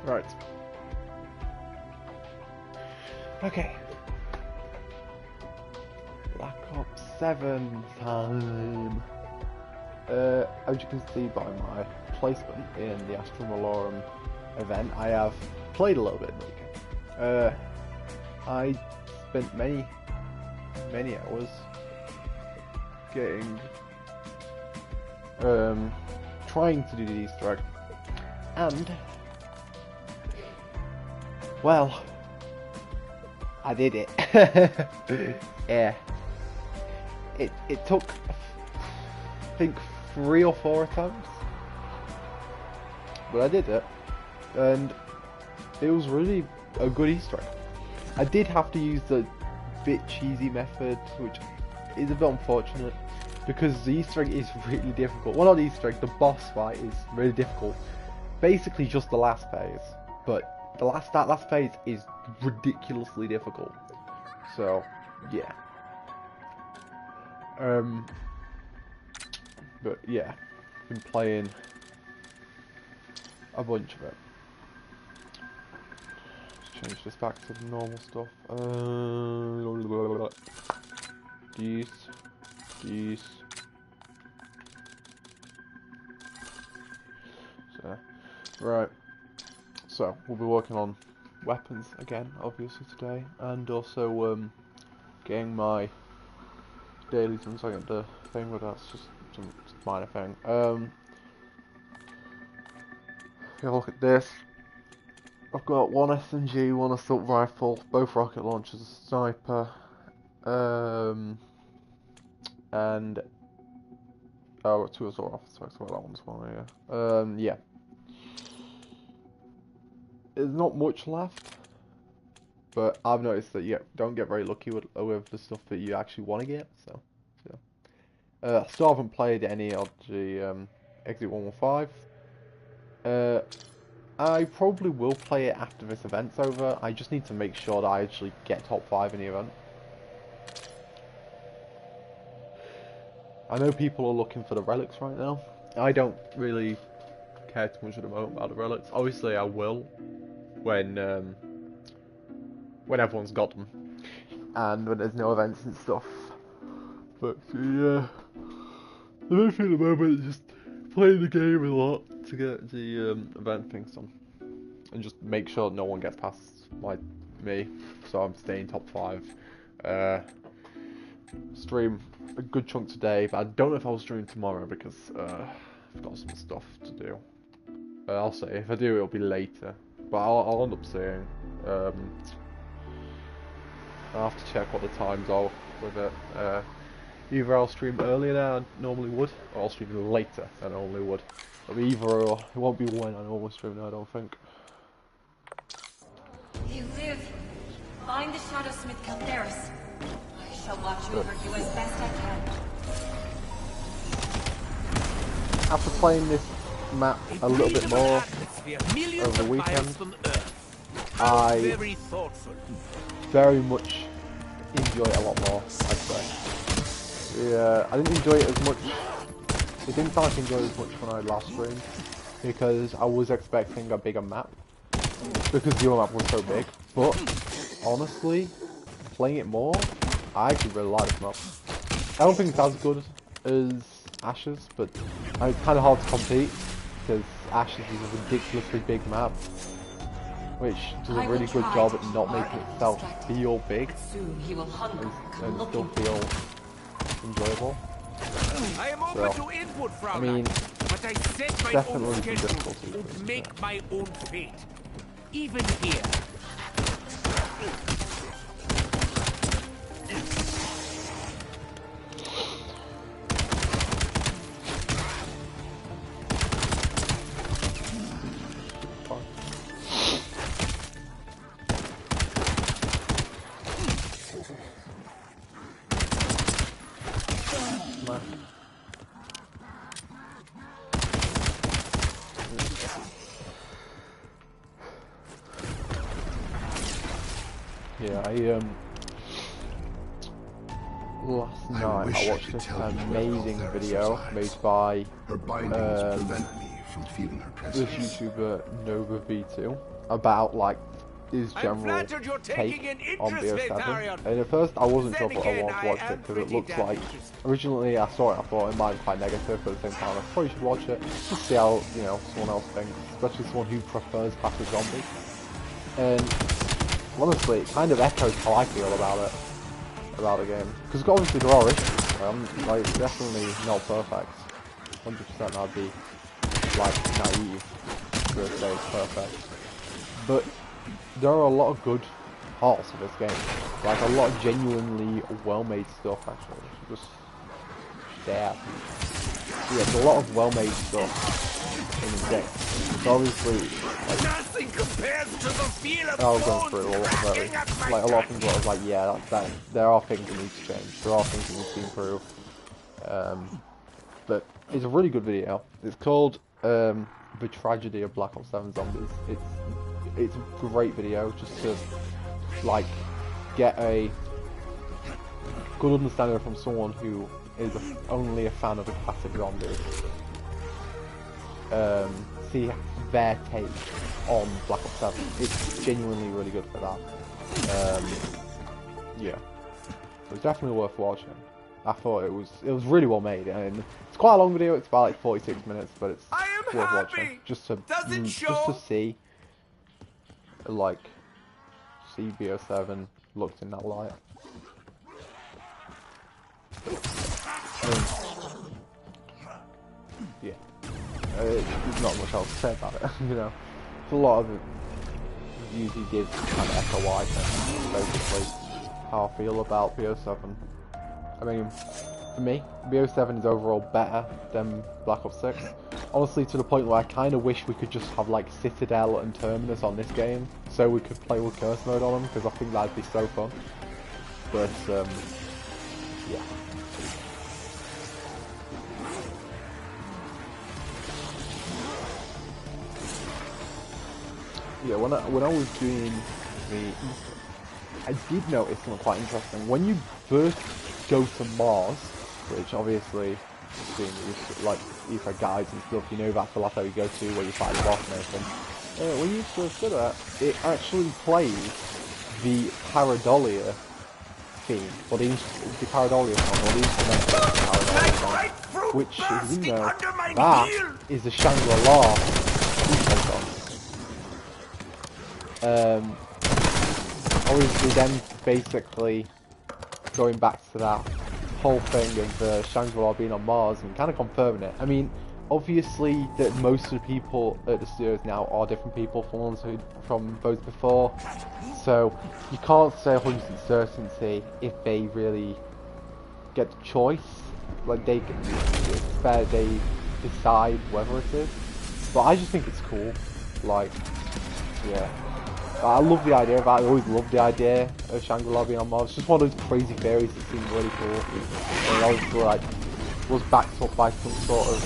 Right. Okay. Black Ops 7 time. As you can see by my placement in the Astra Malorum event, I have played a little bit in the weekend. I spent many hours getting trying to do the Easter egg, and well, I did it. Yeah, it took, I think, 3 or 4 attempts, but I did it, and it was really a good Easter egg. I did have to use the bit cheesy method, which is a bit unfortunate, because the Easter egg is really difficult. Well, not the Easter egg, the boss fight is really difficult. Basically just the last phase, but that last phase is ridiculously difficult. So, yeah. But yeah, been playing a bunch of it. Let's change this back to the normal stuff. These. So, right. So we'll be working on weapons again, obviously today, and also getting my dailies once I get the thing, but that's just some minor thing. Yeah, look at this. I've got one SMG, one assault rifle, both rocket launchers, a sniper, and oh, 2 assault rifles. So I got that one as well. Yeah. There's not much left, but I've noticed that you don't get very lucky with the stuff that you actually want to get. So. Still haven't played any of the Exit 115. I probably will play it after this event's over. I just need to make sure that I actually get top 5 in the event. I know people are looking for the relics right now. I don't really care too much at the moment about the relics. Obviously I will when everyone's got them and when there's no events and stuff. But yeah, the main thing at the moment is just playing the game a lot to get the event things done, and just make sure no one gets past like me, so I'm staying top 5. Stream a good chunk today, but I don't know if I'll stream tomorrow because I've got some stuff to do. I'll say if I do, it'll be later, but I'll end up seeing. I'll have to check what the times are with it. Either I'll stream earlier than I normally would, or I'll stream later than I normally would. It'll be either or. It won't be when I normally stream now, I don't think. You live. Find the Shadowsmith Calderis. I shall watch over you as best I can. After playing this map a little bit more over the weekend, I very much enjoy it a lot more, I'd say. Yeah, I didn't enjoy it as much. It didn't sound like I enjoyed it as much when I last streamed, because I was expecting a bigger map, because the other map was so big. But honestly, playing it more, I actually really like this map. I don't think it's as good as Ashes, but it's kind of hard to compete because Ashes is a ridiculously big map, which does a really good job at not making itself feel big and still feel enjoyable. So, I mean, definitely some difficulties. And make my own fate, even here. Yeah, last night I watched this amazing video made by this YouTuber Nova V2, about like his general take on Bo7. And at first I wasn't sure if I wanted to watch it because it looks like, originally I saw it, I thought it might be quite negative, but at the same time I probably should watch it just to see how, you know, someone else thinks, especially someone who prefers classic zombies. And honestly, it kind of echoes how I feel about the game, because obviously there are issues. Like, it's definitely not perfect. 100% I'd be like naive to say it's perfect, but there are a lot of good parts of this game, like a lot of genuinely well-made stuff. Actually, just there. Yeah, there's a lot of well-made stuff in the game. So obviously, like, nothing compares to the feel of I was going through a lot of things where I was like, yeah, there are things that need to change, there are things that need to improve. But it's a really good video. It's called The Tragedy of Black Ops 7 Zombies. It's a great video just to like get a good understanding from someone who is only a fan of the classic zombies. See their take on Black Ops 7. It's genuinely really good for that. Yeah, it was definitely worth watching. I thought it was really well made, and it's quite a long video. It's about like 46 minutes, but it's worth watching just to see, like, see Bo7 looked in that light. Yeah, there's not much else to say about it. You know, a lot of the reviews he gives kind of echo what I think, basically how I feel about Bo7. I mean, for me, Bo7 is overall better than Black Ops 6. Honestly, to the point where I kind of wish we could just have like Citadel and Terminus on this game, so we could play with curse mode on them, because I think that'd be so fun. But yeah. Yeah, when I was doing the, I did notice something quite interesting. When you first go to Mars, which obviously, like, either guides and stuff, you know that's the last area you go to where you fight the boss and everything. When you first do that, it actually plays the Paradolia theme, or the Paradolia song, or the instrumental Paradolia song, which, as you know, that is the Shangri-La song. Obviously then basically going back to that whole thing of Shangri-La being on Mars and kind of confirming it. I mean, obviously that most of the people at the studios now are different people from ones from both before, so you can't say 100% certainty if they really get the choice. Like they decide whether it is, but I just think it's cool. Like, yeah. I love the idea of that. I always loved the idea of Shangri-La being on Mars. It's just one of those crazy theories that seemed really cool. And obviously, like, was backed up by some sort of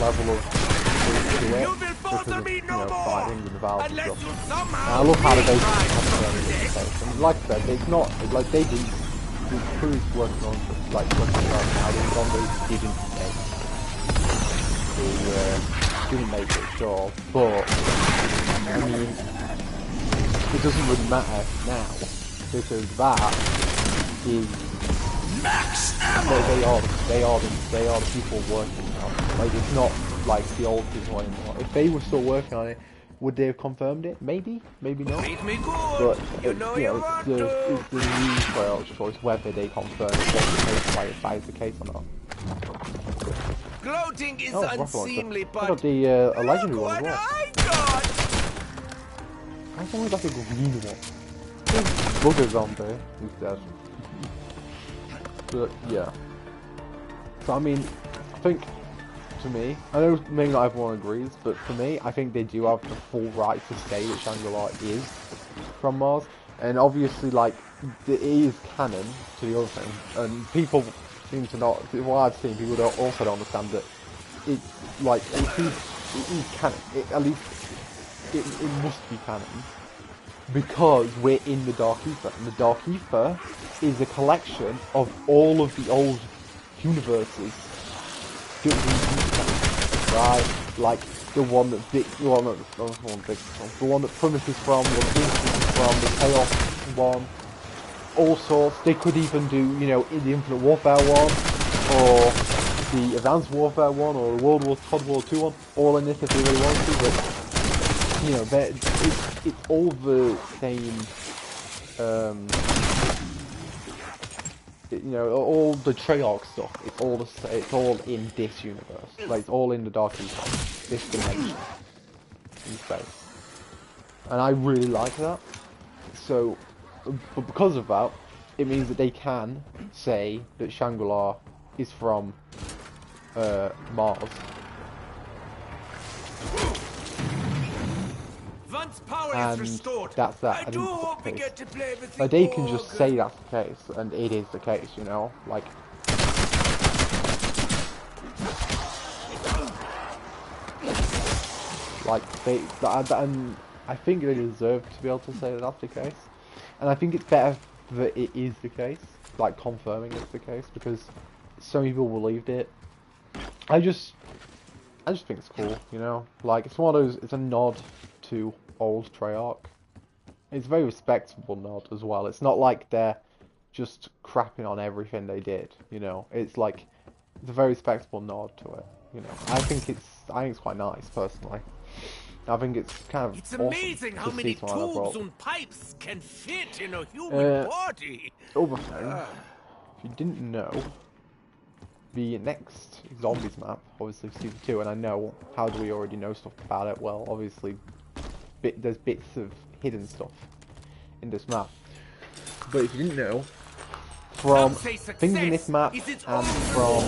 level of truth to it. Because of, you know, fighting and the valves and stuff. And I love how they basically and like I said, it's not, like, they do, the crew's working on, like, working on how the zombies didn't make it, sure. But, I mean, it doesn't really matter now, because that is they are the people working now. Like, it's not like the old people anymore. If they were still working on it, would they have confirmed it? Maybe, maybe not. But you know, it's the new player's choice whether they confirm it, if that is the case or not. Gloating is unseemly, but I got the a legendary one as well. I thought like a green one. Bugger zombie who's dead. But yeah. So I mean, I think, to me, I know maybe not everyone agrees, but for me, I think they do have the full right to say that Shangri-La is from Mars. And obviously, like, it is canon to the other thing. And people seem to not, what I've seen, people also don't understand that it's, like, it is canon. At least, it must be canon. Because we're in the Dark Ether. And the Dark Ether is a collection of all of the old universes that we used to, right? like the one that the one that Plymouth is from, the one Instance is from, the Chaos one, all sorts. They could even do, you know, the Infinite Warfare one, or the Advanced Warfare one, or the World War II one, all in this if they really want to. But you know, it's all the same. You know, all the Treyarch stuff. It's all in this universe. Like it's all in the Dark Ethos, this dimension in space, and I really like that. So, but because of that, it means that they can say that Shangri-La is from Mars. Once power is And restored, that's that. I do hope we get to play with Like they can just say that's the case, and it is the case, you know. Like, and I think they deserve to be able to say that that's the case, and I think it's better that it is the case, like confirming it's the case, because so many people believed it. I just think it's cool, you know. Like it's one of those. It's a nod to old Treyarch. It's a very respectable nod as well. It's not like they're just crapping on everything they did, you know. It's like it's a very respectable nod to it, you know. I think it's quite nice personally. I think it's kind of It's awesome amazing how to many see someone like tubes that. and pipes can fit in a human body. Other thing, if you didn't know, the next Zombies map, obviously Season 2, and I know, how do we already know stuff about it? Well, obviously, there's bits of hidden stuff in this map. But if you didn't know, from things in this map and from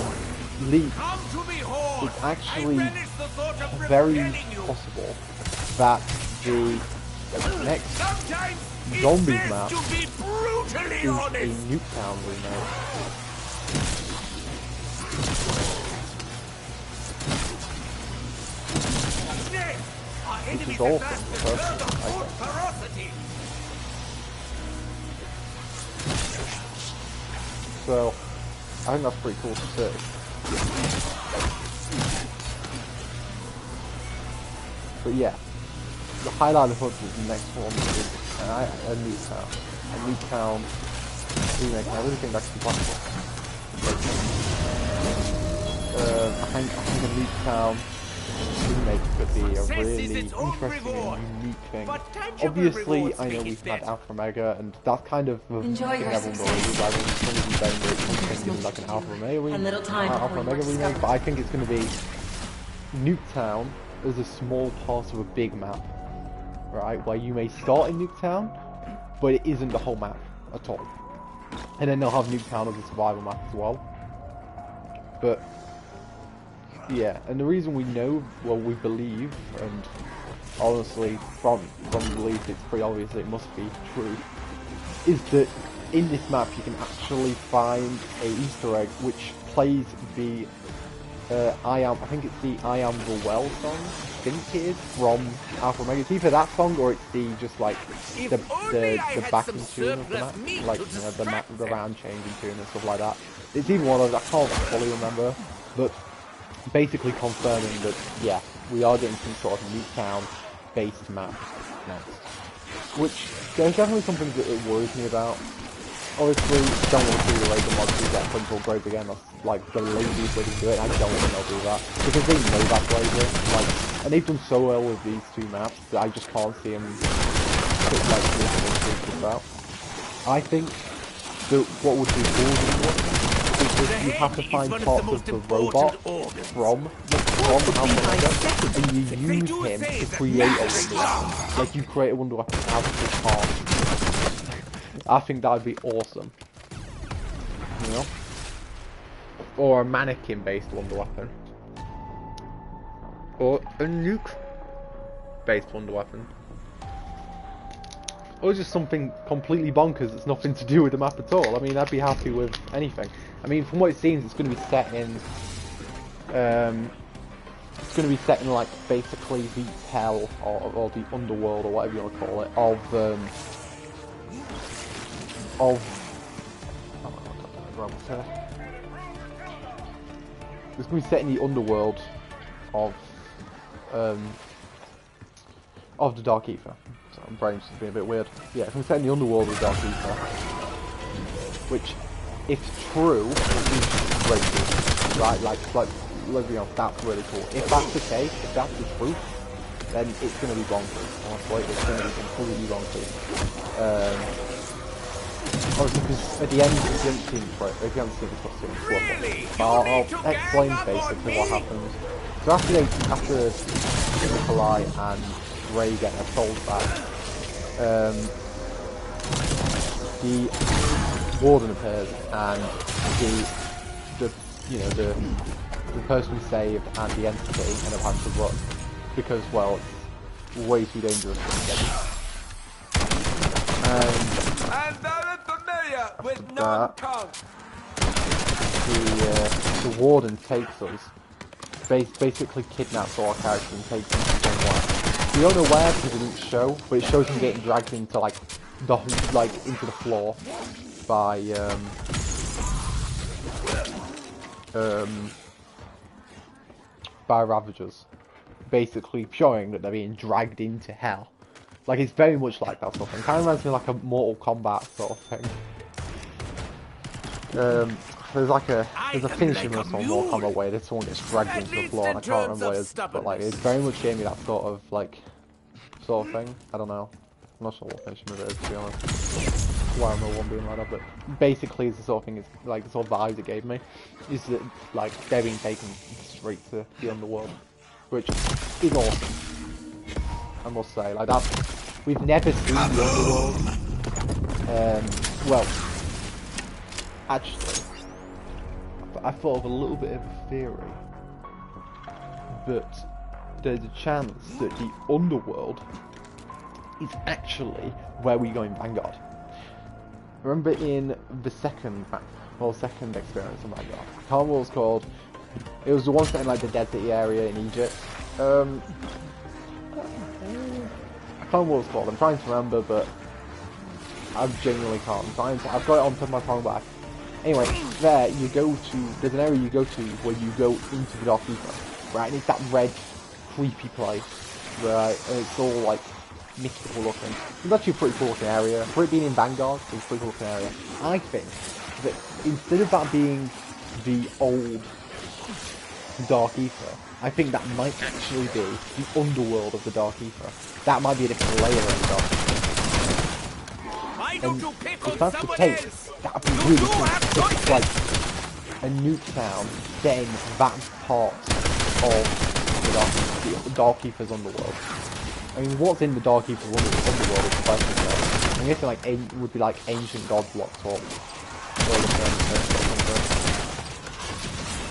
leaks, it's actually very possible that the next Zombies map is a Nuketown remake. Which is awesome, personally, I think. So, I think that's pretty cool to see. But yeah, the highlight of the next one is a Nuketown. A Nuketown remake, and I really think that could be possible. I think a Nuketown remake could be a really interesting and unique thing. Obviously, I know we've had Alpha Omega, and that's kind of the thing everyone believes. I mean, some of you saying that it's going to be like an Alpha Omega remake, but I think it's going to be Nuketown as a small part of a big map, right? Where you may start in Nuketown, but it isn't the whole map at all. And then they'll have Nuketown as a survival map as well. But yeah, and the reason we know, well, we believe, and honestly, from belief, it's pretty obvious that it must be true, is that in this map you can actually find a Easter egg which plays the I think it's the I Am the Well song, I think it is, from Alpha Omega. It's either that song or it's the, just like, the backing tune of the map, like, you know, the round changing tune and stuff like that. It's either one of those, I can't fully remember, but basically confirming that, yeah, we are getting some sort of Nuketown-based map next. Which, there's definitely something that it worries me about. Obviously, don't want to see the Laser Monsters get Control Grave again, that's like the laziest way to do it, and I don't think they'll do that. Because they know that's lazy, like, and they've done so well with these two maps that I just can't see them put like this about. I think that what would be cool is that you have to find parts of the robot from Alpha Omega, and you use him to create a wonder weapon. Like, you create a wonder weapon out of his heart. I think that would be awesome. You know? Or a mannequin-based wonder weapon. Or a nuke-based wonder weapon. Or just something completely bonkers that's nothing to do with the map at all. I mean, I'd be happy with anything. I mean, from what it seems, it's going to be set in... it's going to be set in, like, basically the hell, or the underworld, or whatever you want to call it, of oh my god, it's going to be set in the underworld of of the Dark Ether. So my brain's just being a bit weird. Yeah, if I'm set in the underworld of the Dark Ether, which, if true, is great cool, right? Like, let's be honest, that's really cool. If that's the case, if that's the truth, then it's going to be bonkers. Honestly, it's going to be completely bonkers. Obviously, because at the end, if you haven't seen this cutscene, but I'll explain basically what happens. So after Nikolai and Ray get their souls back, the warden appears, and the person we saved and the entity end up having to run because, well, it's way too dangerous to get. And very familiar with non-tongue. The warden takes us, basically kidnaps all our characters and takes them to somewhere. We don't know where because it didn't show, but it shows him getting dragged into into the floor by Ravagers, basically showing that they're being dragged into hell. Like, it's very much like that sort of thing. Kind of reminds me of like a Mortal Kombat sort of thing. There's a finishing move on Mortal Kombat where someone gets dragged into the floor, and I can't remember what it is, but like it very much gave me that sort of thing. I don't know. I'm not sure what finishing move it is, to be honest. Why I'm the one being like that, but basically it's the sort of thing, it's like the sort of vibes it gave me. Is that like they're being taken straight to the underworld, which is awesome. I must say, like that. We've never seen the underworld. Well, actually, I thought of a little bit of a theory, but there's a chance that the underworld is actually where we go in Vanguard. Remember in the second experience in Vanguard, I can't remember what it was called. It was the one set in like the desert area in Egypt. I can't remember what it was called. I'm trying to remember, but I genuinely can't. I've got it on top of my tongue back. Anyway, there's an area you go to where you go into the Dark Ether, right? And it's that red, creepy place, right? And it's all like mystical looking. It's actually a pretty cool looking area. For it being in Vanguard, it's a pretty cool looking area. I think that instead of that being the old Dark Ether, I think that might actually be the underworld of the Dark Ether. That might be a different layer of the Dark Ether. And if that's the case, that would be really cool. If it's like a nuke town, then that part of the Dark Ether's underworld. I mean, what's in the Dark Ether's underworld is the question there. I'm guessing like it would be like ancient gods locked up.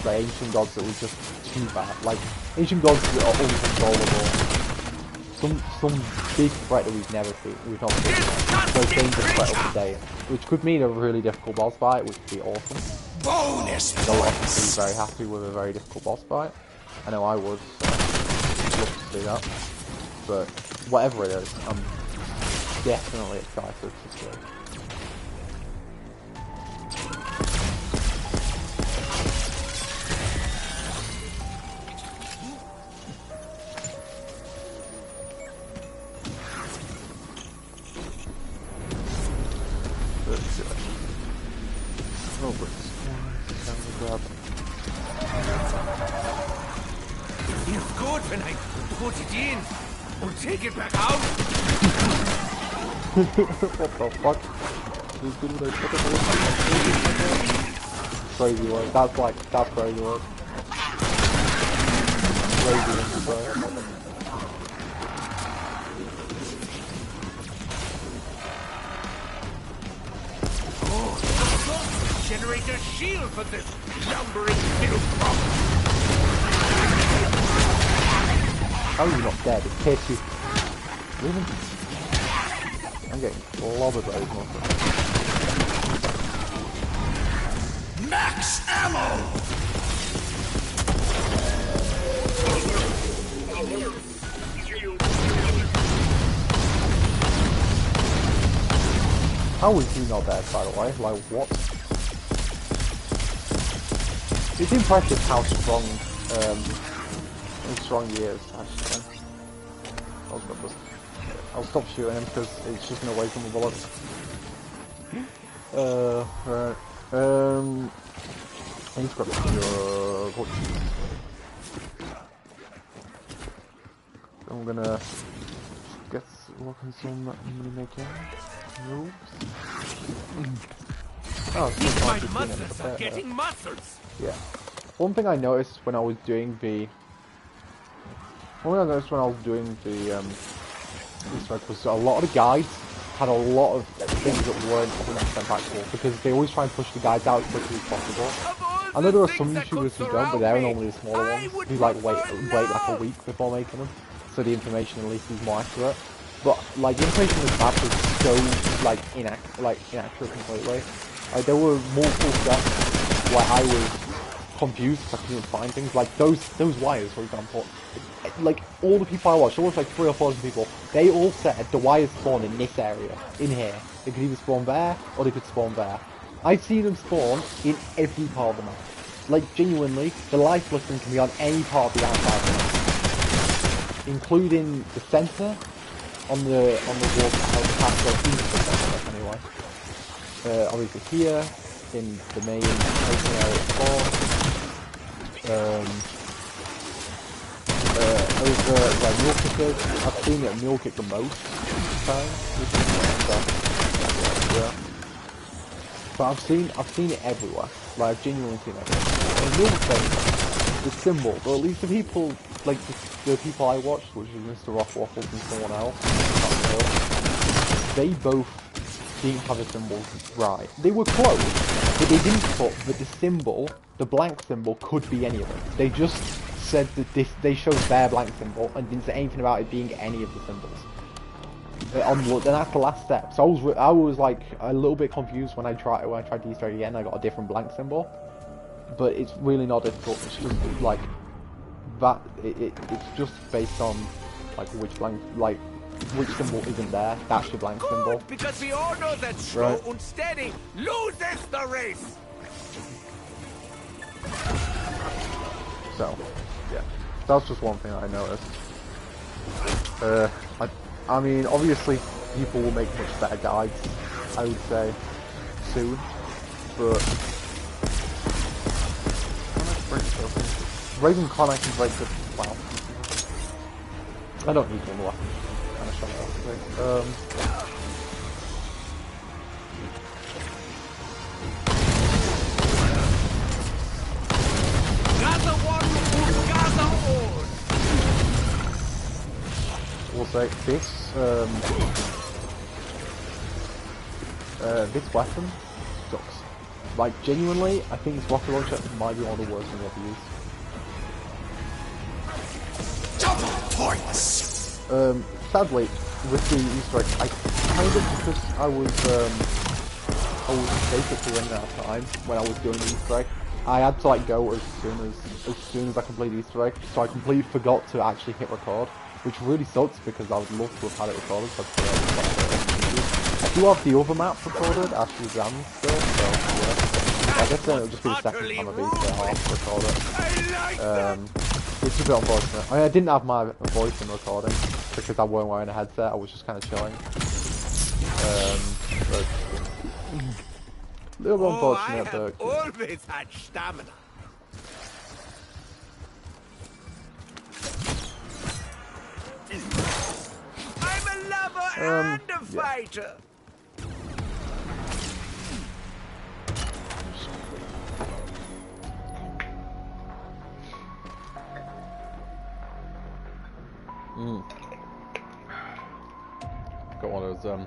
Like ancient gods that were just too bad. Like ancient gods that are uncontrollable. Some big threat that we've never seen. We've not seen. So dangerous threat of the day, which could mean a really difficult boss fight, which would be awesome. Bonus A lot of people would be very happy with a very difficult boss fight. I know I would. So love to see that. But whatever it is, I'm definitely excited to see. Feels good when I put it in. Or take it back out. What the fuck? This good when I put it in. Crazy word. That's crazy word. Crazy one to say. Generate a shield for this lumbering filth crop. How are you not dead? It's tier 2. Really? I'm getting clobbered by these monsters. max ammo. How is he not dead, by the way? Like, what? It's impressive how strong in strong years, actually. I'll stop shooting him because it's just gonna waste my bullets. Right. I need to grab your... I'm gonna get working some money making moves. Oh, These my muscles are getting muscles. Yeah. One thing I noticed when I was doing the Easter egg was a lot of the guides had a lot of things that weren't 100% factual because they always try and push the guides out as quickly as possible. I know there are some YouTubers who don't, but they're normally the smaller ones who like wait like a week before making them, so the information at least is more accurate. But like the information in the map was so like inaccurate completely. Like there were multiple steps where I was confused because I couldn't find things. Like those wires, for example. Like all the people I watched, almost like 3 or 4 people, they all said the wires spawn in this area, in here. They could either spawn there or they could spawn there. I've seen them spawn in every part of the map. Like genuinely, the life listing can be on any part of the outside of the map, including the center on the wall past the center anyway. Obviously here in the main open area spawn. Over where mule kickers, I've seen it mule kick the most times. Yeah. But I've seen it everywhere. Like I've genuinely seen it everywhere. And mule thing, the symbol, but at least the people like the people I watched, which was Mr. Rock Waffles and someone else, they both didn't have the symbols right. They were close, but they didn't put that the symbol, the blank symbol, could be any of them. They just said that they showed their blank symbol and didn't say anything about it being any of the symbols. And that's the last step. So I was like a little bit confused when I tried the Easter egg again. I got a different blank symbol, but it's really not difficult. It's just like that. It's just based on like which symbol isn't there. That's your blank symbol. Because we all know that slow and steady loses the race. So, yeah, that's just one thing I noticed. I mean, obviously, people will make much better guides, I would say, soon, but... Can I break this? Raven Con I can break it, wow. I don't need one weapon, kind of shot it off. We'll say this weapon sucks. Like genuinely, I think this rocket launcher might be one of the worst I've ever used. Double points. Sadly, with the Easter egg, I kind of because I was basically running out of time when I was doing the Easter egg. I had to like go as soon as I completed Easter egg, so I completely forgot to actually hit record, which really sucks because I would love to have had it recorded. So I do have the other map recorded, Ashley Jam still, so yeah. I guess then it'll just be the second time I've record it. Which is a bit unfortunate. I mean, I didn't have my voice in recording because I weren't wearing a headset. I was just kind of chilling. But a little bit unfortunate, but always had stamina. I'm a lover and a fighter. Got one of those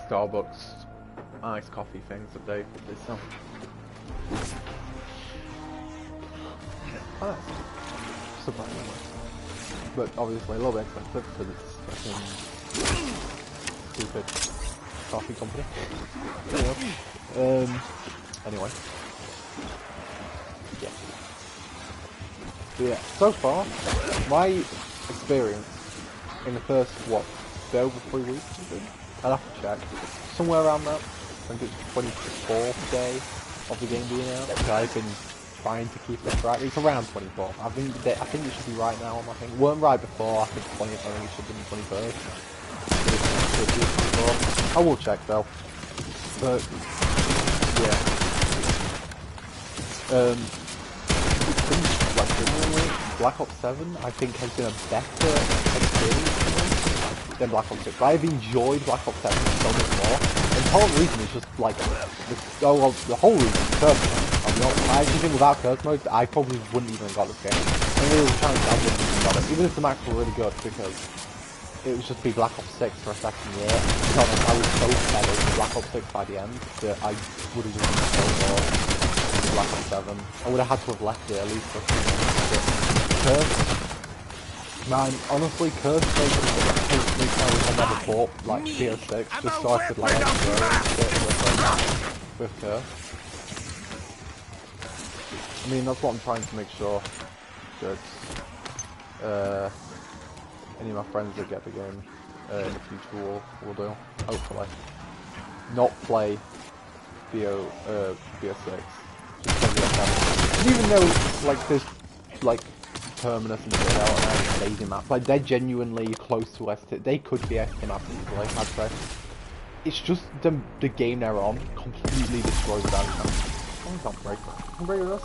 Starbucks iced coffee things that they sell. Oh, that's surprisingly. But obviously a little bit expensive because it's fucking stupid coffee company. Anyway. Yeah. But yeah, so far, my experience in the first, over 3 weeks, I'd have to check. Somewhere around that. I think it's 24th day of the game being out. So I've been trying to keep this right. It's around 24th. I think it should be right now. I think weren't right before. I think 20th. I think it should have been 21st. I will check though. But yeah. Like genuinely, Black Ops 7 I think has been a better experience for me than Black Ops 6. I've enjoyed Black Ops 7 so much more. And the whole reason is just like the whole reason is curse mode. I'll be honest. I actually think without curse mode I probably wouldn't even have got this game. I mean, it was a chance I wouldn't have got it. Even if the maps were really good, because it would just be Black Ops 6 for a second year. To be honest, I was so fed up with Black Ops 6 by the end that I would have done so more. Black Ops 7. I would have had to have left it at least for a few minutes. Curse, man, honestly, Curse makes me I never bought like BO6 just so I could like with Curse. I mean, that's what I'm trying to make sure that any of my friends that get the game in the future will do. Hopefully, not play BO6. Even though like there's like Terminus and Citadel and lazy maps, like they're genuinely close to ST. They could be ST maps easily, I'd say. It's just the game they're on completely destroys that. Oh, we can't break that. Can we break this?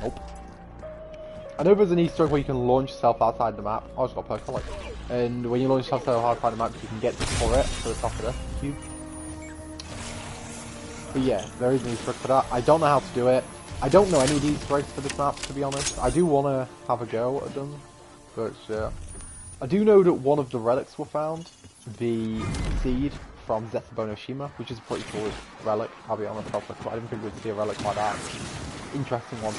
Nope. I know there's an Easter egg where you can launch yourself outside the map. I just got a perk, and when you launch yourself outside the map, you can get the turret to the top of the cube. But yeah, there is an Easter egg for that. I don't know how to do it. I don't know any of these Easter eggs for this map, to be honest. I do want to have a go at them, but yeah. I do know that one of the relics were found, the seed from Zetsubo no Shima, which is a pretty cool relic, I'll be honest. I didn't think we'd see a relic like that. Interesting one.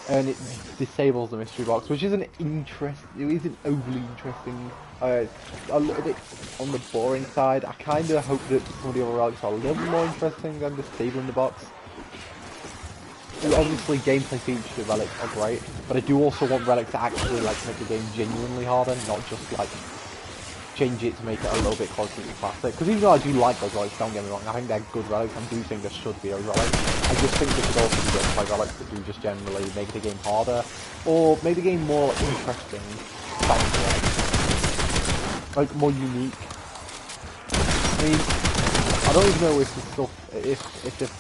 And it disables the mystery box, which isn't overly interesting. A little bit on the boring side. I kind of hope that some of the other relics are a little more interesting than disabling the box. And obviously, gameplay features of relics are great, but I do also want relics to actually like make the game genuinely harder, not just like change it to make it a little bit closer to classic. Because even though I do like those relics, don't get me wrong, I think they're good relics. I do think there should be those relics. I just think there could also be gameplay relics that do just generally make the game harder, or make the game more interesting, like more unique. I mean, I don't even know if the stuff, if this found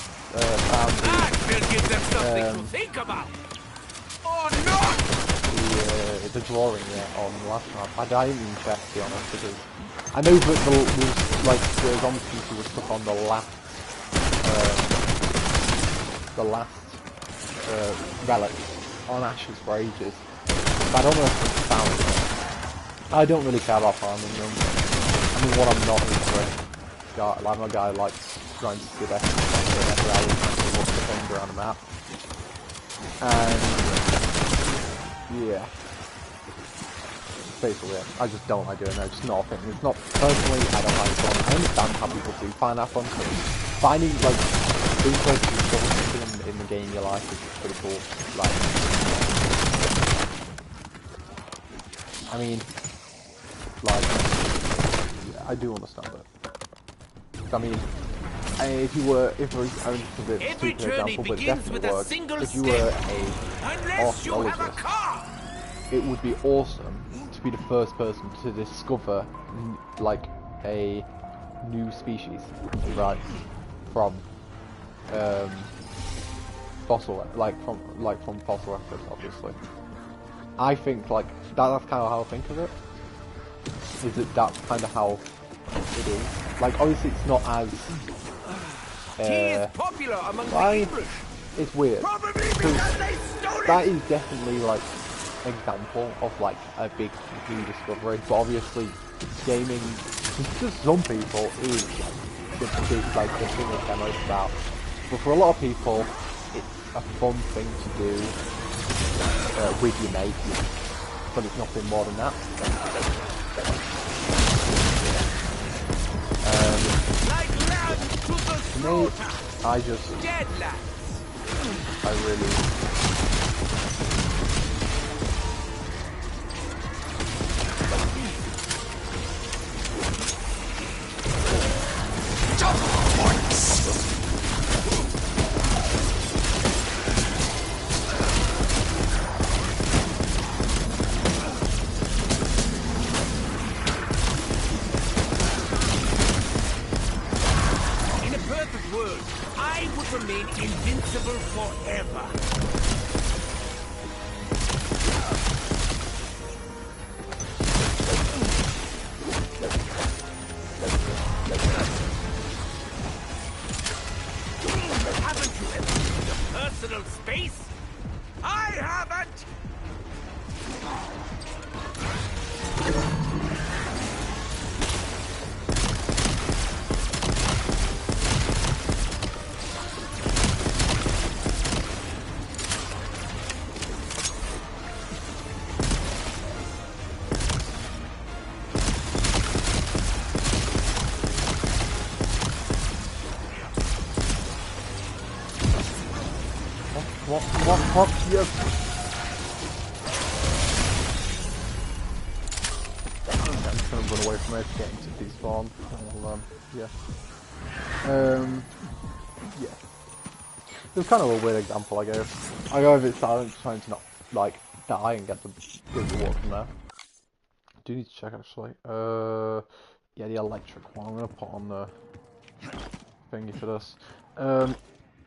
the drawing on the last map. I didn't even check, to be honest, because I know that the zombie species was stuck on the last relic on Ashes for ages. But I don't know if it's found it. I don't really care about farming them. I mean, what I'm not into, I'm a guy who likes trying to do that around the map. And yeah. Basically, I just don't like doing that. It's just not a thing. It's not personally. I don't like fun. I understand how people do find that fun. So finding like being close to something in the game you like is pretty cool. Like, I mean, like, yeah, I do understand it. I mean, if you were, if it was, I mean, it's a bit stupid example, but it definitely works. If you were a archaeologist, it would be awesome to be the first person to discover like a new species, right? From fossil, from fossil records, obviously. I think like that's kind of how I think of it. Is that that's kind of how it is? Like obviously it's not as popular among the English. It's weird because that is definitely like example of like a big new discovery, but obviously gaming to some people is the thing they're most about. But for a lot of people, it's a fun thing to do with your mates, but it's nothing more than that. To me, I really. I would remain invincible forever. Haven't you ever seen a personal space? I haven't! What, yes. I'm just gonna run away from it to get into these spawn. Yeah. Yeah. It was kind of a weird example, I guess. I go over it silent, trying to not, like, die and get the reward from there. I do need to check, actually. Yeah, the electric one. I'm gonna put on the thingy for this.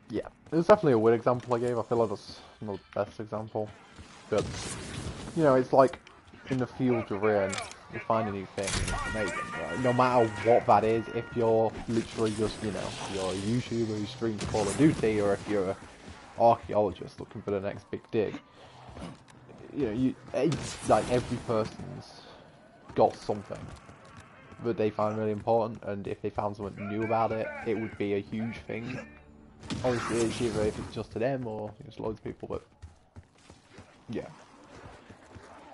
Yeah, it was definitely a weird example I gave. I feel like that's not the best example. But, you know, it's like, in the field you're in, you find a new thing, and it's amazing, right? No matter what that is, if you're literally just, you know, you're a YouTuber who streams Call of Duty, or if you're an archaeologist looking for the next big dig, you know, like, every person's got something that they find really important, and if they found something new about it, it would be a huge thing. Obviously, it's either if it's just to them or it's loads of people, but yeah,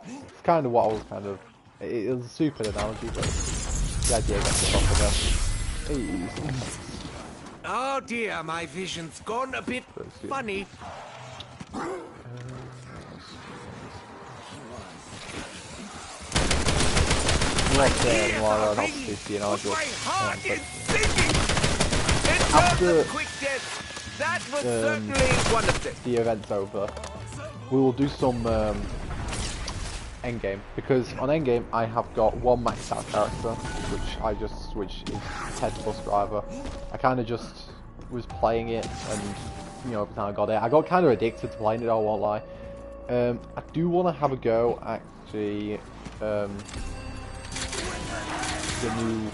it's kind of what I was kind of. It was a stupid analogy, but the idea gets across, I guess. Oh dear, my vision's gone a bit funny. After quick death. That was certainly one of them. The event's over, we will do some endgame, because on endgame I have got one maxed out character, which I just switched is Ted Bus Driver. I kind of just was playing it, and you know, every time I got it, I got kind of addicted to playing it, I won't lie. I do want to have a go actually, the new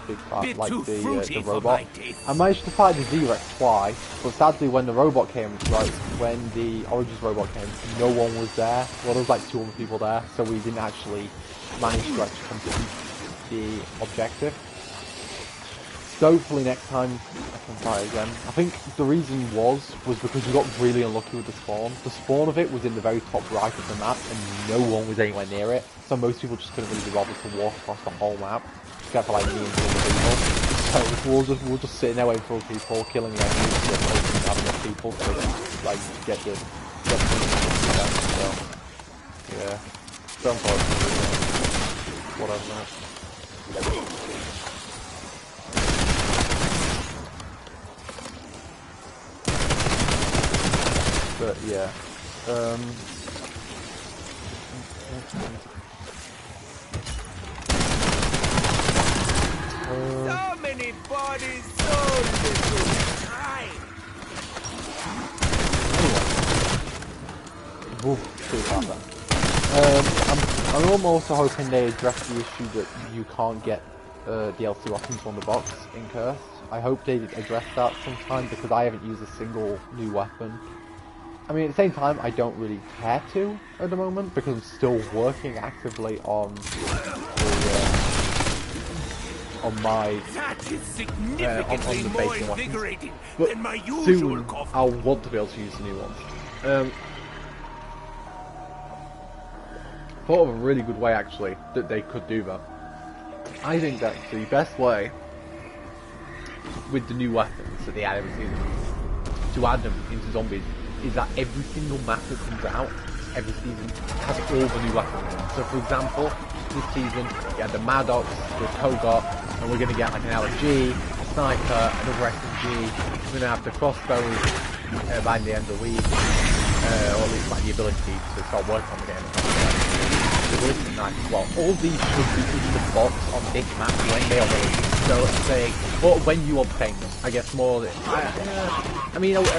big fight, like the robot. I managed to fight the Z-Rex twice, but sadly when the robot came, like when the Origins robot came, no one was there. Well, there was like 2 other people there, so we didn't actually manage to actually complete the objective. So hopefully next time I can fight again. I think the reason was because we got really unlucky with the spawn. The spawn of it was in the very top right of the map, and no one was anywhere near it, so most people just couldn't really be bothered to walk across the whole map. Except for like me and 2 other people. So we're just sitting there waiting for people, killing them, having enough people to like get the so yeah. So unfortunate. Whatever. But yeah. So many bodies, so little time. We'll see about that. I'm also hoping they address the issue that you can't get DLC weapons on the box in Cursed. I hope they address that sometime, because I haven't used a single new weapon. I mean, at the same time, I don't really care to at the moment, because I'm still working actively on my on the basic weapons. But soon I'll want to be able to use the new ones. Thought of a really good way actually that they could do that. I think that the best way with the new weapons that they add every season to add them into zombies is that every single map that comes out every season has all the new weapons. So for example, this season we had the Maddox, the Kogot, and we're going to get like an LG, a sniper, another SMG. We're going to have the crossbows by the end of the week, or at least like the ability to start working on the game. the ballistic knife as well. All these should be in the box on this map when they are released. So let's say, or when you obtain them, I guess more. I mean, I don't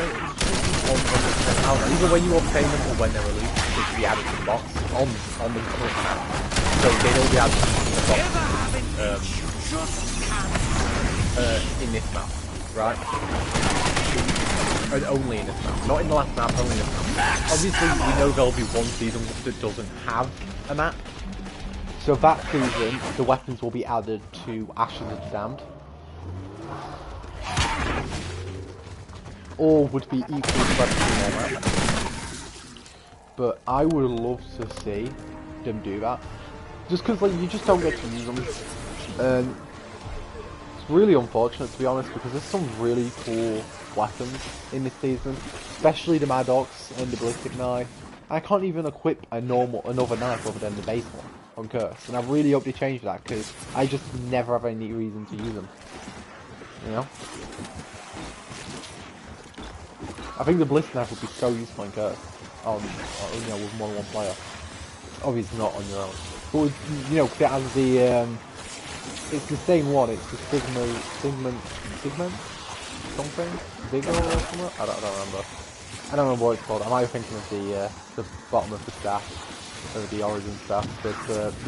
know, either when you obtain them or when they're released, they should be added to the box on the current map. So they'd all be added to the box in this map, right? And only in this map, not in the last map, only in this map. Obviously, we know there'll be one season that doesn't have a map. So that season, the weapons will be added to Ashes of the Damned. All would be equally spread between all maps. But I would love to see them do that. Just because like, you just don't get to use them. It's really unfortunate, to be honest, because there's some really cool weapons in this season, especially the Maddox and the ballistic knife. I can't even equip another knife other than the base one on Curse, and I really hope they change that because I just never have any reason to use them. You know, I think the ballistic knife would be so useful in Curse you know, with more than one player. Obviously not on your own, but with, you know, cause it has the it's the same one. It's the Sigmund something? Bigger or something? I don't remember. I don't remember what it's called. I might be thinking of the bottom of the staff, or the origin staff, but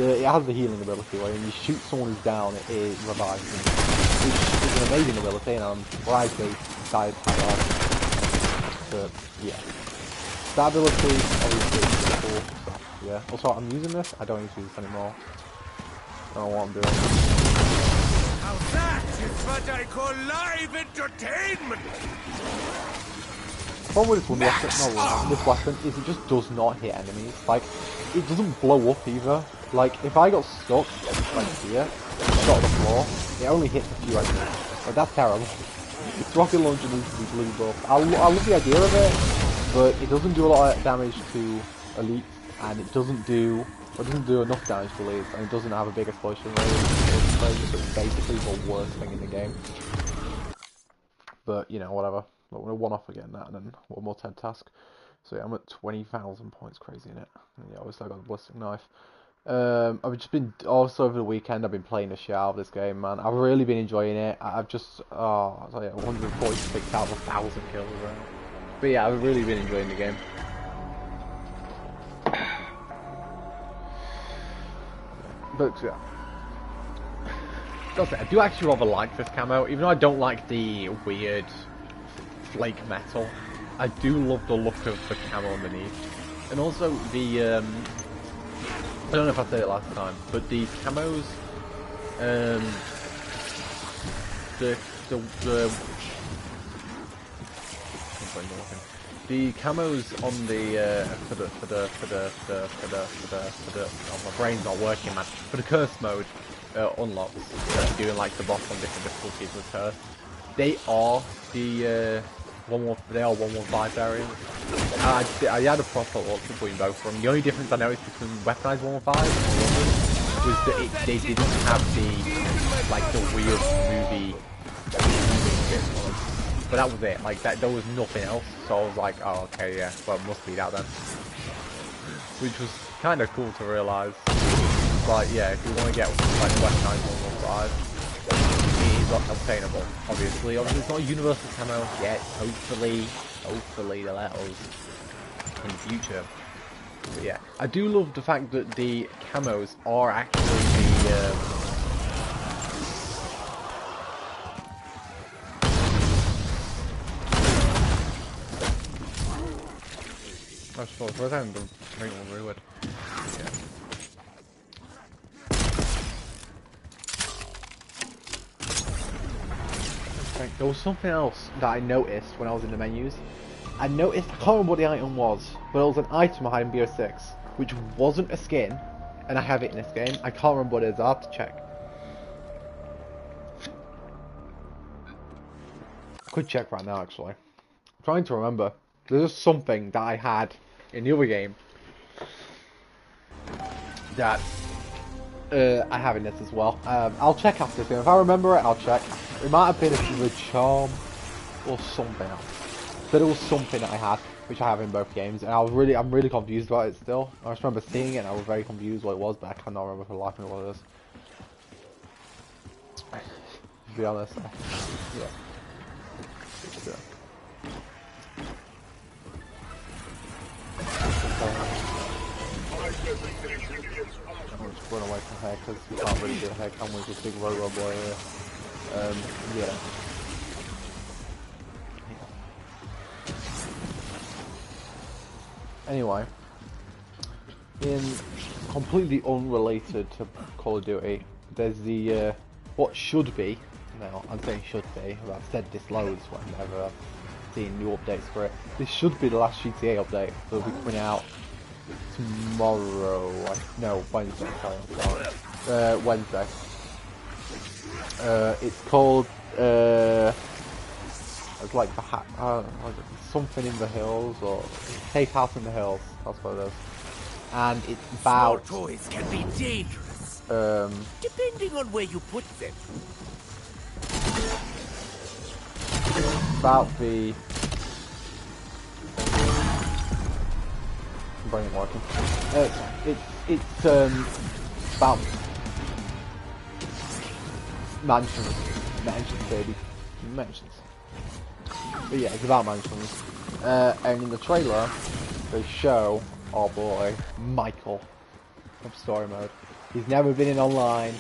it has the healing ability where when you shoot someone who's down, it revives them. Which is an amazing ability, and I'm surprised they decided to have that. But yeah. That ability, obviously, is pretty cool. So, yeah. Also, I'm using this. I don't need to use this anymore. I don't know what I'm doing. Now that is what I call live entertainment! The problem with this weapon is it just does not hit enemies. Like, it doesn't blow up either. Like, if I got stuck, like here, shot on the floor, it only hits a few enemies. Like, that's terrible. This rocket launcher needs to be blew up. I love the idea of it, but it doesn't do a lot of damage to elites, and it doesn't do enough damage to elites, and it doesn't have a big explosion rate. So it's basically the worst thing in the game. But, you know, whatever. We're one off again that, and then one more 10 task. So yeah, I'm at 20,000 points, crazy in it. And yeah, obviously I got the ballistic knife. I've just been, also over the weekend, I've been playing the shit out of this game, man. I've really been enjoying it. I've just, I'll tell you, 146 out of 1,000 kills, right? But yeah, I've really been enjoying the game. But yeah. I do actually rather like this camo, even though I don't like the weird flake metal. I do love the look of the camo underneath, and also the I don't know if I said it last time, but the camos, the camos on the oh, my brain's not working, man. For the curse mode unlocks, doing like the boss on different difficulties with curse, they are the 115 variants. I had a proper look between both of them. The only difference I noticed between weaponized 115 was that they didn't have the weird movie bits on them. But that was it. Like that, there was nothing else. So I was like, oh okay, yeah, well it must be that then. Which was kind of cool to realise. Like yeah, if you want to get like weaponized 115. Obtainable, obviously it's not a universal camo yet. Hopefully they'll let us in the future. But yeah, I do love the fact that the camos are actually the I suppose for a second the ring will ruin. Yeah. There was something else that I noticed when I was in the menus. I noticed, I can't remember what the item was, but it was an item I had in BO6, which wasn't a skin, and I have it in this game. I can't remember what it is, I'll have to check. I could check right now, actually. I'm trying to remember. There's just something that I had in the other game that I have in this as well. I'll check after this. If I remember it, I'll check. It might have been the charm or something else. But it was something that I had which I have in both games, and I'm really confused about it still. I just remember seeing it and I was very confused what it was, but I cannot remember for the life of me what it is. To be honest, yeah. So. I'm just run away from here because we can't really do a hair cam with this big robot boy here. Yeah. Anyway, in completely unrelated to Call of Duty, there's the what should be, now I'm saying should be, but I've said this loads whenever I've seen new updates for it. This should be the last GTA update that will be coming out tomorrow. No, Wednesday. Sorry, Wednesday. It's called it's like the something in the hills, or Take House in the Hills. That's what it is. And it's about small toys can be dangerous. Depending on where you put them. About the brain working. It's about mansions, baby, mansions. But yeah, it's about mansions. And in the trailer, they show our boy Michael from story mode. He's never been in online,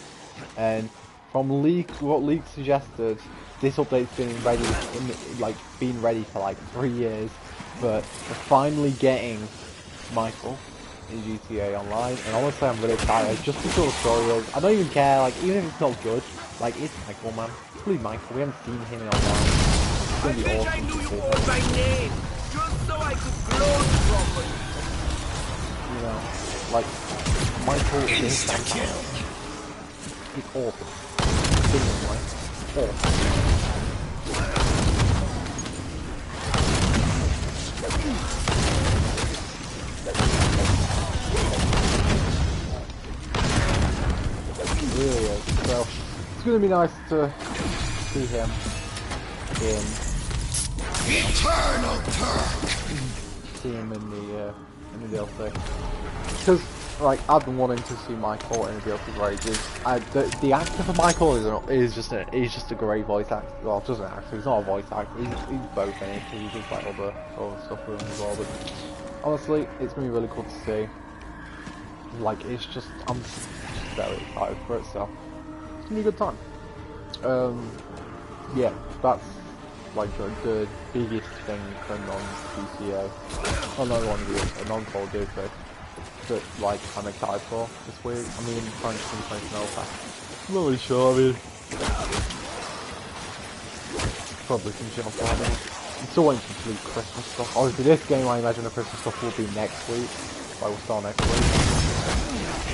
and from what leak suggested, this update's been ready, been ready for like 3 years, but we're finally getting Michael in GTA Online, and honestly I'm really excited just to see what the story is. I don't even care, like, even if it's not good, like, it's Michael, man. Please, Michael, we haven't seen him in Online. It's gonna be awesome. I knew you all by name, just so I could close properly. You know, like, Michael is Insta-kill. It's awesome. Genuinely awesome. Really is. So it's gonna be nice to see him in Eternal Turk. see him in the DLC. Because like I've been wanting to see Michael in the DLC for ages. The actor for Michael is just a great voice actor. Well, just an actor. He's not a voice actor. He's both in it. He does like other stuff with him as well. But honestly, it's gonna be really cool to see. Like, it's just, I'm just very excited for it, so it's gonna be a good time. Yeah, that's like the biggest thing for non-GTA, or non-Call of Duty, that like I'm excited for this week. I mean, trying to finish something else. I'm not really sure. I mean, probably finish it off Friday. I'm still waiting to complete Christmas stuff. Obviously, this game, I imagine the Christmas stuff will be next week. Like, we'll start next week.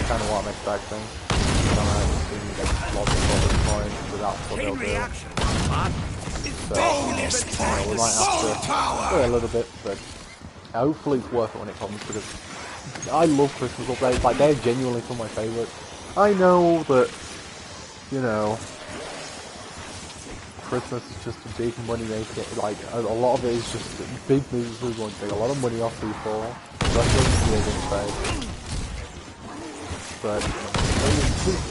Kind of what I'm expecting. I don't know, lots of points without what they'll do. So, we might have to wait a little bit, but hopefully it's worth it when it comes, because I love Christmas updates. Like, they're genuinely some of my favourites. I know that, you know, Christmas is just a big money maker. Like, a lot of it is just big businesses want to take a lot of money off people. Especially in the trade. But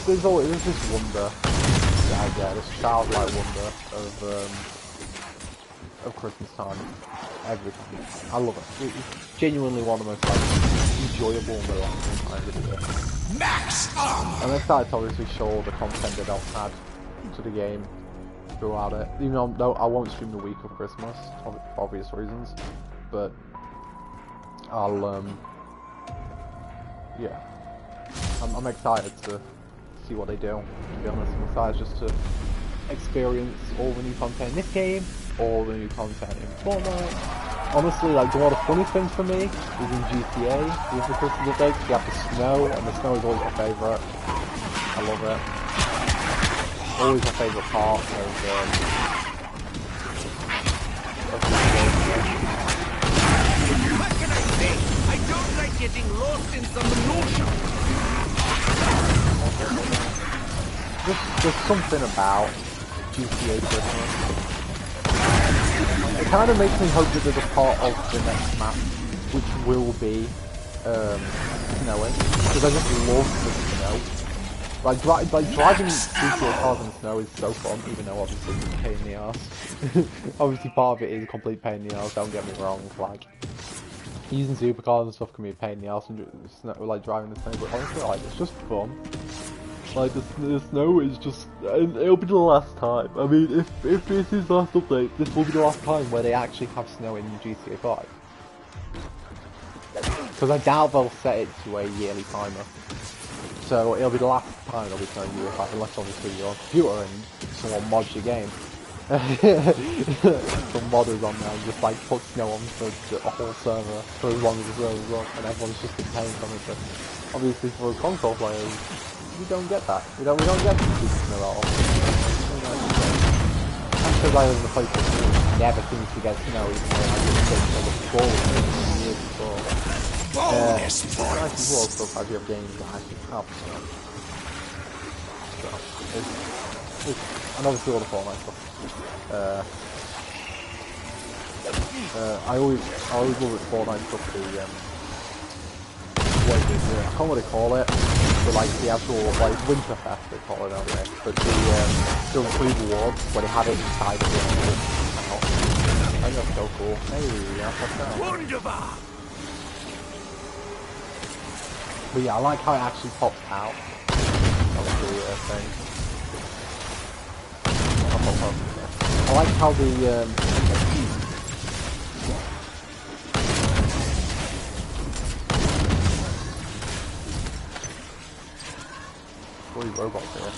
there's this wonder that I get, this childlike wonder of Christmas time every time. I love it. It's genuinely one of the most enjoyable and relaxing times of the year. And they started to obviously show all the content that they'll add to the game throughout it. Even though I won't stream the week of Christmas for obvious reasons, but I'll yeah. I'm excited to see what they do, to be honest. I'm excited just to experience all the new content in this game, all the new content in Fortnite. Honestly, like, one of the funniest things for me is in GTA, with the Christmas updates, you have the snow, and the snow is always my favourite. I love it. Always my favourite part of the game. What can I say? I don't like getting lost in some minutia. There's something about GTA Christmas. kind of makes me hope that there's a part of the next map which will be snowing, because I just love the snow. Like driving GTA cars in the snow is so fun, even though obviously it's a pain in the arse. Obviously part of it is a complete pain in the arse, don't get me wrong, like using supercars and stuff can be a pain in the arse and like driving the snow, but honestly like it's just fun. Like the snow is just, and it'll be the last time. I mean, if this is the last update, this will be the last time where they actually have snow in GTA 5. Because I doubt they'll set it to a yearly timer. So it'll be the last time there'll be snow in GTA 5, unless obviously you're on a computer and someone mods your game. Some modders on there and just like put snow on for a whole server for as long as the server's up, and everyone's just in pain from it. But obviously for console players, we don't get that. We don't get to see snow at all. Because I live in a place that never seems to get snow, even though I just think I look forward to it years before. It's nice as well, so if you have games that actually have snow. So, and obviously all the Fortnite stuff. I always love it Fortnite stuff, what is it, I can't know what they call it, but like the actual, like Winterfest they call it over there, but the Retrieve Awards, where they have it inside of it, I think that's so cool. Hey, yeah, that's that. But yeah, I like how it actually pops out of the thing. I like how the all these robots here.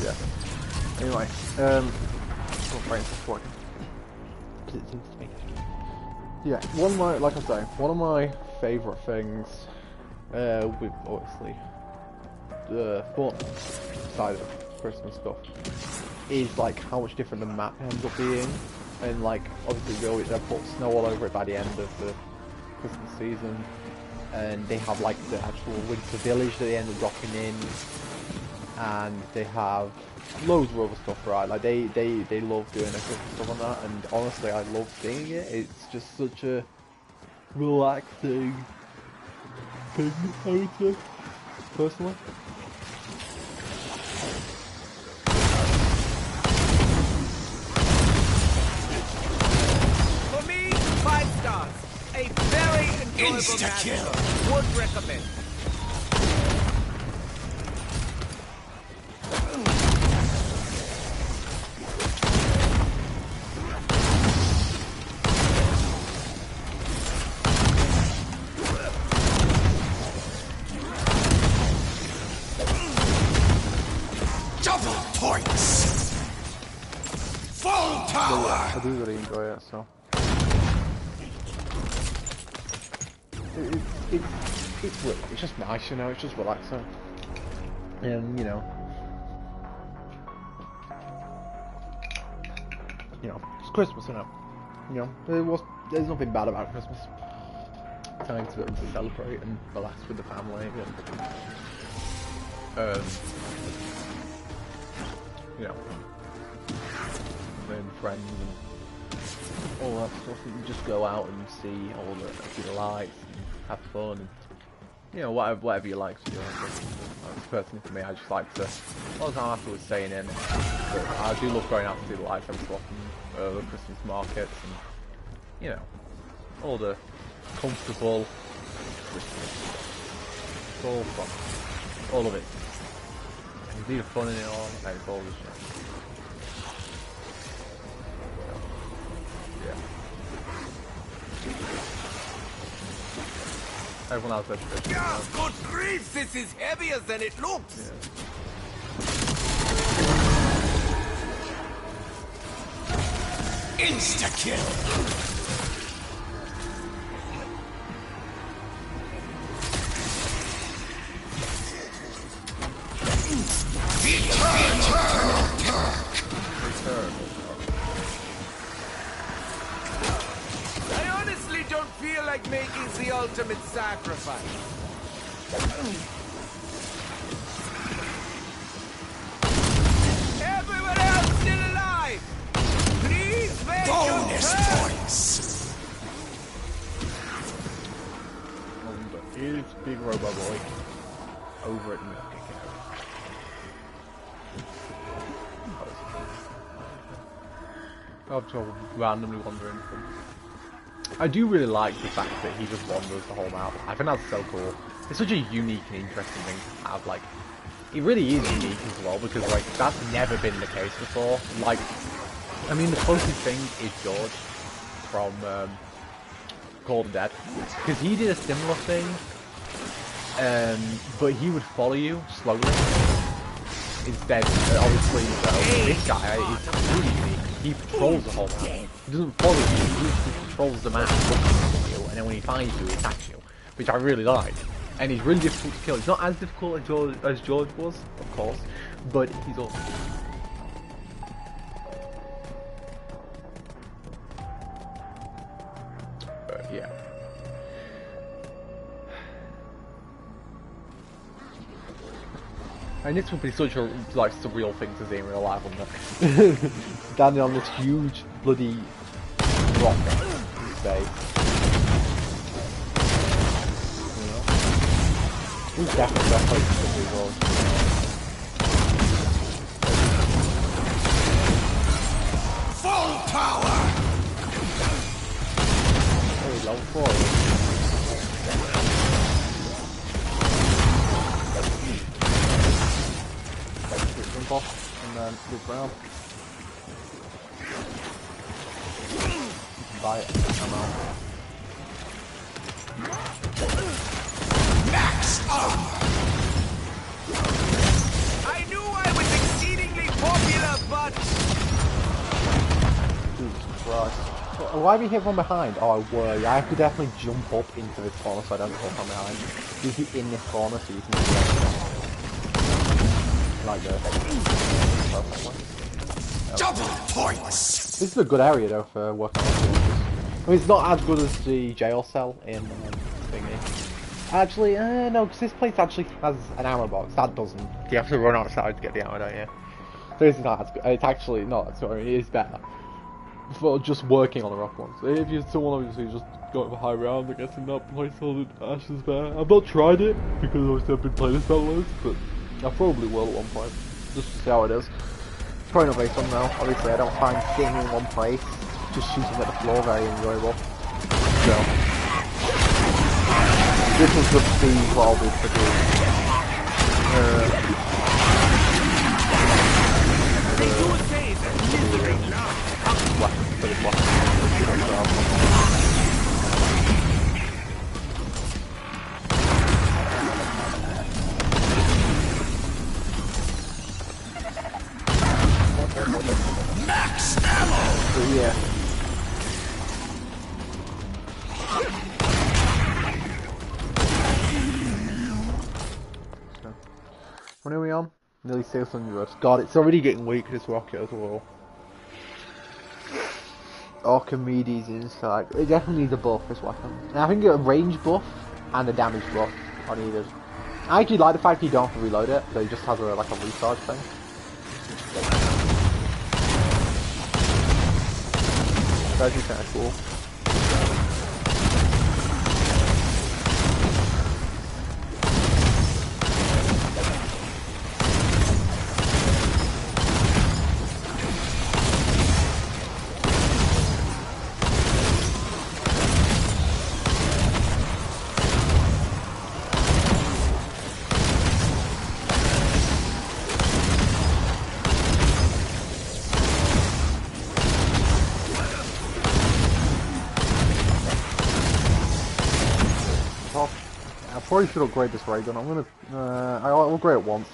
Yeah. Anyway, oh, right, it's working. It seems to be. Yeah, one of my, like I say, one of my favourite things, with obviously the fun side of Christmas stuff, is like how much different the map ends up being. And like, obviously they put snow all over it by the end of the Christmas season, and they have like the actual winter village that they end up dropping in, and they have loads of other stuff, right? Like they love doing the Christmas stuff on that, and honestly I love seeing it. It's just such a relaxing thing, I would say, personally. A very enjoyable match. Would recommend. Double points. Full power. Yeah, I do really enjoy it, so. It's just nice, you know, it's just relaxing. And, you know, it's Christmas, you know. There's nothing bad about Christmas. Time to celebrate and relax with the family, and friends and all that stuff, and you just go out and see all the lights and have fun, and whatever you like to do. Personally for me, I just like to, all the time afterwards staying in, but I do love going out to see the lights every so often, the Christmas markets, and all the comfortable Christmas stuff. It's all fun, all of it. There's either fun in it all, and it's all the shit. Everyone else has to good grief, this is heavier than it looks! Yeah. Insta-kill! Don't feel like making the ultimate sacrifice. big Robo Boy over at Milk Area. I'm just randomly wandering from. I do really like the fact that he just wanders the whole map. I think that's so cool. It's such a unique and interesting thing to have. Like, it really is unique as well because like that's never been the case before. Like, I mean, the closest thing is George from Cold Dead, because he did a similar thing, but he would follow you slowly. Instead, obviously, this guy is really unique. He patrols the whole map. He doesn't follow you, he patrols the map, looking for you, and then when he finds you, he attacks you, which I really like. And he's really difficult to kill. He's not as difficult as George was, of course, but he's awesome. But yeah. And this would be such a like surreal thing to see in real life, wouldn't it? Standing on this huge bloody rock in space. You know? It's definitely the best place to be as well. Full power! Hey, level 4. Off and then loop around. You can buy it. Camo. Max armor! I knew I was exceedingly popular, but Jesus Christ. Why are we hit from behind? Oh, I were. I have to definitely jump up into this corner so I don't get hit from behind. You hit in this corner so you can get like this. Double points! This is a good area though for working on villagers. I mean, it's not as good as the jail cell in thingy. Actually, no, because this place actually has an ammo box. That doesn't. You have to run outside to get the ammo, don't you? So this is not as good. It's actually not. Sorry, it is better for just working on the rock ones. If you're someone obviously just going for high round, I guess in that place all the Ash is better. I've not tried it because obviously I've been playing this battle loads, but I probably will at one point, just to see how it is. It's probably not very fun now. Obviously, I don't find sitting in one place, just shooting at the floor, very enjoyable. So, this will just be what I'll be producing. Max ammo! So, yeah. So, when are we on? Nearly 600. God, it's already getting weak, this rocket as well. Archimedes inside. It definitely needs a buff, this weapon. And I think a range buff and a damage buff are needed. I actually like the fact you don't have to reload it, so it just has like a recharge thing. That's actually kind of cool. I probably should upgrade this ray gun. I'm gonna, I'll upgrade it once.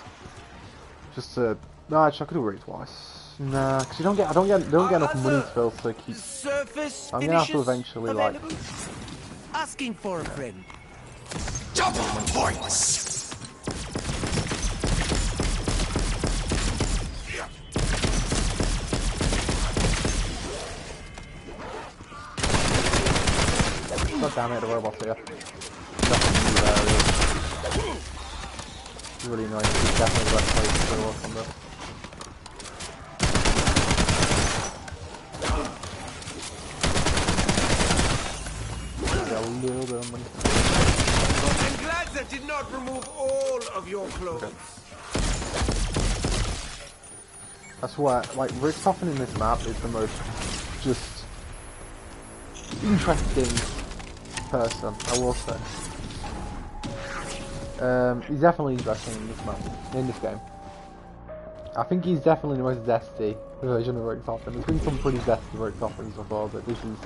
Just to, no, actually I could upgrade it twice. Nah, because you don't get enough money to be able to keep. I'm gonna have to eventually like. Asking for a friend. Double points! God damn it, the robot's here. It's really annoying. It's definitely the best place to work on this. Got a little bit of money. I'm glad that did not remove all of your clothes. Okay. I swear, like, Richthofen in this map is the most just interesting person, I will say. He's definitely interesting in this map, in this game. I think he's definitely the most zesty version of Richthofen. There's been some pretty zesty Richthofens before, but this is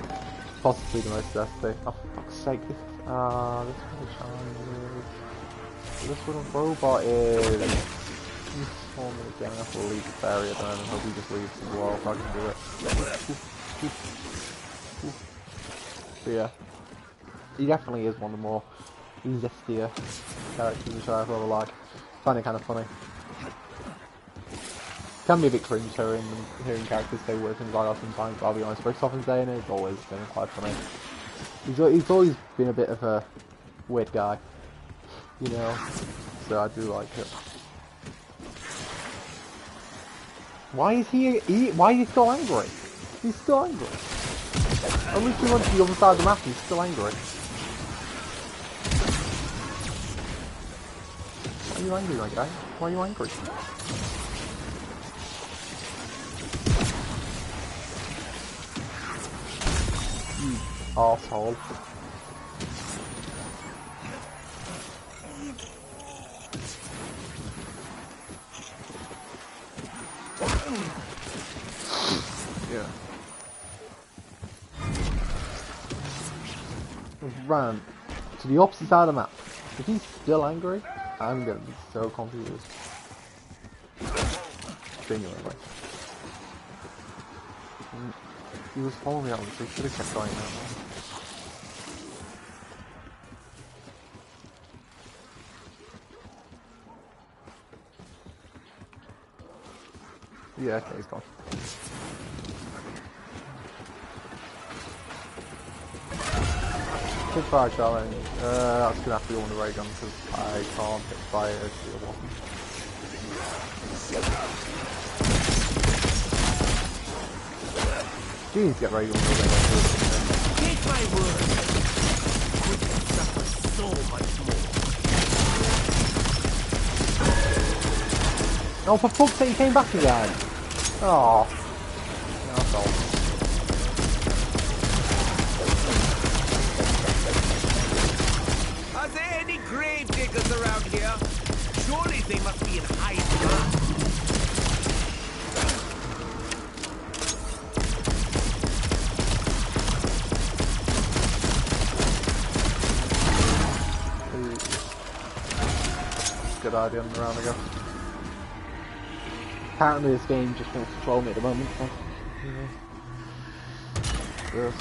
possibly the most zesty. Oh, for fuck's sake, this little robot is... He's on me again, I have to leave this area then, and hope he just leaves as well if I can do it. But yeah, he definitely is one of the more zestier characters, which I rather like. Find it kind of funny. Can be a bit cringe hearing characters say weird things like that sometimes, but I'll be honest, Richtofen's saying it's always been quite funny. He's always been a bit of a weird guy, you know, so I do like it. Why is he still angry? He's still angry. At least he went to the other side of the map and he's still angry. Why are you angry, my guy? Why are you angry? You arsehole. Yeah. Ran to the opposite side of the map. If he's still angry, I'm gonna be so confused. Genuinely. He was following me out, so he should have kept going that way. Yeah, okay, he's gone. Quick fire challenge. That's gonna have to go on the ray gun because I can't hit fire the other one. Jeez, get ray gun. Take my word. Could suffer so much more. Oh, for fuck's sake, he came back again. Oh. That's all. Are there any grave diggers around here? Surely they must be in high demand. Good idea on the round ago. Apparently this game just wants to troll me at the moment, so... Yes.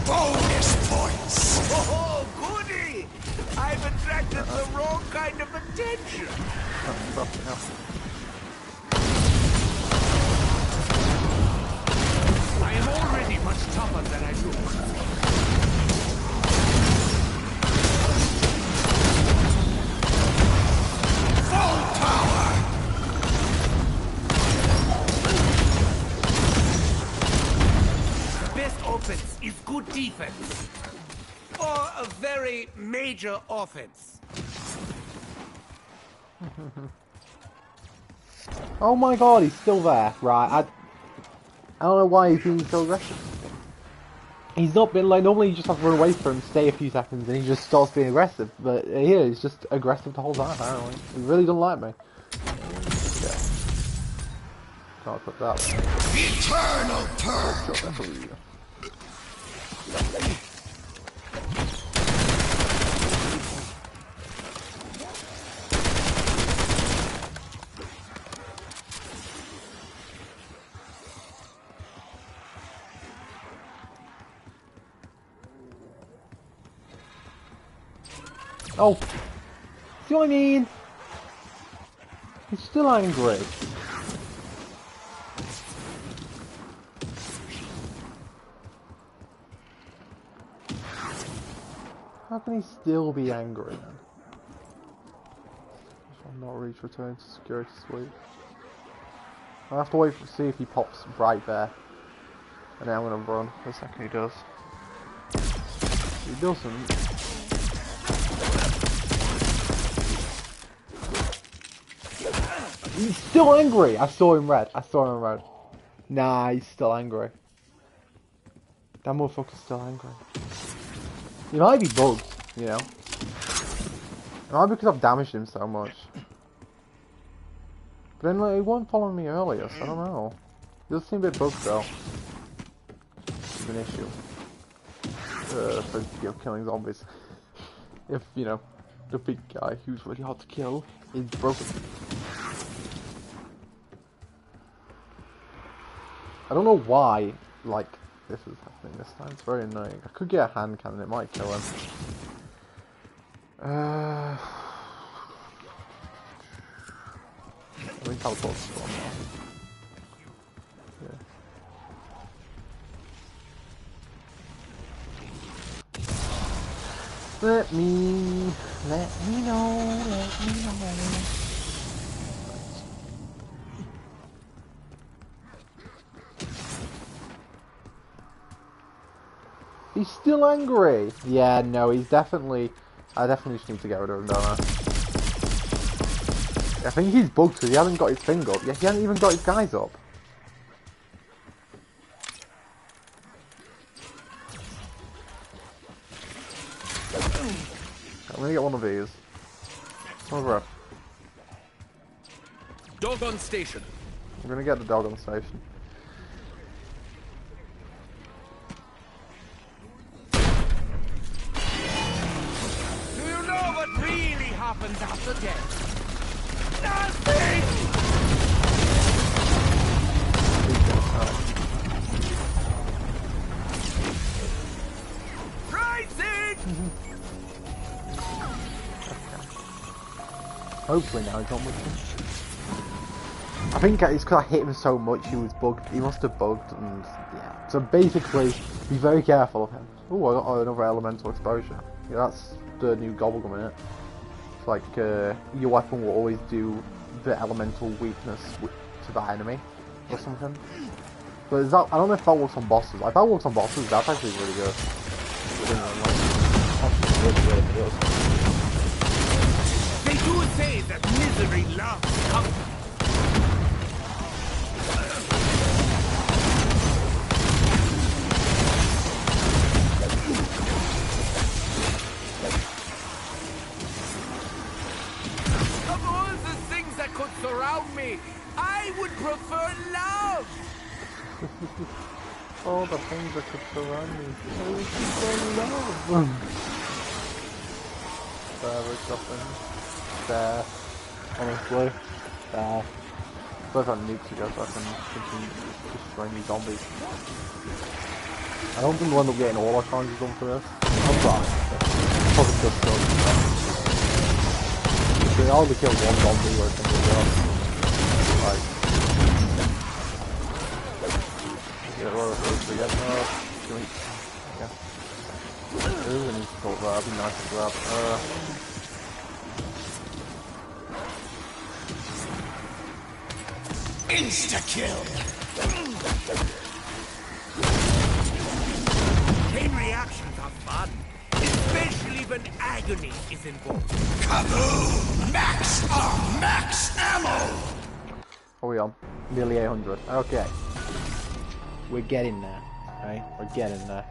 Bonus points! Oh, goody! I've attracted the wrong kind of attention. I am already much tougher than I look. Full power! The best offense is good defense. Or a very major offense. Oh my god, he's still there. Right, I don't know why he's being so aggressive. He's not been like, normally you just have to run away from him, stay a few seconds, and he just starts being aggressive. But here, he's just aggressive the whole time, apparently. He really doesn't like me. Yeah. Can't put that one. Eternal perk! Oh! See what I mean? He's still angry. How can he still be angry then? not reach return to security suite. I'll have to wait to see if he pops right there. And then I'm gonna run the second he does. If he doesn't. He's still angry! I saw him red. Nah, he's still angry. That motherfucker's still angry. He might be bugged, you know. It might be because I've damaged him so much. But then like, he wasn't following me earlier, so I don't know. He does seem a bit bugged though. It's an issue. For you know, killing zombies. If, you know, the big guy who's really hard to kill is broken. I don't know why, like, this is happening this time. It's very annoying. I could get a hand cannon, it might kill him. I think teleport's still on now. Yeah. Let me know. He's still angry. Yeah, no, he's definitely. I definitely just need to get rid of him, don't I? I think he's bugged because he hasn't got his thing up. Yeah, he hasn't even got his guys up. I'm gonna get one of these. Over. Dog on station. I'm gonna get the dog on station. Happens after death. Nothing! Rising! Hopefully now he's not much. I think it's because I hit him so much he was bugged. He must have bugged and yeah. So basically, be very careful of him. Oh, I got another elemental exposure. Yeah, that's the new gobblegum in it. Like, your weapon will always do the elemental weakness to the enemy, or something. But is that, I don't know if that works on bosses. If that works on bosses, that's actually really good. They do say that misery loves company. Surround me. I would prefer love. All the things that could surround me. I would prefer love. There's something. There. Honestly. There. Both on nukes to go so I can continue destroying these zombies. I don't think we'll end up getting all our challenges done for this. I'm sorry. Probably just go. They only kill one zombie or something else. Like, get a lot of those again. Yeah. Ooh, I need to sort that. That'd be nice to grab. Insta-kill! Chain reactions are fun. Especially when agony is involved. Kaboom! Max ammo! What are we on? Nearly 800. Okay. We're getting there. Right? We're getting there.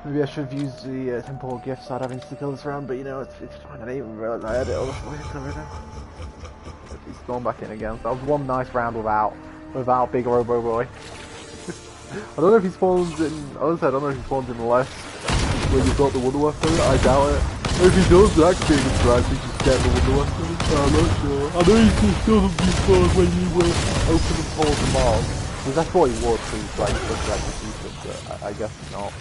Maybe I should have used the temporal gifts I'd have insta-kill this round, but you know, it's fine. I didn't even realize I had it all the way. He's thrown back in again. So that was one nice round without Big Robo Boy. I don't know if he spawns in. Honestly, I don't know if he spawns in less when you've got the wonder weapon. I doubt it. If he does, that could be a good strategy. Just get the wonder weapon. I'm not sure. I know he still doesn't be spawned when you open the portal to Mars. Because that's what he was, so he's like just like the secret, but I guess not.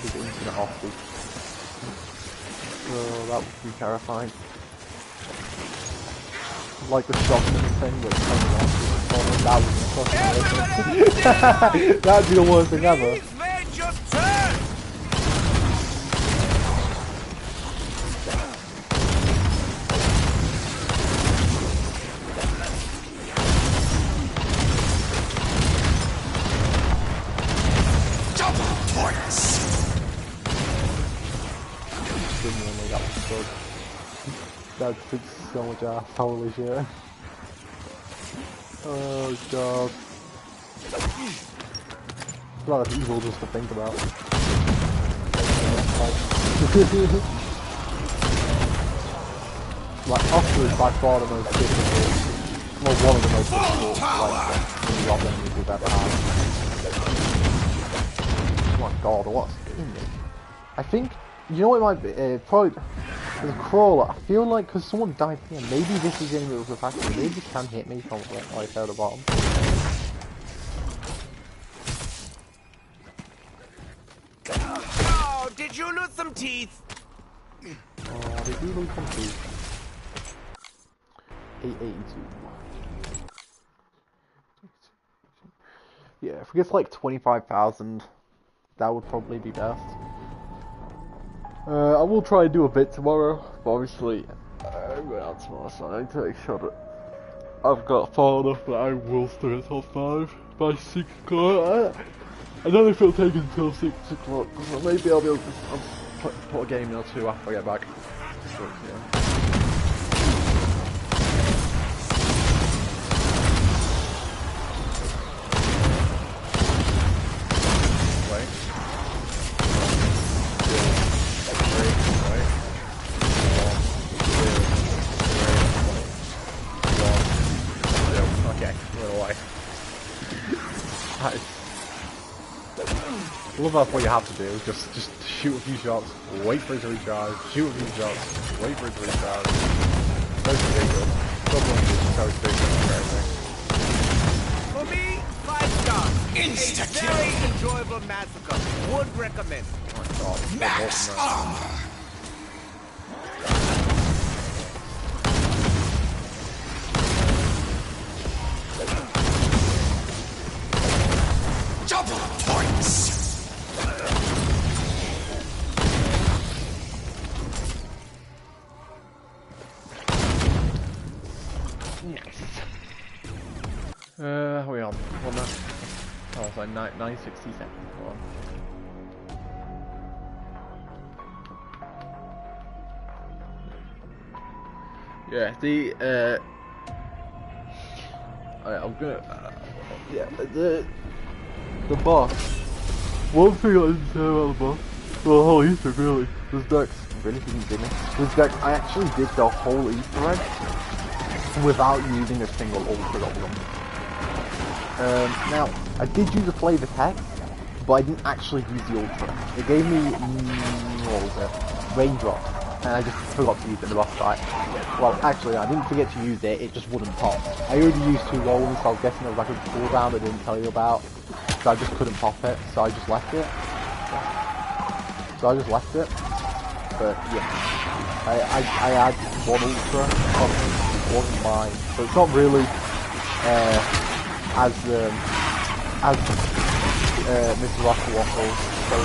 His internet hostage. Oh, that would be terrifying. Like the shotgun thing with coming off. That would be fucking that'd be the worst thing ever. God. That took so much ass, holy shit. Oh god. Well, that's evil just to think about. Like, Oscar is by far the most difficult, well, one of the most difficult, like, rob enemies we've ever had. Oh my god, what's in it? I think, you know what it might be? Probably, there's a crawler. I feel like, because someone died here, maybe this is in the factory, maybe it can hit me from, like, out the bottom. Oh, did you lose some teeth? Oh, they do lose some teeth. 882. Yeah, if we get like 25,000, that would probably be best. I will try and do a bit tomorrow, but obviously, I'm going out tomorrow, so I need to make sure that I've got far enough that I will still get top 5 by 6 o'clock. I don't know if it'll take until 6 o'clock, so maybe I'll be able to put a game or two after I get back. But, yeah. I love that's what you have to do, just shoot a few shots, wait for it to recharge, shoot a few shots, wait for it to recharge. That's ridiculous. For me, 5 stars. Insta-kill. A very enjoyable massacre. Would recommend. Oh my god. Max armor. Double points. Nice. How are we on? Well, no. Oh, it's like 967. Go on. Yeah, I'm gonna, yeah, the boss. One thing I didn't say about the boss, well, the whole Easter egg really, was Dex. Really didn't was Dex. I actually did the whole Easter egg without using a single ultra goblin. Now, I did use a flavor text, but I didn't actually use the ultra. It gave me, what was it? Raindrop. And I just forgot to use it in the boss fight. Well, actually, I didn't forget to use it, it just wouldn't pop. I already used 2 rolls, so I was guessing there was like a cooldown I didn't tell you about. So I just couldn't pop it, so I just left it. But yeah, I had 1 ultra, it wasn't mine. So it's not really, as Mr. Waffle Waffle, so,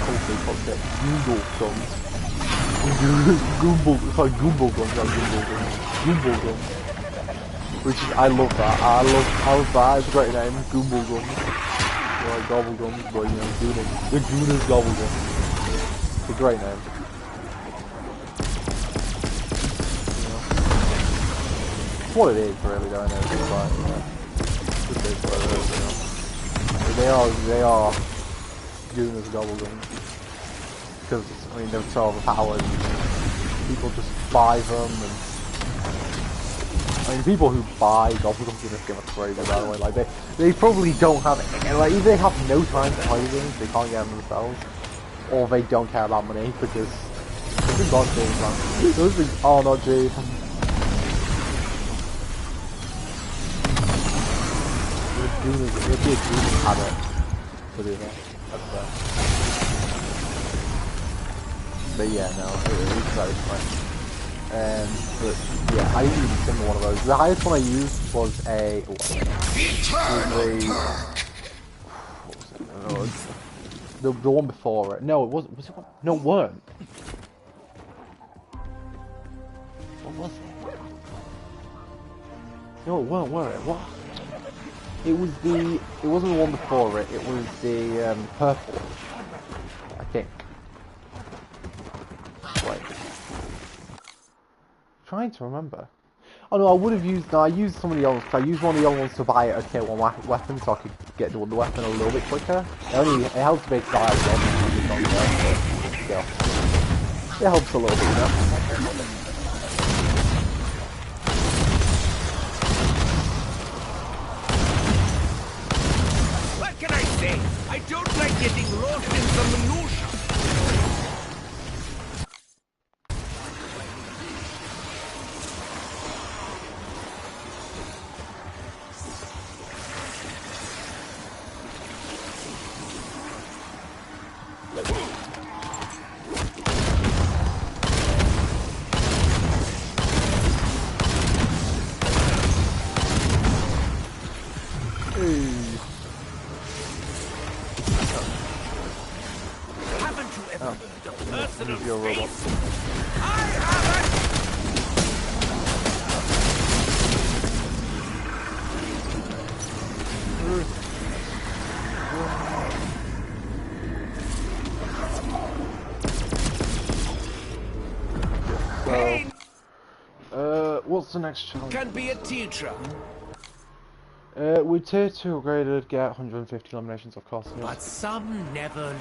Coldly puts it, Google guns. Goomball, it's like Goomball guns, not Goomball guns. Goomball guns. Which is, I love that. I love that. It's a great name. Goomball guns. They're like gobble guns, but you know, the Gooner's gobble guns. It's a great name. You know. It's what it is, really, though, I know. It's like, you know, it is what it is, you know. They are Gooner's gobble guns. Because, I mean, they're so overpowered, people just buy them, and I mean, people who buy goblins in this game are crazy, by the way, like, they probably don't have, like, either they have no time to play games, they can't get them themselves, or they don't care about money, because, those are God games, man. Those things are not cheap. It'd be a Gooners habit to do that, that's fair. But yeah, no, it was very fun. But yeah, I didn't use a single one of those. The highest one I used was a... What was it? The one before it. No, it wasn't. Was it one? No, it weren't. What was it? No, it weren't, were it? What? It was the... It wasn't the one before it. It was the purple one, I think. Wait. Trying to remember. Oh no, I would have used. No, I used some of the old ones. I used one of the old ones to buy a tier 1 weapon so I could get the weapon a little bit quicker. It helps me die as well. Still, it helps a little bit, you know. What can I say? I don't like getting lost in the minutiae. Your robot. So, what's the next challenge? Can be a teacher. With tier 2 upgraded, get 150 eliminations, of course. But some never learn.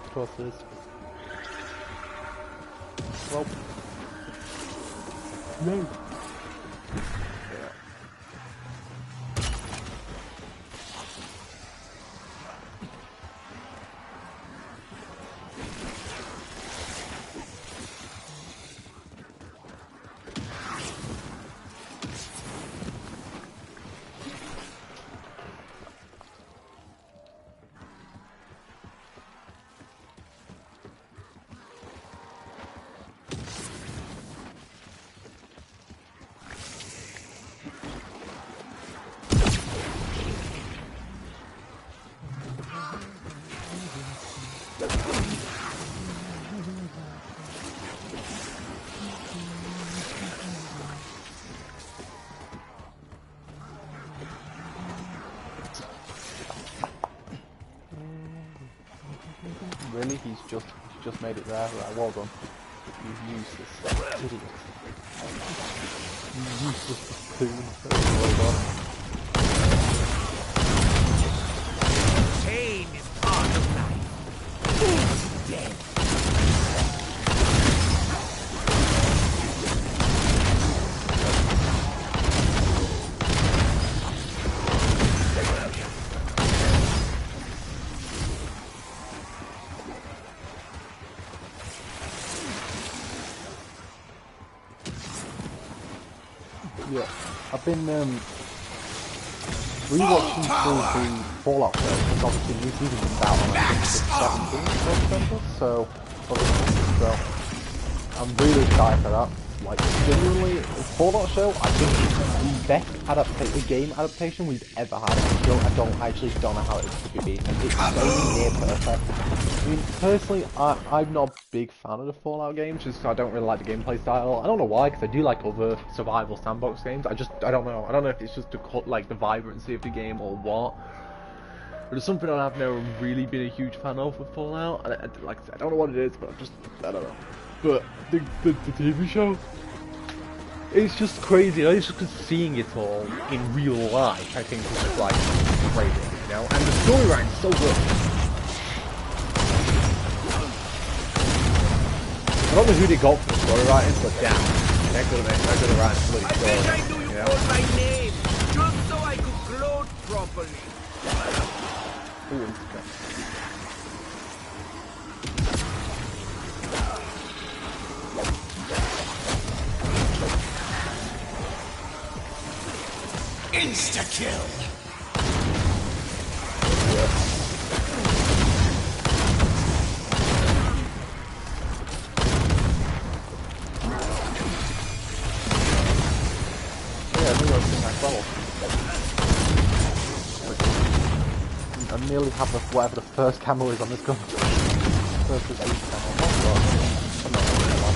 Of course it is. Well, no. Yeah. Really? He's just made it there? Right, well done. You useless idiot. You useless spoon. Well done. Pain is part of life. Who's dead? Yeah, I've been rewatching through the Fallout show, because obviously new season comes out on the 17th of December, so I'm really excited for that. Like, genuinely, the Fallout show, I think it's the best game adaptation we've ever had. I actually don't know how it could be beaten. It's very near perfect. I mean, personally, I'm not a big fan of the Fallout games, just I don't really like the gameplay style. I don't know why, because I do like other survival sandbox games. I don't know. I don't know if it's just the vibrancy of the game or what. But it's something I've never really been a huge fan of with Fallout. And like I said, I don't know what it is, but I don't know. But the TV show, it's just crazy. It's just seeing it all in real life, I think, is just like crazy, you know. And the storyline's so good. I don't know who they got for the story writing, but damn, they're good at writing bloody story. I wish I knew you called my name, just so I could gloat properly. Ooh, okay. Insta-kill! Yeah, I think I was in that level. I nearly have whatever the first camo is on this gun. First is 8 camo. I'm not really that.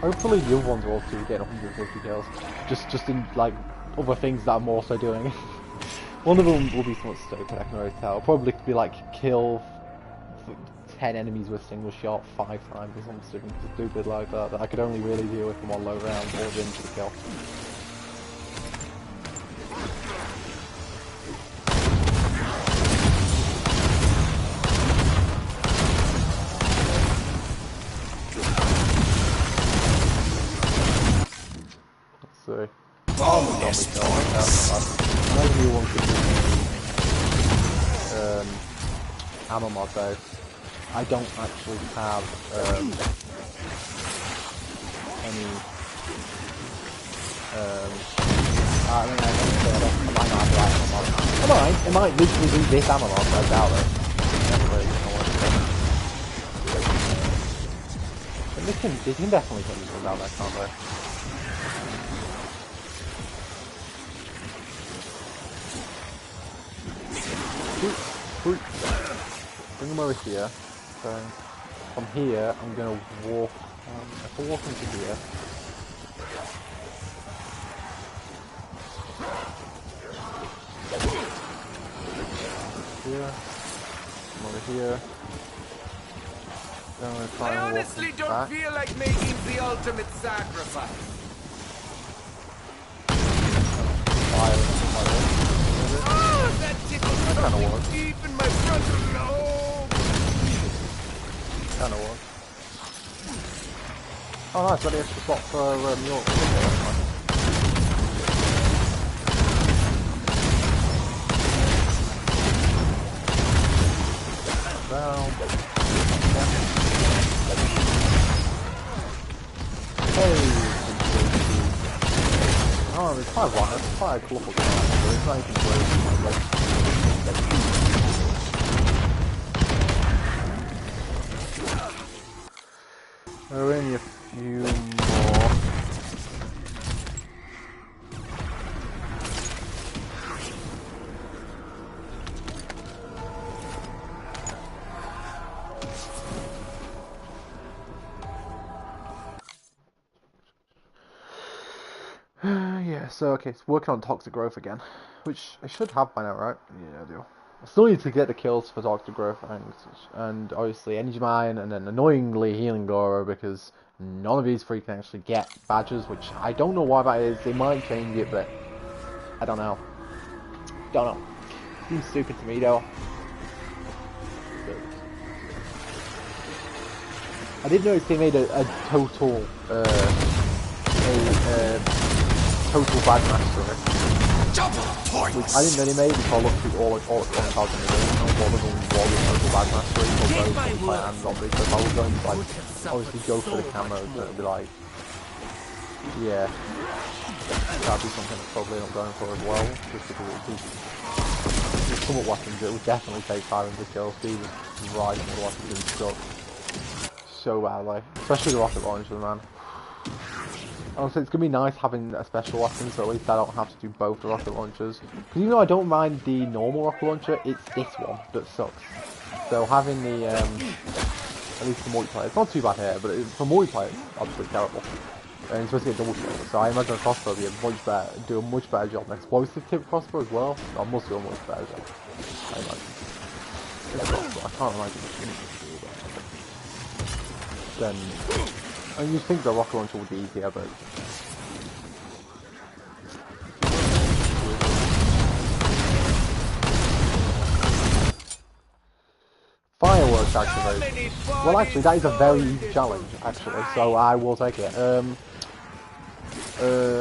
Hopefully believe the other ones are also getting 150 kills. Just in like other things that I'm also doing. One of them will be somewhat stupid, I can already tell. Probably be like kill 10 enemies with a single shot 5 times or something stupid like that. That I could only really do if I'm on low round or into the kill. Let's see. Maybe one could do ammo mod though. I don't actually have any I mean I might not have the right ammo mod. It might literally be this ammo mod, but I doubt it. And they can definitely put this one down there, can't they? Bring them over here. So from here, I'm gonna walk. If I walk into here, come over here. Then I'm gonna try I and walk honestly back. don't feel like making the ultimate sacrifice. Oh, that tickles something deep in my frontal lobe. Kinda was. Oh nice, got the extra spot for York. Down. Hey! Oh, it's quite one. It's quite a colourful game, but it's not even crazy. There are only a few more. Yeah, so okay, it's working on toxic growth again, which I should have by now, right? Yeah, I do. I still need to get the kills for toxic growth and obviously energy mine, and then annoyingly healing Goro, because none of these three can actually get badges, which I don't know why that is. They might change it, but I don't know. Don't know. Seems stupid to me though. I did notice they made a total total bad master of it. Which I didn't know they made until I looked through all the cards in the game. One of them was total bad master, but both play and zombies. So if I was going to like obviously go for the camo, then it'd be like, yeah, that'd be something I'm probably not going for as well, just because it would be somewhat weapons. It would definitely take 500 kills. He was right on the weapons and stuff so badly, especially the rocket launcher, man. Honestly, it's going to be nice having a special weapon, so at least I don't have to do both the rocket launchers. Because even though I don't mind the normal rocket launcher, it's this one that sucks. So having the, at least for multiplayer, it's not too bad here, but for multiplayer, it's absolutely terrible. And it's supposed to get double kill, so I imagine a crossbow would do a much better job. An explosive tip crossbow as well, I must do a much better job, I imagine. I can't imagine it's do that. Then, and you'd think the rocket launcher would be easier, but fireworks activation. Well, actually, that is a very easy challenge, actually, so I will take it. I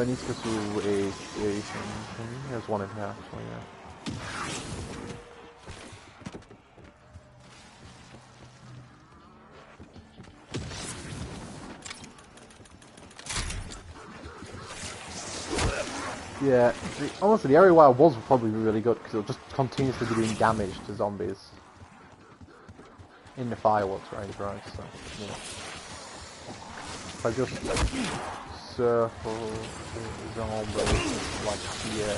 need to go to a there's one in here, actually, yeah. Yeah, honestly, the area where I was would probably be really good, because it'll just continuously be doing damage to zombies in the fireworks range, right? So, you know. If I just circle the zombies, like here,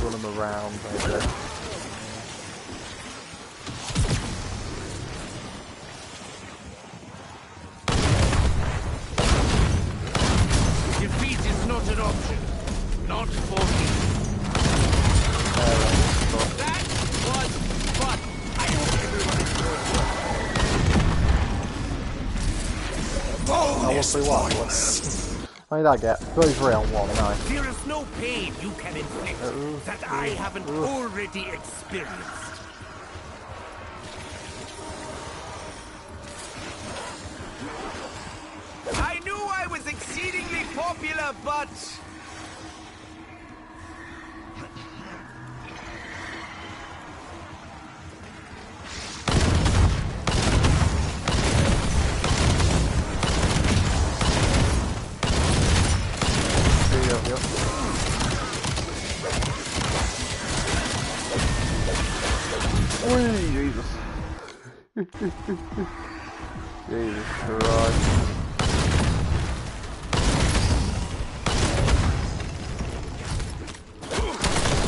run them around, maybe. an option. Not for me. That was fun. I hope everyone enjoyed it. How did I get? 33 on 1, nice. There is no pain you can inflict that I haven't already experienced. I knew I was exceedingly popular, but... Jesus. Jesus Christ.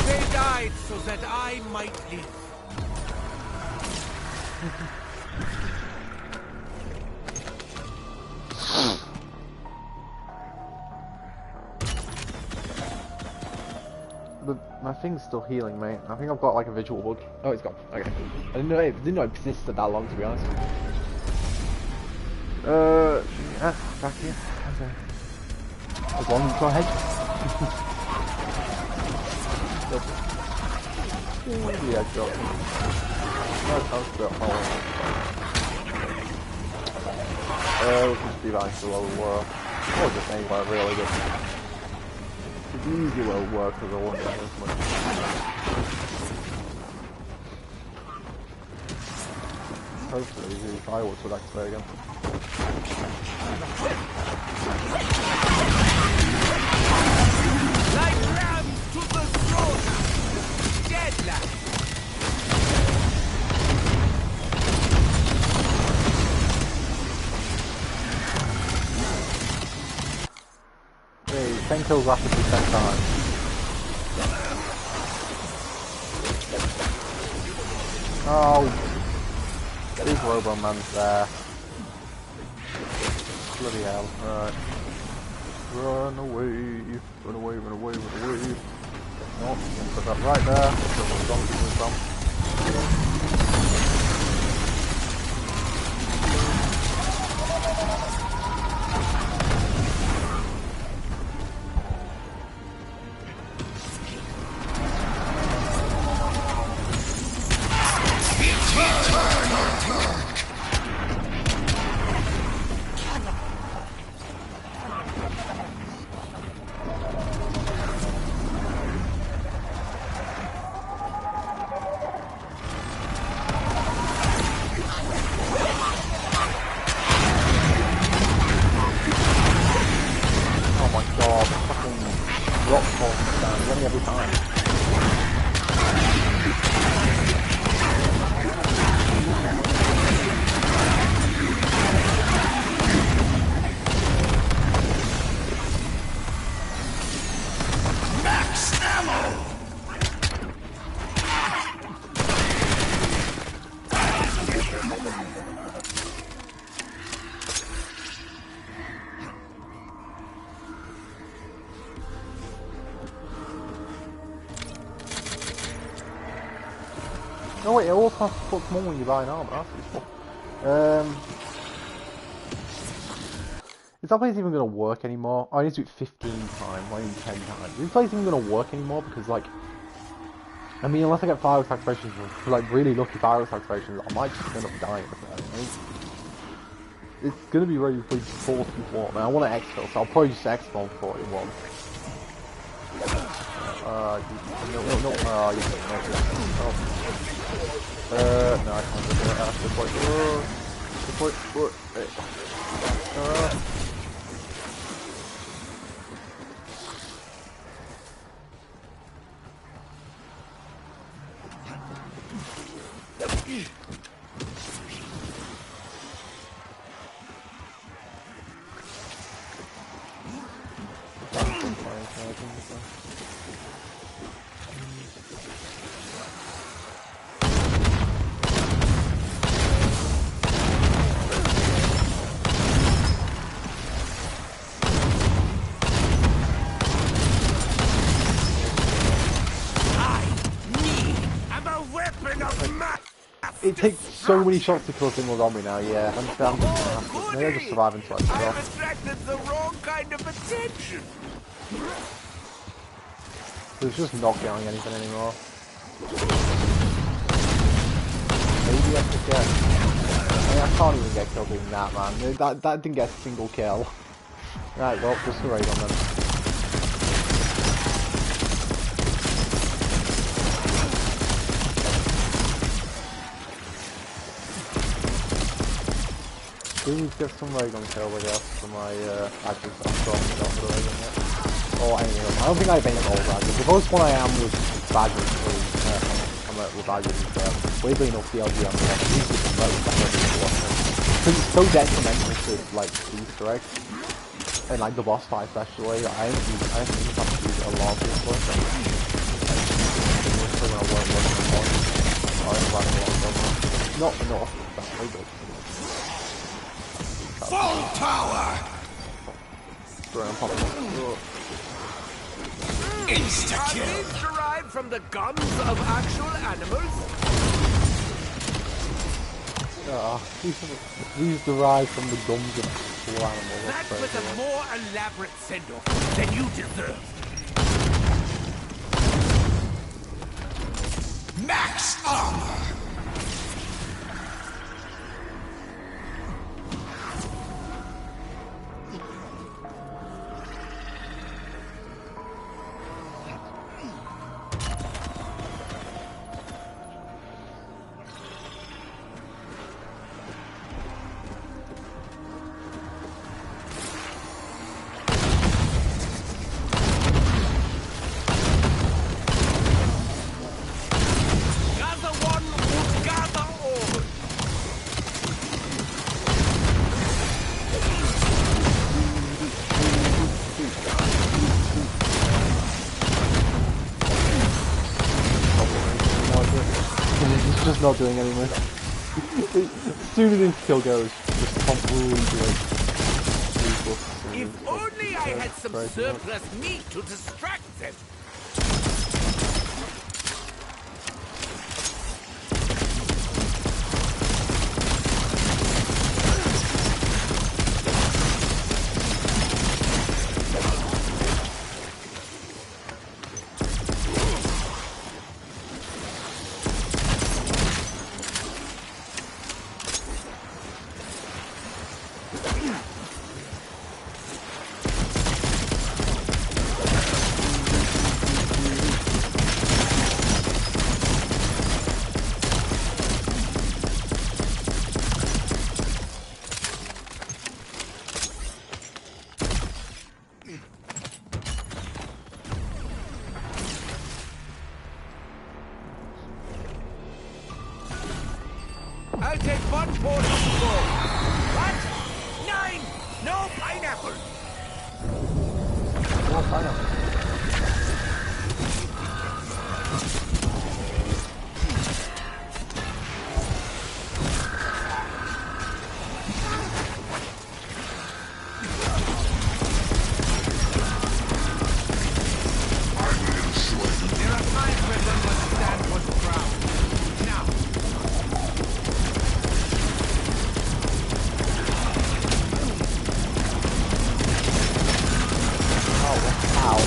They died so that I might live. My thing's still healing, mate. I think I've got like a visual bug. Oh, it's gone. Okay. I didn't know it existed that long, to be honest. Back here. Okay. As long as it's my head. Yeah, got it. We'll just be back to low work. Or just anywhere really good. The easy will work because I won't get as much. Hopefully the fireworks will activate again. Like rams to the slaughter! Dead lad! Hey, 10 kills rapidly 10 times. Oh, big Robo Man's there. Bloody hell, right. Run away, run away, run away, run away. No, put that right there. Oh wait, it all costs more when you buy an armor, that's useful. Is that place even going to work anymore? I need to do it 15 times, not even 10 times. Is this place even going to work anymore? Because like, I mean, unless I get fireworks activations, like really lucky fireworks activations, I might just end up dying. It's going to be ready for 41. I want to exfil, so I'll probably just exfil on 41. No, I can't do that. Good point. Good point. it takes so many shots to kill a single zombie now, yeah. I'm just gonna have to, maybe I'll just survive until I I kill have off. attracted the wrong kind of attention. It's just not killing anything anymore. Maybe I could get... I can't even get killed doing that, man. That didn't get a single kill. Right, well, just a raid on them. Please get some ray gun kill, I guess, for my badges that I've got for the ray gun yet. Or anything else. I don't think I have any old badges. The most one I am with badges is, with badges is, weirdly enough, the LGM. Because it's so detrimental to, like, Easter eggs. And, like, the boss fight especially. I think I have to use it a lot of this one. Not enough, exactly, but... Full power! Insta-kill! Are these derived from the guns of actual animals? These derive from the gums of actual animals. That was a more elaborate send-off than you deserve. Max armor! Just not doing any more. As soon as his kill goes, just completely useless. If only I had some surplus meat to distract them. I'll take one portion to go. What? 9! No pineapple! No pineapple. There are times when one must stand one's ground. Now, Ow.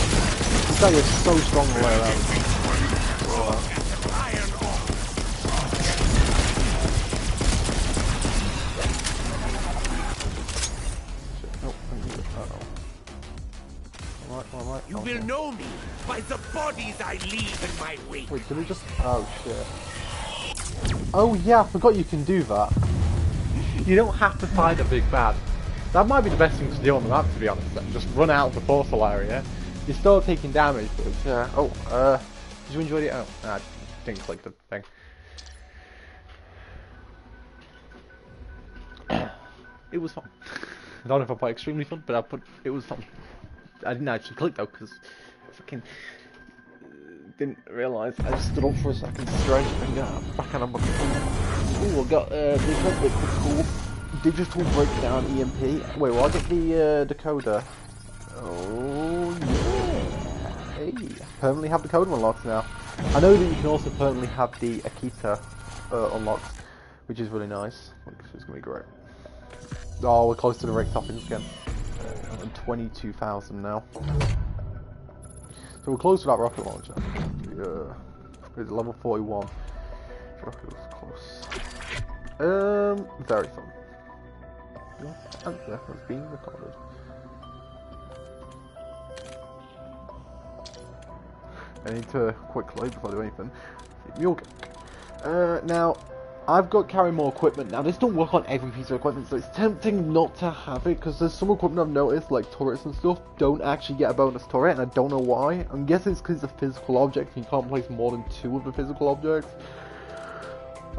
This guy is so strong all the way around. you will know me by the bodies I leave in my wake. Wait, did we just... Oh, shit. Oh, yeah, I forgot you can do that. You don't have to fight a big bad. That might be the best thing to do on the map, to be honest. Just run out of the portal area. You're still taking damage, but... did you enjoy it? Oh, I didn't click the thing. It was fun. I don't know if I put extremely fun, but it was fun. I didn't actually click though, because I fucking didn't realise. I just stood up for a second to stretch and got back on my phone. Ooh, I got the liquid cool digital breakdown EMP. Wait, well, I get the decoder. Oh yeah. Hey, permanently have the code unlocked now. I know that you can also permanently have the Akita unlocked. which is really nice. It's gonna be great. Oh, we're close to the rate toppings again. 22,000 now. So we're close to that rocket launcher. Yeah. It's level 41. Rocket was close. Very fun. Your answer has been recorded. I need to quickly, before I do anything, mule kick. Now, I've got carry more equipment. Now, this don't work on every piece of equipment, so it's tempting not to have it, because there's some equipment I've noticed, like turrets and stuff, don't actually get a bonus turret, and I don't know why. I'm guessing it's because it's a physical object, and you can't place more than 2 of the physical objects.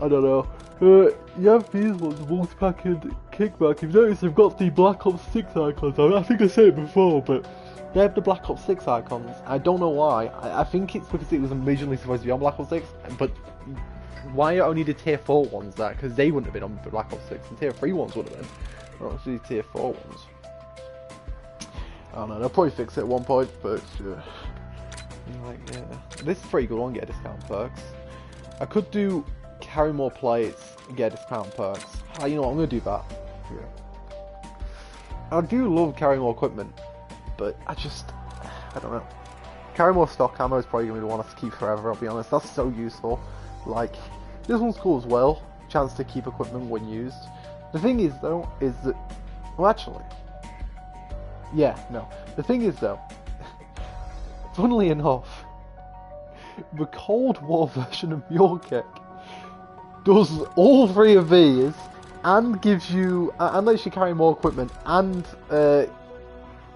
I don't know. You have these ones, multi-pack and kickback. You've noticed they've got the Black Ops 6 icons. I think I said it before, but they have the Black Ops 6 icons. I don't know why. I think it's because it was originally supposed to be on Black Ops 6, but why are only the tier 4 ones that? Because they wouldn't have been on Black Ops 6, and tier 3 ones would have been. Not actually tier 4 ones. I don't know, they'll probably fix it at one point, but like, yeah. This is pretty good on get discount perks. I could do carry more plates and get discount perks. You know what, I'm going to do that. Yeah. I do love carrying more equipment, but I don't know. Carry more stock ammo is probably going to be the one I have to keep forever, I'll be honest. That's so useful. Like, this one's cool as well. Chance to keep equipment when used. The thing is, though, is that... Well, actually... Yeah, no. The thing is, though... Funnily enough... The Cold War version of Mule Kick does all 3 of these, and gives you... and lets you carry more equipment, and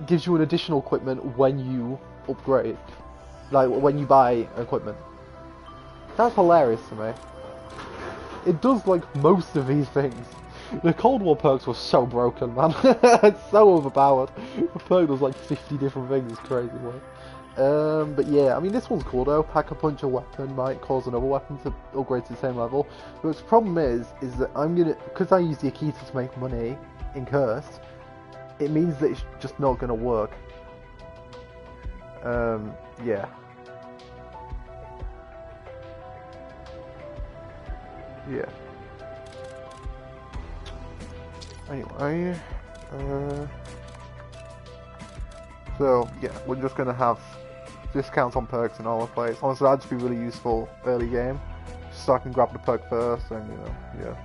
gives you an additional equipment when you upgrade. Like, when you buy equipment. That's hilarious to me. It does, like, most of these things. The Cold War perks were so broken, man. It's so overpowered. The perk does, like, 50 different things. It's crazy, man. But yeah, I mean, this one's cool, though. Pack-a-puncher weapon might cause another weapon to upgrade to the same level. But the problem is that I'm gonna... Because I use the Akita to make money in Cursed, it means that it's just not gonna work. Yeah. Yeah. Anyway, so yeah, we're just gonna have discounts on perks in all the place. Honestly, that'd just be really useful early game, just so I can grab the perk first, and you know, yeah.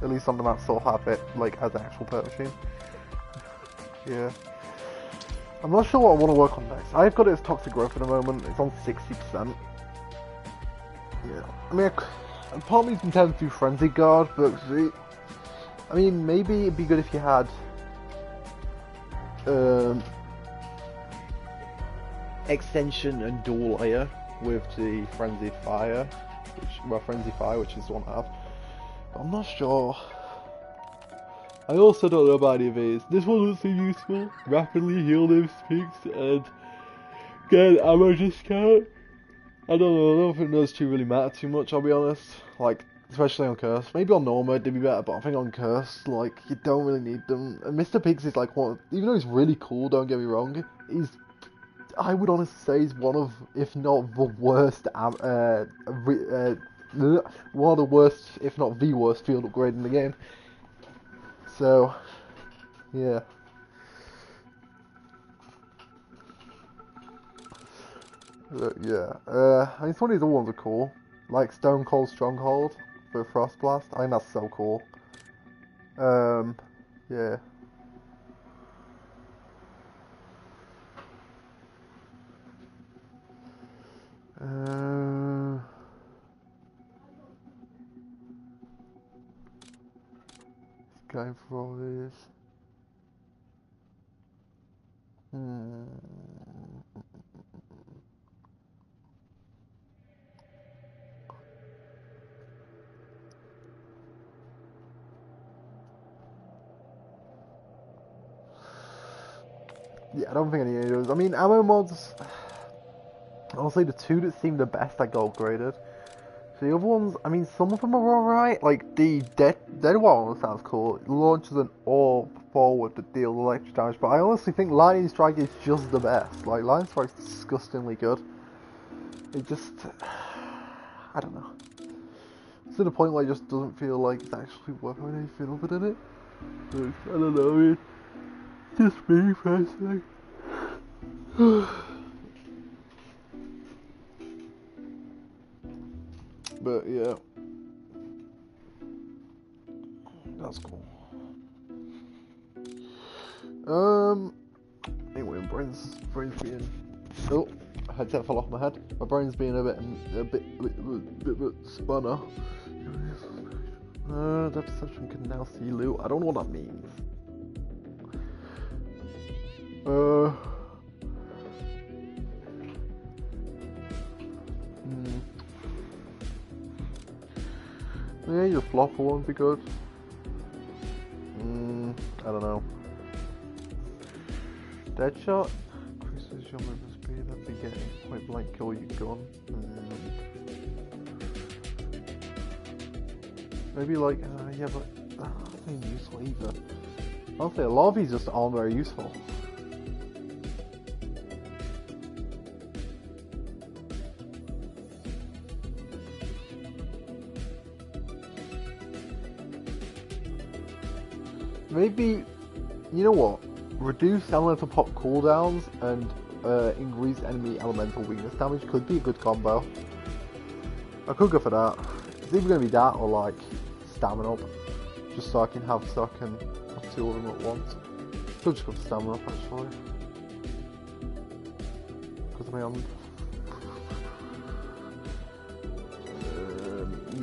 At least on the map, still have it like as an actual perk machine. Yeah. I'm not sure what I want to work on next. I've got it as toxic growth at the moment. It's on 60%. Yeah. I mean, part of me's intended to do frenzy guard, but see, I mean, maybe it'd be good if you had extension and dual layer with the frenzied fire, frenzy fire, which is the one I have. But I'm not sure. I also don't know about any of these. This one doesn't seem useful. Rapidly heal those peaks and get an ammo discount. I don't think those two really matter too much, I'll be honest. Like, especially on Curse. Maybe on Norma it'd be better, but I think on Curse, like, you don't really need them. And Mr. Pigs is like one, even though he's really cool, don't get me wrong, I would honestly say he's one of, if not the worst, one of the worst, if not the worst field upgrade in the game. So, yeah. Yeah. I mean, some of these other ones are cool. Like Stone Cold Stronghold for Frost Blast. I think that's so cool. Yeah. Going for all these. Yeah, I don't think any of those. I mean, ammo mods. Honestly, the two that seem the best I got upgraded. So the other ones, I mean, some of them are alright. Like the Dead one sounds cool. It launches an orb forward that deals electric damage, but I honestly think Lightning Strike is just the best. Like, Lightning Strike's disgustingly good. It just, I don't know. to the point where it just doesn't feel like it's actually worth having anything other than it. So, I don't know, I mean, just me personally. But yeah, that's cool. Anyway, brain's being. Oh, headset fell off my head. My brain's being a bit spunner. That perception can now see loot. I don't know what that means. Yeah, your flopper won't be good. I don't know. Deadshot increases your movement speed and be getting point blank kill your gun. Maybe like, yeah, but they ain't useful either. Honestly, a lot of these just aren't very useful. Maybe, you know what? Reduce elemental pop cooldowns and increase enemy elemental weakness damage could be a good combo. I could go for that. It's either going to be that or like stamina up, just so I can have two of them at once. Could just go for stamina up actually, because I mean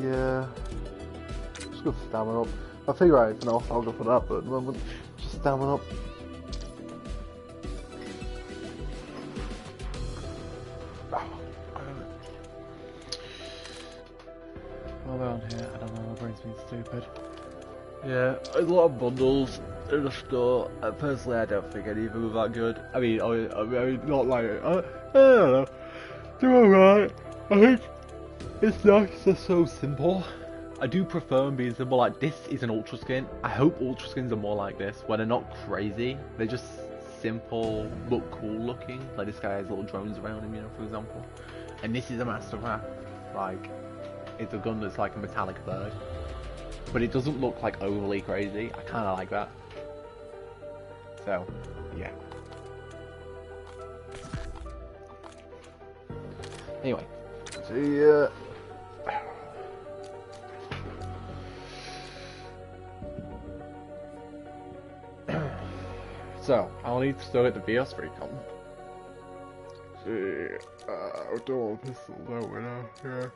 yeah, just go for stamina up. If I figure out anything else, I'll go for that, but at the moment, just stamina up. What about on here? I don't know, my brain's been stupid. Yeah, there's a lot of bundles in the store. Personally, I don't think any of them are that good. I mean, not like, I don't know. They're alright. I think it's nice, they're so simple. I do prefer them being simple. Like, this is an ultra skin. I hope ultra skins are more like this, where they're not crazy. They're just simple, but cool looking. Like, this guy has little drones around him, you know, for example. And this is a mastercraft. Like, it's a gun that's like a metallic bird. But it doesn't look like overly crazy. I kind of like that. So, yeah. Anyway. So, so, I'll need to still get the BS recon. See, I don't want pistols out right now, yeah.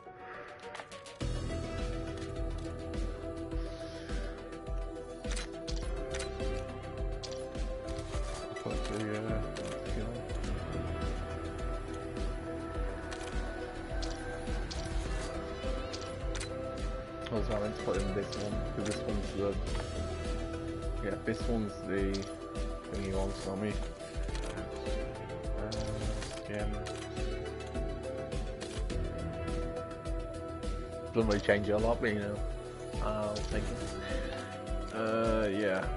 I was meant to put in this one, because this one's the... Yeah, this one's the thingy one, so me. Again. Doesn't really change it a lot, but you know. I'll take it. Yeah.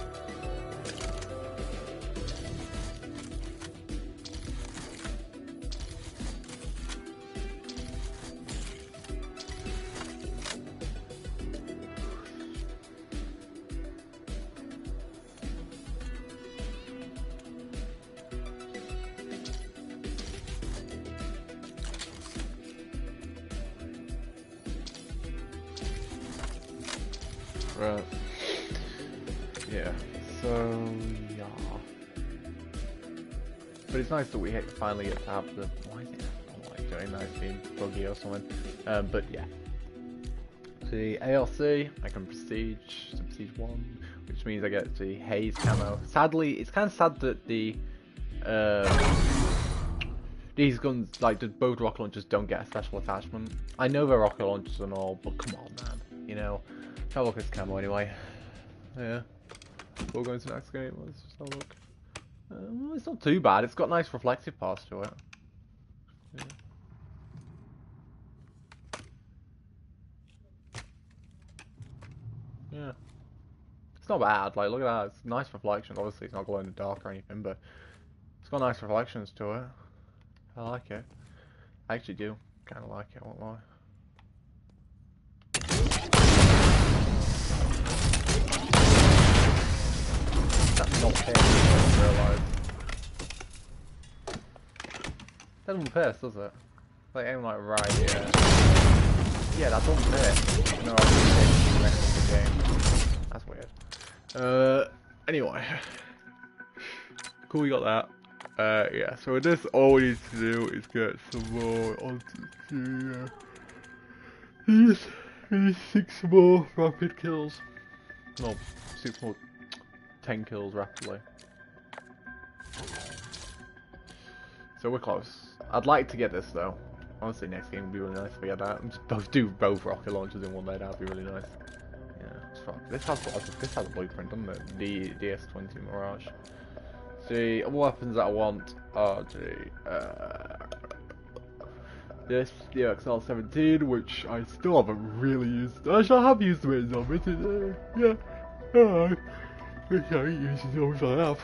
Right. Yeah. So yeah. But it's nice that we finally get to have the. Why is it not like doing that? Being buggy or something. But yeah. The ARC, I can prestige 1, which means I get the haze camo. Sadly, it's kind of sad that the these guns, like both rocket launchers, don't get a special attachment. I know they're rocket launchers and all, but come on, man. You know. Have a look at this camo anyway. Yeah. We'll go into the next game. Let's just have a look. It's not too bad. It's got nice reflective parts to it. Yeah. Yeah. It's not bad. Like, look at that. It's nice reflections. Obviously, it's not glow in the dark or anything, but it's got nice reflections to it. I like it. I actually do kind of like it. I won't lie. That's not pierce, I realise. Doesn't pierce, does it? Like aim like right here. Yeah, that doesn't pierce. No, I didn't the rest of the game. That's weird. Anyway. Cool, we got that. Yeah, so this all we need to do is get some more onto these 6 more rapid kills. No, 6 more 10 kills rapidly. So we're close. I'd like to get this though. Honestly, next game would be really nice if we get that. Just do both rocket launchers in one day, that'd be really nice. Yeah, this has a blueprint, doesn't it? The DS20 Mirage. See, other weapons that I want are this, the XL17, which I still haven't really used. Actually, I have used them in zombies. Yeah, alright. I haven't used zombies, I have.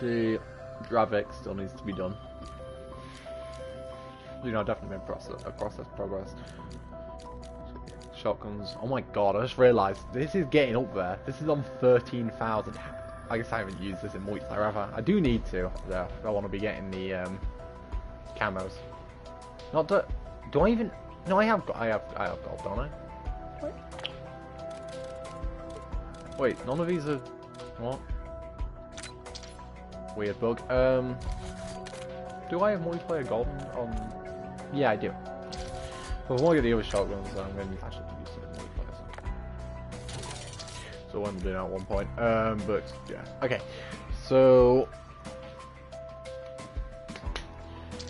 The Dravik still needs to be done. You know, definitely made progress. Shotguns. Oh my god, I just realised this is getting up there. This is on 13,000. I guess I haven't used this in multiplayer ever. I do need to, though. I want to be getting the camos. Not that. Do I even? No, I have gold, don't I? Wait, none of these are. What? Weird bug. Do I have multiplayer gold on? Yeah, I do. But if I want to get the other shotguns, I'm going to actually use some multiplayer. So I'm doing that at one point. But yeah. Okay. So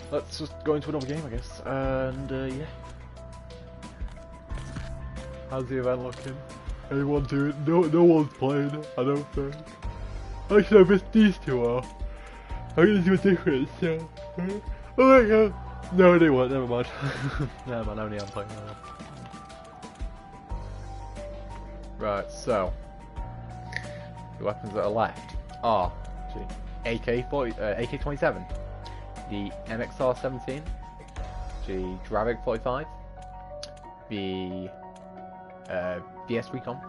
let's just go into another game, I guess. And yeah. How's the event looking? Anyone doing? No one's playing. I don't think. Actually, I missed these two are. I'm gonna do a different show. Oh my god. No, they won't. Never mind. Never mind. Only I'm playing now. Right. So the weapons that are left are AK-27, the MXR-17, the Dravik 45, the DS Recon,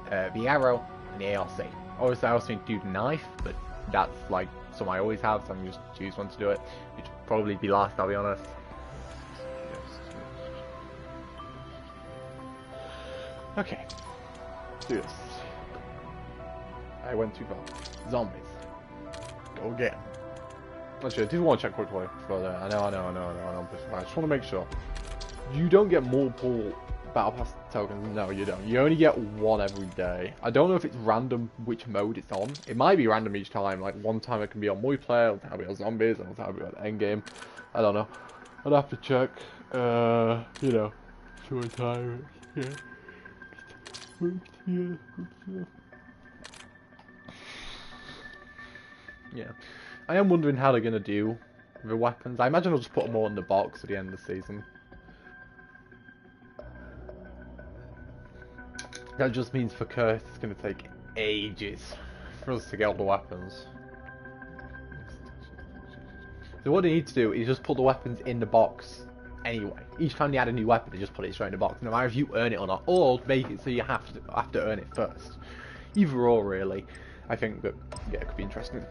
the Arrow, and the ARC. Obviously, I was going to do the knife, but that's like something I always have, so I'm just choose one to do it. Which will probably be last, I'll be honest. Okay, let's do this. I went too far. Zombies. Go again. Actually, I do want to check quickly for that. I know, but I just want to make sure. You don't get multiple Battle Pass tokens. No, you don't. You only get one every day. I don't know if it's random which mode it's on. It might be random each time. Like one time it can be on multiplayer, one time it'll be on zombies, and one time it'll be on endgame. I don't know. I'd have to check. You know, short time. Yeah. Yeah. I am wondering how they're gonna do the weapons. I imagine they'll just put them all in the box at the end of the season. That just means for Curse it's going to take ages for us to get all the weapons. So what they need to do is just put the weapons in the box anyway. Each time they add a new weapon, they just put it straight in the box, no matter if you earn it or not, or make it so you have to earn it first. Either or, really. I think that yeah, it could be interesting.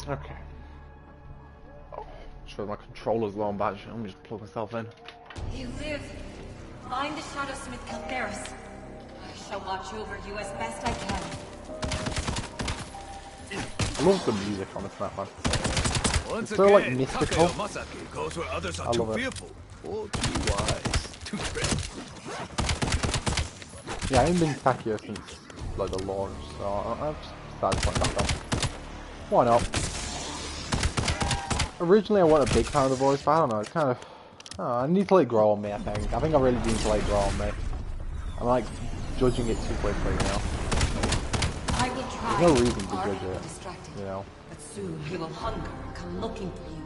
Okay. Oh, sure my controller's low on battery. Let me just plug myself in. You live. Find the Shadowsmith Calderis. I shall watch over you as best I can. I love the music on this map, man. Once it's so like again, mystical. Goes where others are I too love it. fearful or too wise to tread. Yeah, I haven't been Takio since like the launch, so I've just decided to put that down. Why not? Originally I want a big pound of voice, but I don't know, it's kind of... Oh, I need to let it grow on me, I think. I think I really need to let it grow on me. I'm like, judging it too quickly, you know? I will try. There's no reason to judge it, you know? But soon he will hunger and come looking for you.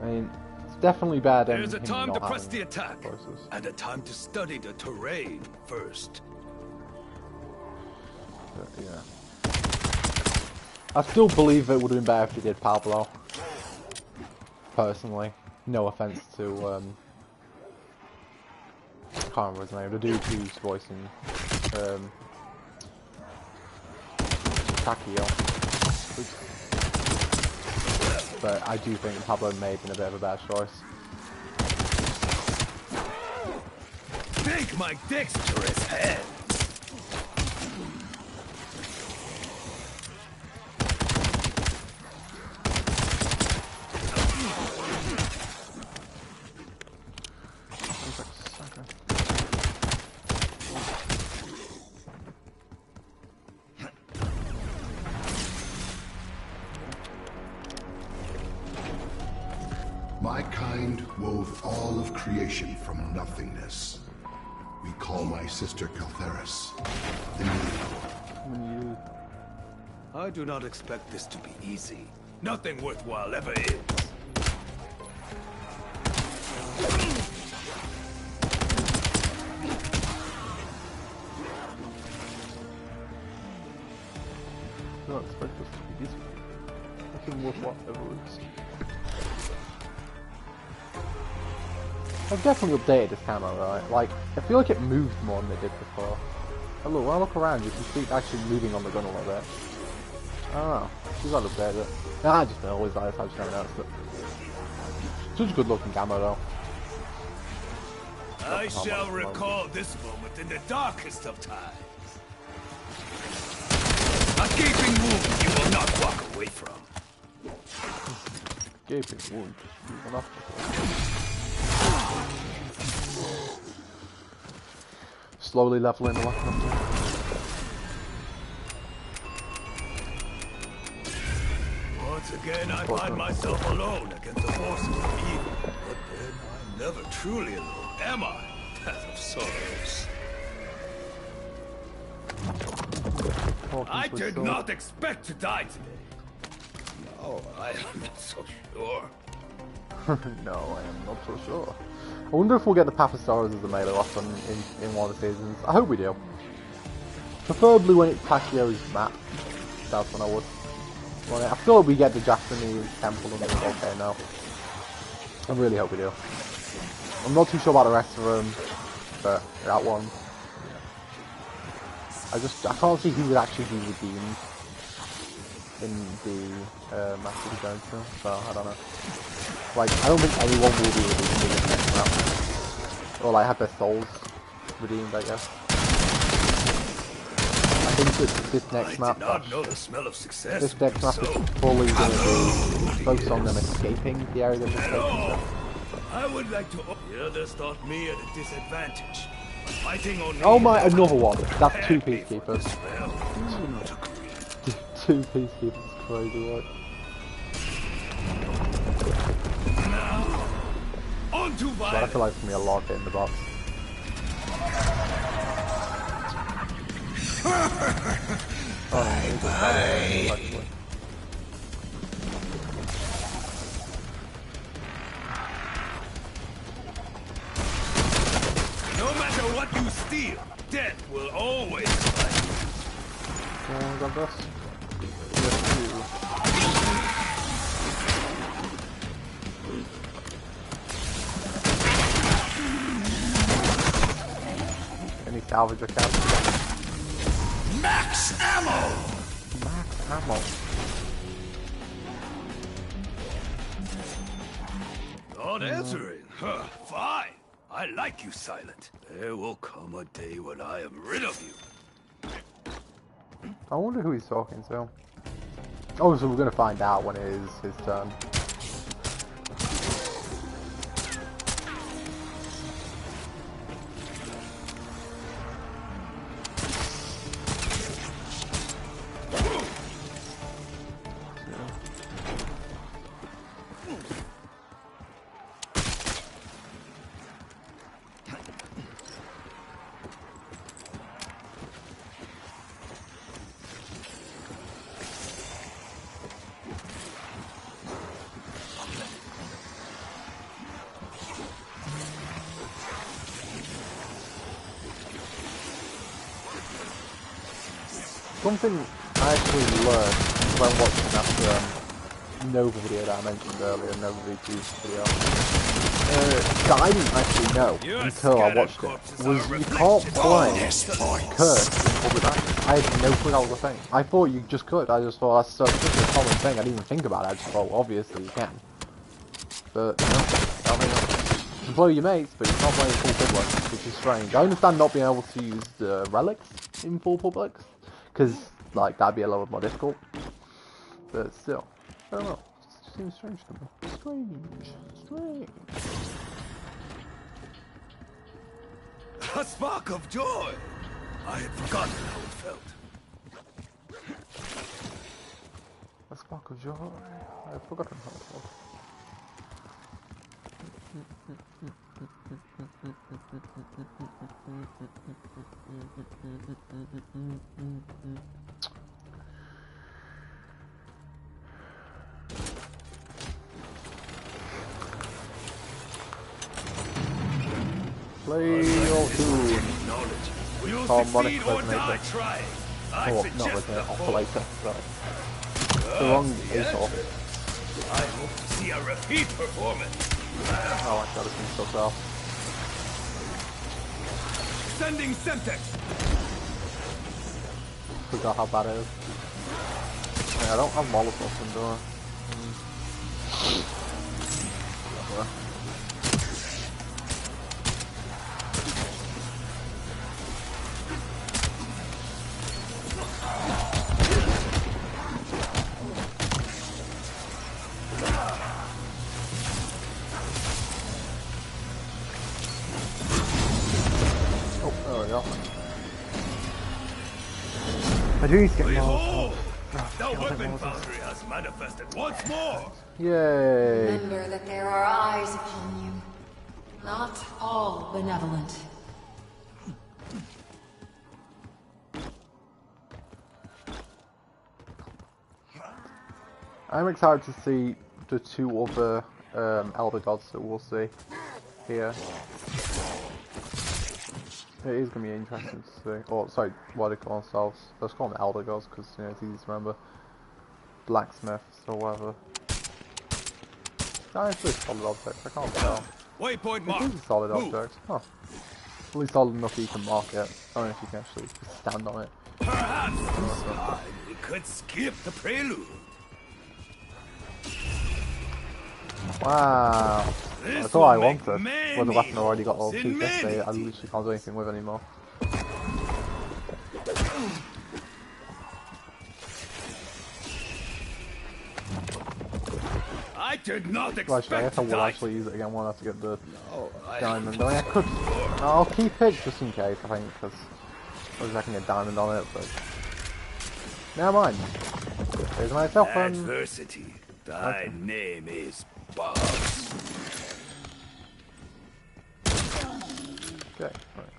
I mean, it's definitely bad. There's a time to press the attack, and a time to study the terrain first. But, yeah. I still believe it would have been better if it did Pablo. Personally. No offense to, I can't remember his name, the dude who's voicing, Takio. But I do think Pablo may have been a bit of a bad choice. Take my dexterous head! My kind wove all of creation from nothingness. We call my sister Caltheris the New. I do not expect this to be easy. Nothing worthwhile ever is. I don't expect this to be easy. Nothing worthwhile ever is. I've definitely updated this camo, right? Like, I feel like it moves more than it did before. Oh look, when I look around, you can see it actually moving on the gun a little bit. I don't know. She's got to update it. Nah, I just always like this, I just never noticed it. Such a good looking camo though. I shall recall this moment in the darkest of times. A gaping wound you will not walk away from. Gaping wound. You will not. Slowly leveling the weapon up. Once again, I find myself alone against the forces of evil. But then I'm never truly alone, am I? Path of sorrows. I did not expect to die today. No, I am not so sure. No, I am not so sure. I wonder if we'll get the Path of Sorrows as a melee weapon in one of the seasons. I hope we do. Preferably when it's Takio's map. That's when I would. Well, I feel like we get the Japanese temple and it's okay now. I really hope we do. I'm not too sure about the rest of them, but that one. Yeah. I can't see who would actually be redeemed in the match we're going to, so I don't know. Like, I don't think anyone will be redeemed in this next map. Or like have their souls redeemed, I guess. I think that this next map, this next map is fully going to be focused on them escaping the area they've escaped. I would like to. The others thought me at a disadvantage. Fighting on. Oh my, another one. That's two peacekeepers. Two peacekeepers, crazy, right? On to So I feel like it's gonna be a lot in the box. No matter what you steal, death will always fight. Got this? Any salvage or cap? Max ammo! Max ammo. Not answering? Huh, fine. I like you, Silent. There will come a day when I am rid of you. I wonder who he's talking to. Oh, so we're gonna find out when it is his turn. Something I actually learned when watching that Nova video that I mentioned earlier, Nova V2's video. That I didn't actually know until I watched it, was you can't play Curse in public matches. I had no clue that was a thing. I thought you just could, I just thought that's such a common thing, I didn't even think about it, I just thought, well, obviously you can. But, no, I mean, you can play with your mates, but you can't play in full public, which is strange. I understand not being able to use the relics in full public, because, like, that'd be a little more difficult. But still, I don't know. It seems strange to me. Strange. A spark of joy! I had forgotten how it felt. A spark of joy. I had forgotten how it felt. Play your tune. Oh, Monix resonator. Oh, not resonator, oscillator. Right. The wrong ASOS. I hope to see a repeat performance. Oh, I got this thing so well. Sending Semtex. Forgot how bad it is. Yeah, I don't have Molotov in, do I? I do need to get more. The weapon foundry has manifested once more. Yay! Remember that there are eyes upon you. Not all benevolent. I'm excited to see the two other Elder Gods that we'll see here. It is going to be interesting to see. Or, sorry, what they call themselves. Let's call them Elder Gods because, you know, it's easy to remember. Blacksmiths or whatever. That is a solid object, I can't tell. Waypoint mark. It's a solid object. Huh. At least solid enough that you can mark it. I don't know if you can actually stand on it. Perhaps we could skip the prelude. Wow. That's all I wanted. Well, the weapon already got all two yesterday. I literally can't do anything with it anymore. I did not expect Well, actually, I guess I will actually use it again when I have to get the diamond. I mean, I could. I'll keep it just in case, I think, because I was can get diamond on it, but. Never mind. There's myself and. Adversity. Thy name is Bob. Okay, right.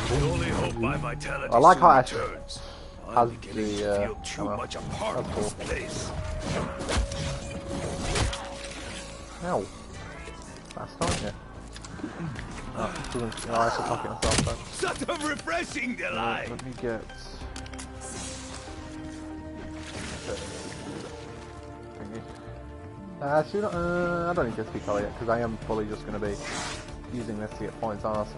The only hope my vitality I like how it returns. has I'm beginning to feel too much a part of this place. Ow. That's not it. Oh, doesn't. I should talk it myself then. Such a refreshing delight. Let me get. Actually, I don't need to speak about it yet because I am fully just going to be using this to get points on us.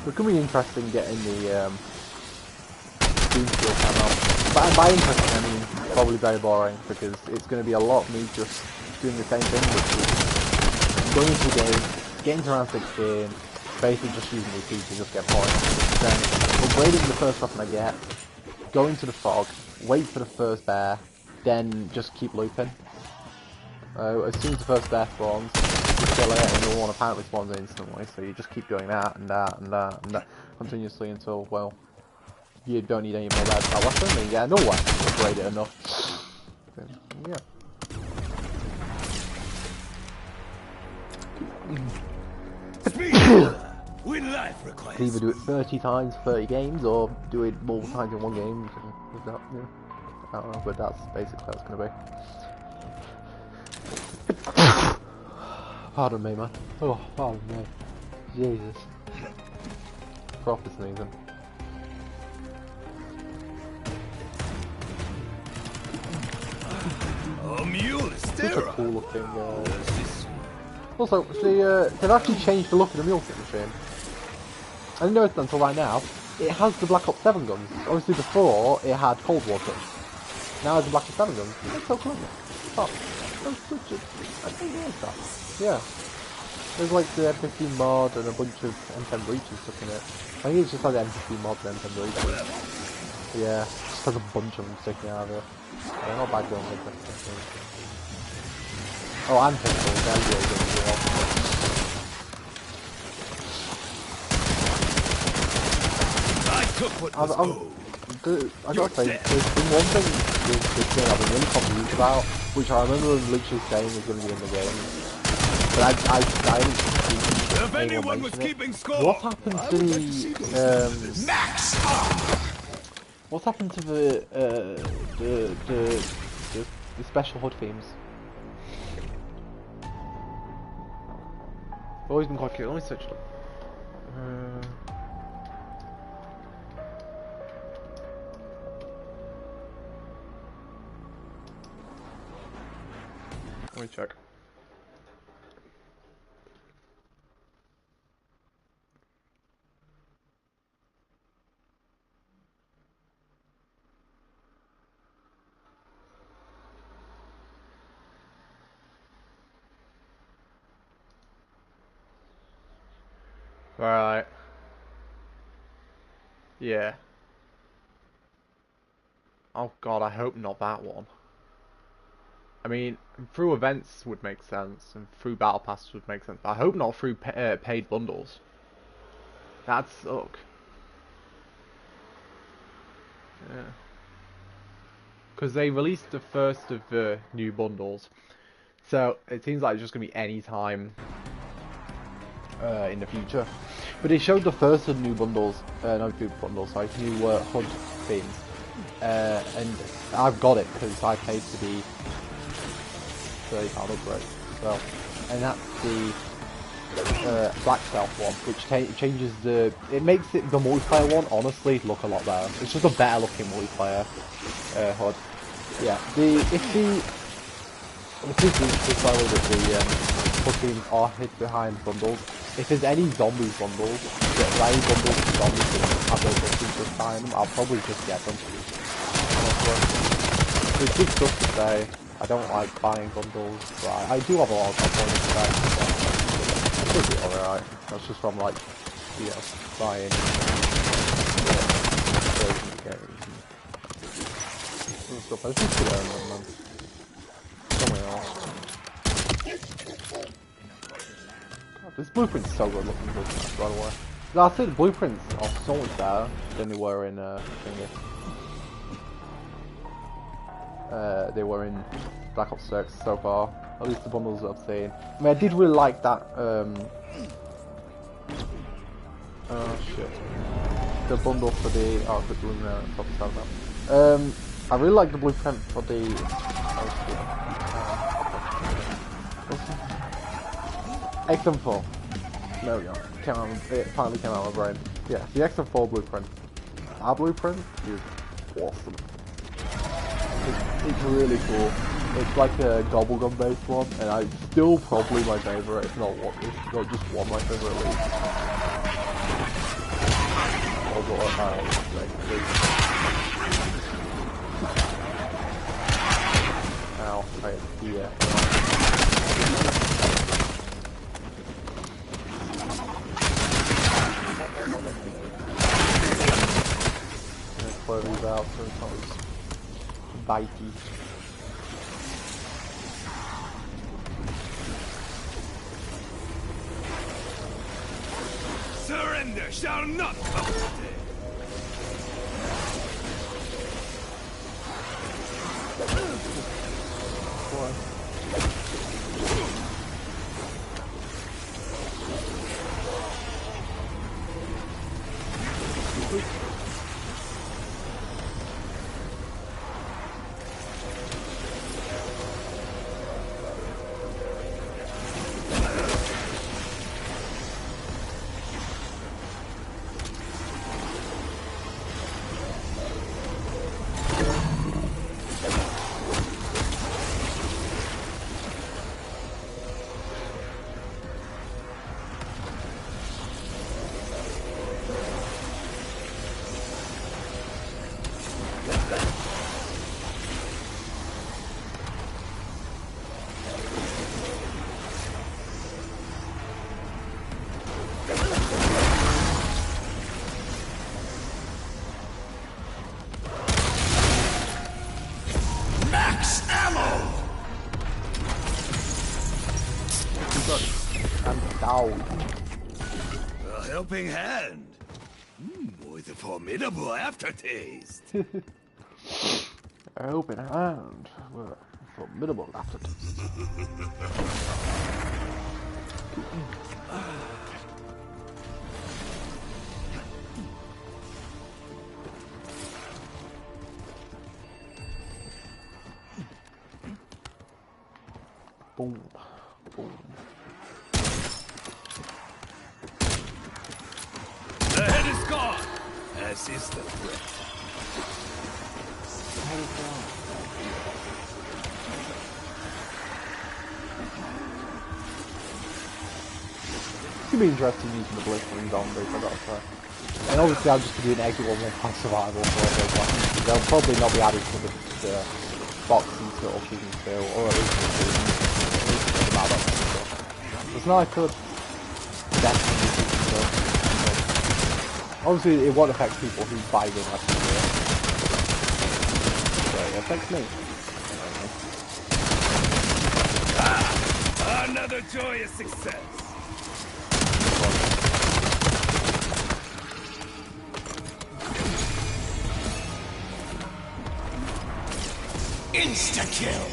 It could be interesting getting the Doom Shield camo. But by interesting I mean probably very boring because it's going to be a lot of me just doing the same thing, which is going into the game, getting to round 16, basically just using the key to just get points. Then upgrading the first weapon I get, going to the fog, wait for the first bear, then just keep looping. As soon as the first bear spawns, you kill it, and the one apparently spawns instantly, so you just keep doing that and that and that and that continuously until, well, you don't need any more bears that weapon, and you get another one, upgrade it enough. So, yeah. when life You requires. can either do it 30 times, 30 games, or do it multiple times in one game. Without, you know, I don't know, but that's basically how it's going to be. Pardon me, man. Oh, pardon me. Jesus. Proper sneezing. A mule is Such a sterile. cool looking. Also, they've actually changed the look of the mule kit machine. I didn't notice that until right now. It has the Black Ops 7 guns. Obviously, before it had Cold War kits. Now it's the Black Ops 7 guns. That's so cool. Oh, that's such a. I didn't realize that. Yeah. There's like the M15 mod and a bunch of M10 breaches stuck in it. I think it's just like the M15 mod and M10 breaches. Yeah, just has a bunch of them sticking out of it. They're not bad guns like this. Oh, and pistols, they're really good as well. I took what was owed. I gotta say, there's been one thing with this game I've been really confused about, which I remember literally saying was going to be in the game. But I didn't see If anyone was mention it. keeping score, What's happened to the what's happened to the special HUD themes? I've always been quite curious. Let me search them. Let me check. Right. Yeah. Oh god, I hope not that one. I mean, through events would make sense, and through battle passes would make sense, but I hope not through paid bundles. That'd suck. Yeah. Because they released the first of the new bundles, so it seems like it's just going to be any time in the future. But they showed the first of the new bundles, no new bundles, sorry, new HUD themes. And I've got it because I paid for the £30 upgrade. So, and that's the Black Stealth one, which changes the. It makes it the multiplayer one honestly look a lot better. It's just a better looking multiplayer HUD. Yeah, if the by the way that the HUD themes are hid behind bundles. If there's any zombies bundles, any bundles for zombies that have those things just behind them, I'll probably just get them. It's just stuff to say. I don't like buying bundles, but I do have a lot of points to buy. It should be alright. That's just from like, you know, buying versions of games and stuff. I just put it on them. Somewhere else. God, this blueprint's so good looking, by the way. No, I think the blueprints are so much better than they were in they were in Black Ops 6 so far, at least the bundles that I've seen. I mean, I did really like that, oh shit, the bundle for the, oh, the balloon there, I'm talking about that. I really like the blueprint for the, XM4, there we go, it finally came out of my brain. Yeah, the XM4 blueprint. Our blueprint is awesome. It's really cool. It's like a gobblegum based one, and it's still probably my favourite, if not just one of my favourite at least. Although ow, right, yeah. Let's close these out so it's not as bitey. Surrender shall not come today. Max ammo! I'm down. A helping hand. With a formidable aftertaste. Open hand. Well, formidable aftertaste. Boom. Boom. The head is gone, as is the threat. It's gonna be interesting using the blistering zombies, I gotta say. And obviously I'm just gonna do an exit 1 survival for those. They'll probably not be added to the box and stuff you can fill, or at least the map up and stuff. It's not I could definitely do some stuff. Obviously it won't affect people who buy them less than it. So it affects me. Another joyous success. Insta-kill!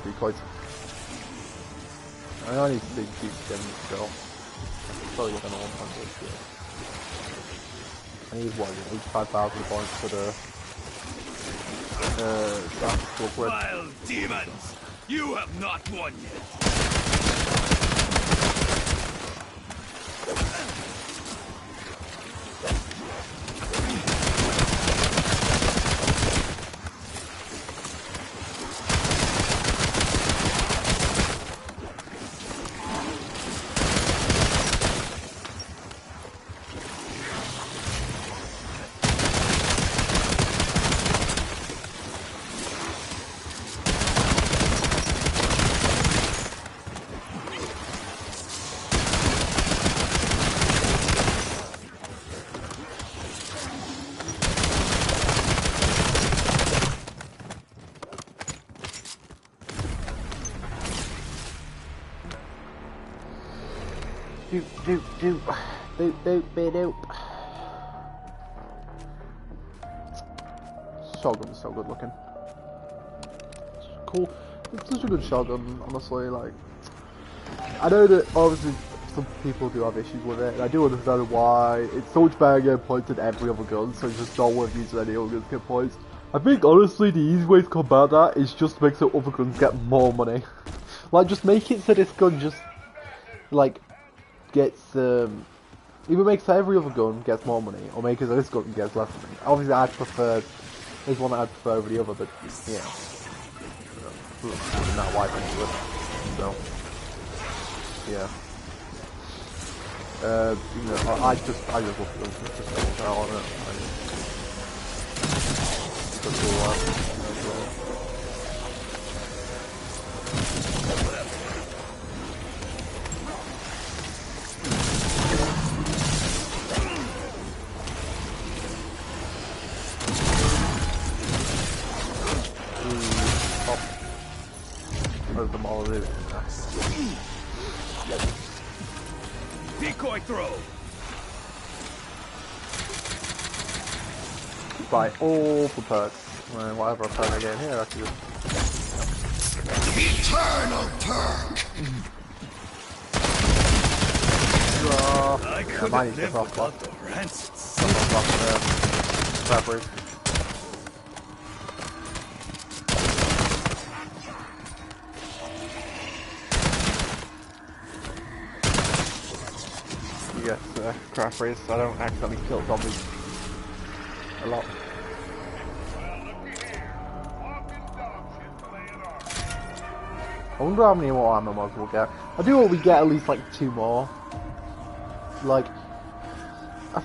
Decoys. I need big deep skins still. Probably gonna want 100 here. I need what, 85,000 points for the Vile demons! You have not won yet! Doop. Shotgun's so good looking. It's cool. It's such a good shotgun, honestly. Like, I know that obviously some people do have issues with it, and I do understand why. It's so much better getting points than every other gun, so it's just not worth using any other guns to get points. I think honestly the easy way to combat that is just to make so other guns get more money. Like, just make it so this gun just like gets either makes so every other gun gets more money, or make it so this gun gets less money. Obviously I'd prefer, there's one that I'd prefer over the other, but yeah, not wipe into it, so yeah. You know, I just love the guns, it's just so I don't know. It's cool, them all of it. Decoy throw. Buy all the perks. And whatever perk I get in here, I can just... Eternal perk! I could might live need to without the rancid. Yes, craft race, so I don't accidentally kill zombies a lot. I wonder how many more ammo mods we'll get. I do hope we get at least like 2 more. Like,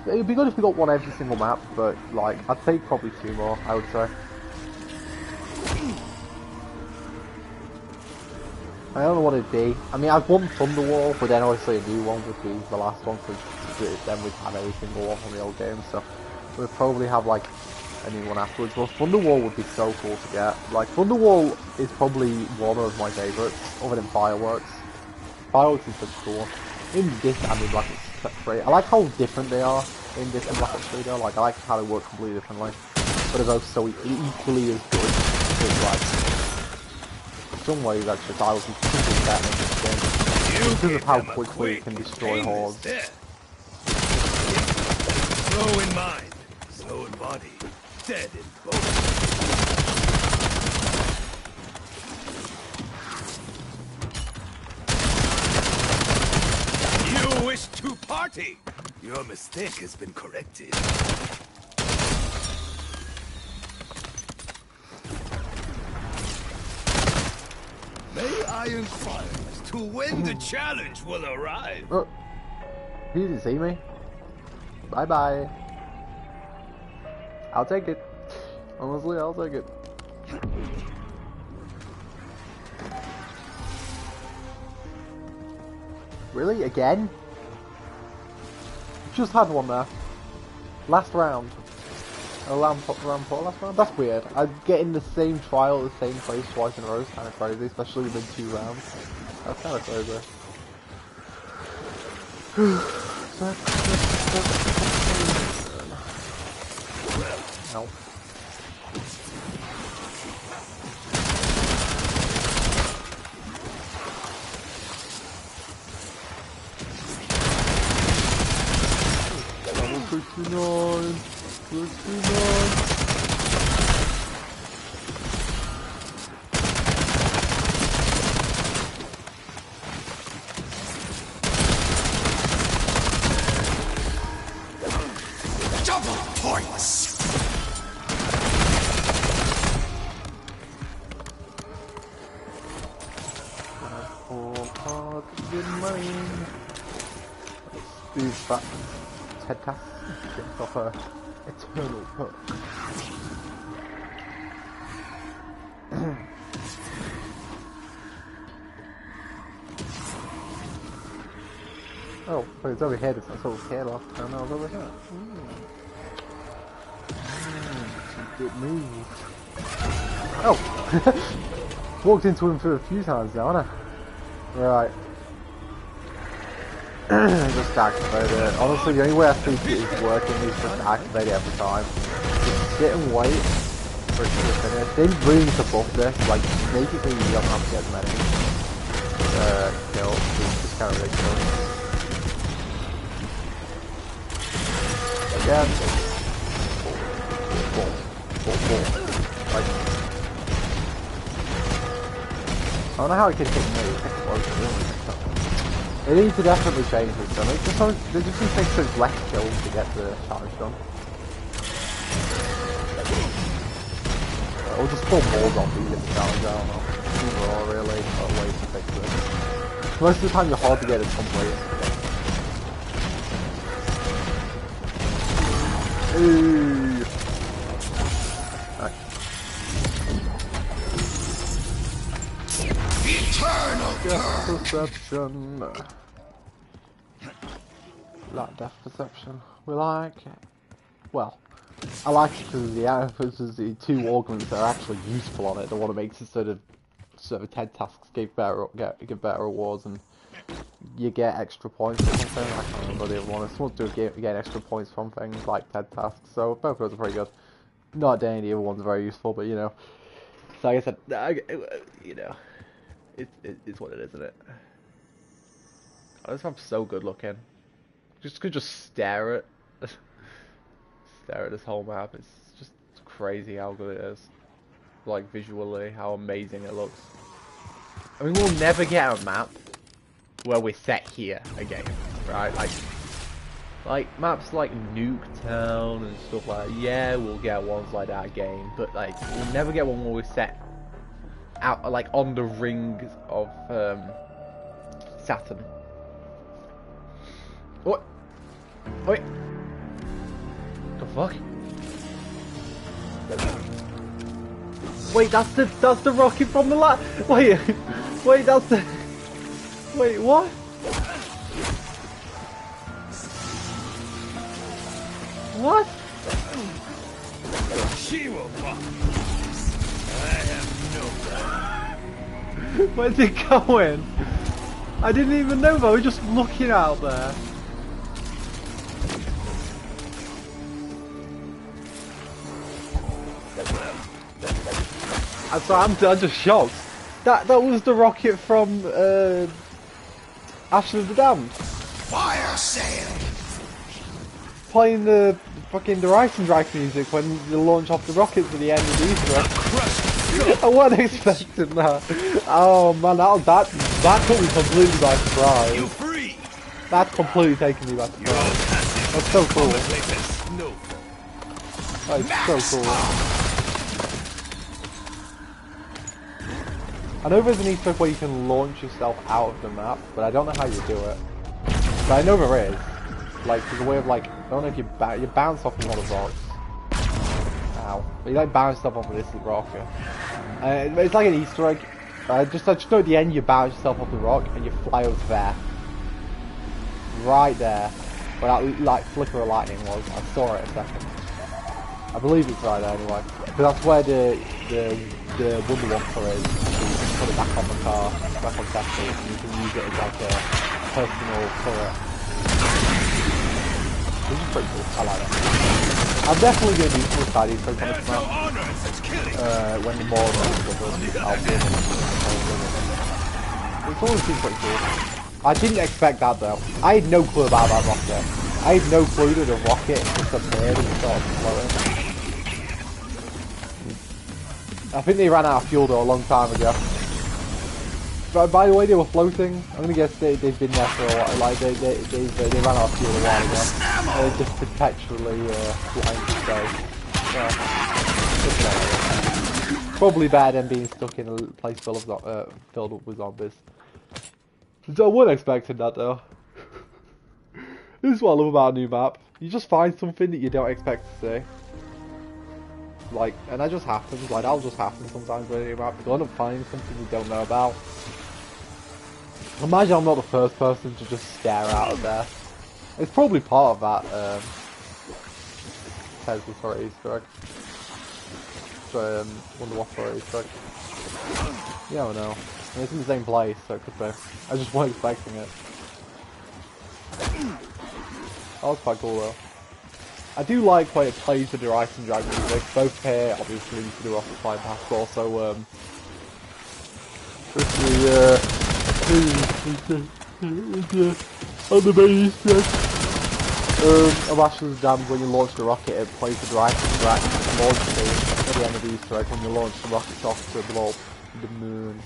It'd be good if we got one every single map, but like I'd say probably 2 more. I would say. I don't know what it'd be. I mean, I'd want Thunderwall, but then obviously a new one would be the last one, because then we'd have every single one from the old game. So we'd probably have like a new one afterwards. But Thunderwall would be so cool to get. Like Thunderwall is probably one of my favourites, other than Fireworks. Fireworks is such cool. In this and in Black Ops 3, I like how different they are in this and Black Ops 3 though. Like I like how they work completely differently, but they're both so equally as good. It's like in some ways actually I was completely better in this game because of how quickly it can destroy hordes. Slow in mind, slow in body, dead in both. You wish to party? Your mistake has been corrected. May I inquire as to when the challenge will arrive? Oh, he didn't see me. Bye bye. I'll take it. Honestly, I'll take it. Really? Again? Just had one there. Last round. A round 4 last round? That's weird. I'm getting the same trial at the same place twice in a row is kind of crazy, especially within 2 rounds. That's kind of crazy. No. Level 69. That head task gets off a eternal perk. Oh, but it's over here, it's not over here last time, no, it's over here. Good move. Oh! Walked into him for a few times now, haven't I? Right. Just activate it. Honestly, the only way I think it is working is just activate it every time. Just sit and wait for it to finish. They really need to buff this, like, basically you don't have to get as many kills, it's just kind of ridiculous. Again. Like, I don't know how it can hit me. They need to definitely change this, don't they? They just take so less kills to get the challenge done. Or just pull more zombies in the challenge, I don't know. Either or really, or ways to fix this. Most of the time you're hard to get it complete. Ooh. Death perception. Like death perception. We like it. Well, I like it because the 2 augments that are actually useful on it. The one that makes it sort of head tasks give better rewards, and you get extra points or something. I can't remember the other one. It's supposed to get extra points from things like head tasks. So both of those are pretty good. Not that any of the other ones are very useful, but you know. So like I said, you know. It's what it is, isn't it? God, this map's so good looking. Could just stare at this whole map. It's just crazy how good it is. Like visually, how amazing it looks. I mean, we'll never get a map where we're set here again, right? Like maps like Nuketown and stuff like that. Yeah, we'll get ones like that again, but like we'll never get one where we're set out like on the rings of Saturn. What? Wait. The fuck? Wait, that's the rocket from the wait, wait, that's the... Wait, what? What? She will walk. I have no. Where's it going? I didn't even know, but I was just looking out there. I'm just shocked. That was the rocket from Ashes of the Damned. Fire sale. Playing the fucking the Rice and Drag music when you launch off the rockets at the end of the Easter egg. I wasn't expecting that. Oh man, that took me completely by surprise. You free. That's completely taken me by surprise. That's so cool. That's so cool. I know there's an Easter egg where you can launch yourself out of the map, but I don't know how you do it. But I know there is. Like, there's a way of like, I don't know if you bounce off of one of the rocks. Ow. But you like bounce stuff off of this rocket. It's like an Easter egg. I just know at the end you bounce yourself off the rock and you fly over there. Right there. Where that like flicker of lightning was. I saw it a second. I believe it's right there anyway. But that's where the Wonder Whopper is. So you can put it back on the car, back on Tesla, and you can use it as like a personal turret. This is pretty cool. I like it. I'm definitely going to do some side Easter eggs on this map. When the more of them I'll be able to. It's always been pretty cool. I didn't expect that though. I had no clue about that rocket. I had no clue that a rocket just appeared and started floating. I think they ran out of fuel though a long time ago. But by the way, they were floating. I'm gonna guess they've been there for a while. Like they ran out of fuel a while ago. They're just perpetually flying to space. Yeah. Probably better than being stuck in a place filled up with zombies. So I wasn't expecting that though. This is what I love about a new map. You just find something that you don't expect to see. Like, and that just happens. Like, that'll just happen sometimes when you're map. You'll end up finding something you don't know about. Imagine I'm not the first person to just stare out of there. It's probably part of that Tesla for Easter egg. So, Wonder Whopper Easter egg. Yeah, I know. And it's in the same place, so it could be. I just wasn't expecting it. That was quite cool though. I do like when it plays with the Rice and Drag music, both here, obviously, for the Rocket Flying Pass, but also, on the main Easter egg. Of Ashes of the Damned, when you launch the rocket, it plays with the Rice and Drag launch theme at the end of the Easter egg when you launch the rocket off to blow up the moon.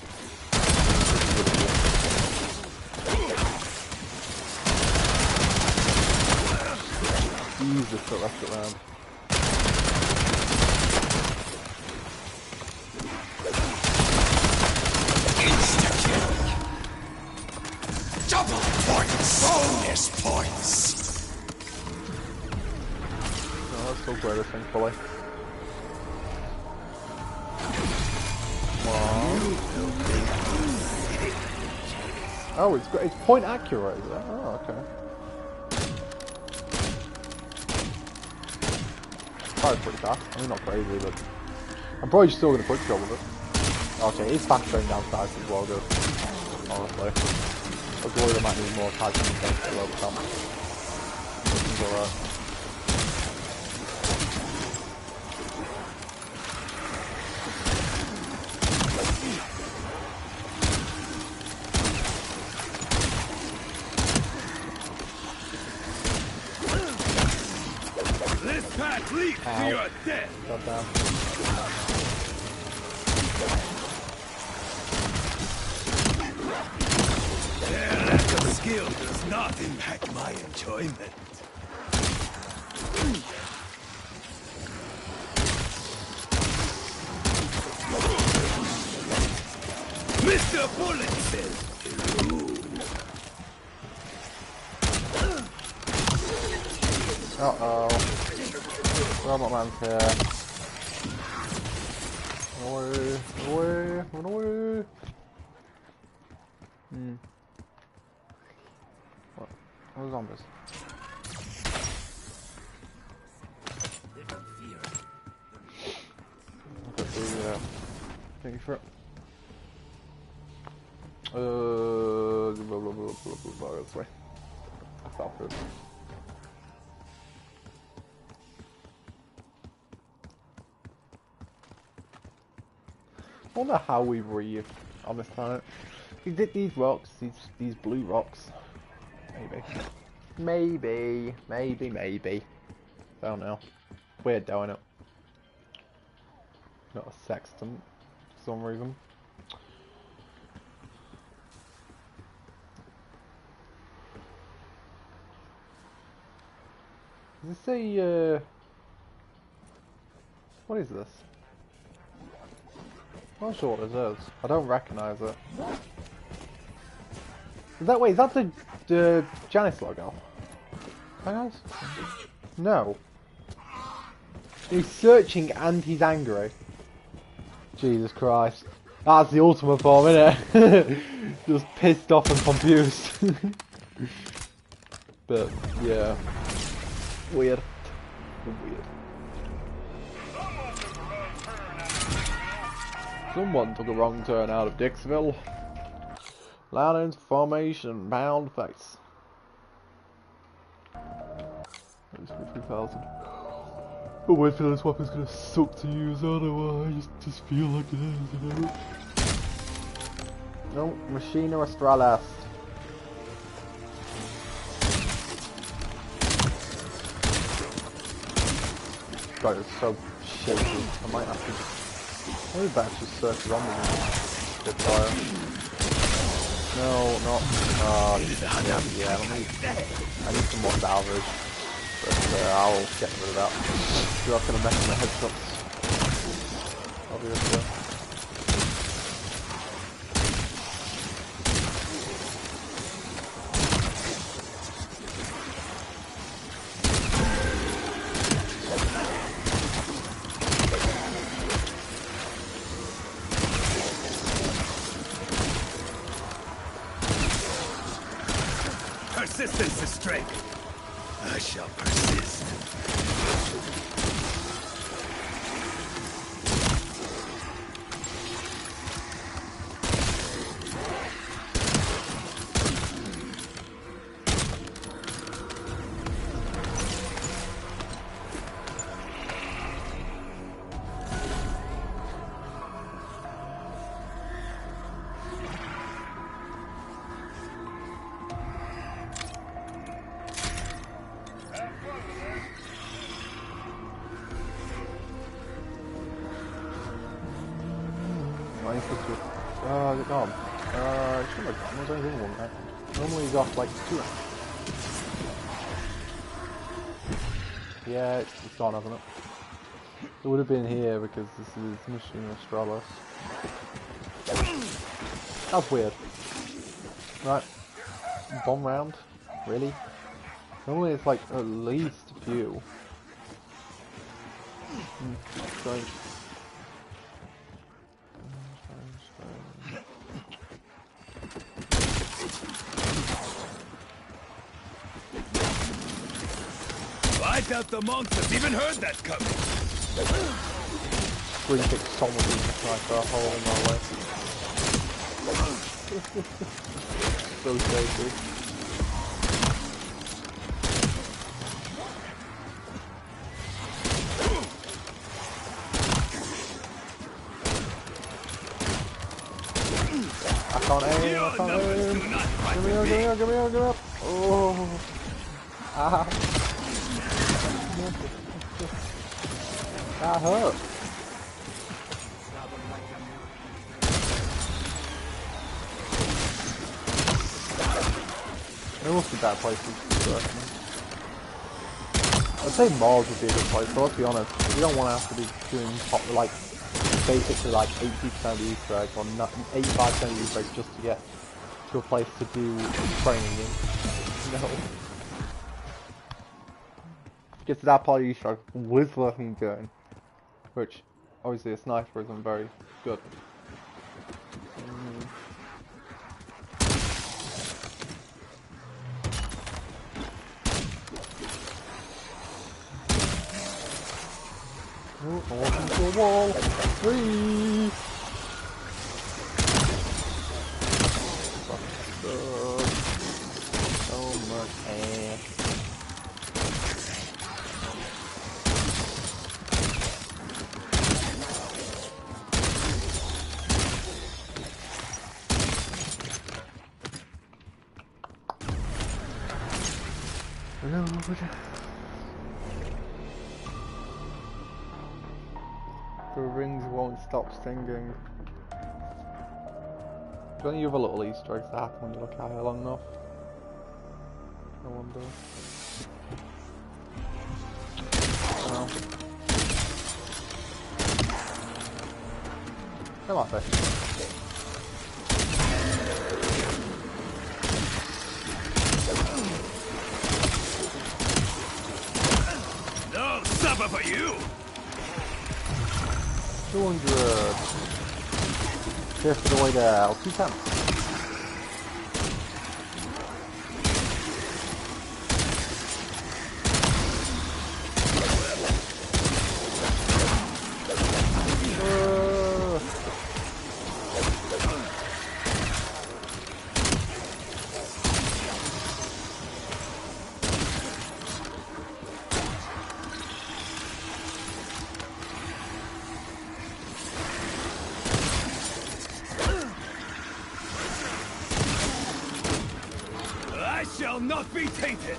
Jesus, got left it round. Insta-kill. Double points. Bonus points. No, that's still great, I think, fully. Oh, it's point accurate, is it? Oh, okay. Probably pretty fast. I mean, not crazy, but I'm probably still going to quick job with it. Okay, it's fast going down sides as well, good. Honestly. I was worried I might need more types of things to overcome. This is alright. Leap to your death. Got down. Their lack of skill does not impact my enjoyment. Mr. Bullet says Uh-oh. Robot man's here. Run away, run away, run away. What? What are zombies? Thank you for it. Blah, blah, blah, blah, blah, this way. I fell through. I wonder how we breathe on this planet. We did these rocks, these blue rocks. Maybe. Maybe. Don't know. Weird doing it. Not a sextant for some reason. Does this say, what is this? I'm not sure what this is. I don't recognise it. Is that the Janice logo? Guys? No. He's searching and he's angry. Jesus Christ. That's the ultimate form, isn't it? Just pissed off and confused. But, yeah. Weird. Someone took a wrong turn out of Dixville. Loud into formation, bound face. 3,000. But wait for this weapon's gonna suck to use, I don't know, I just feel like it is, you know? No, Machina Australis. God, it's so shaky. I might have to. Maybe better just search around with the fire. No, not. Yeah, I need some more salvage. But I'll get rid of that. You're not gonna mess with my headshots. Obviously. Persistence is strength. I shall persist. Normally he's off like 2 rounds. Yeah, it's gone, hasn't it? It would have been here because this is Machina Australis. That's weird. Right. Bomb round? Really? Normally it's like at least a few. Strange. I doubt the monks have even heard that coming. Green pick solidly in the sniper hole in my way. So shaky. I can't aim. Give me up. Oh. Ah. That hurt. There must be bad places to work. I'd say Mars would be a good place, but let's be honest, you don't want to have to be doing like basically like 80% of the Easter eggs or 85% of the Easter eggs just to get to a place to do training in. No. get to that part of the Easter egg with fucking gun, which obviously a sniper isn't very good. Oh, I walked into a wall. Free. So much ass. Hello. The rings won't stop stinging. Is there any other little Easter eggs that happen when you look at it long enough? I wonder. Oh. There might be. No supper for you! 200. Cheers for the way there. 2 cents. I shall not be tainted!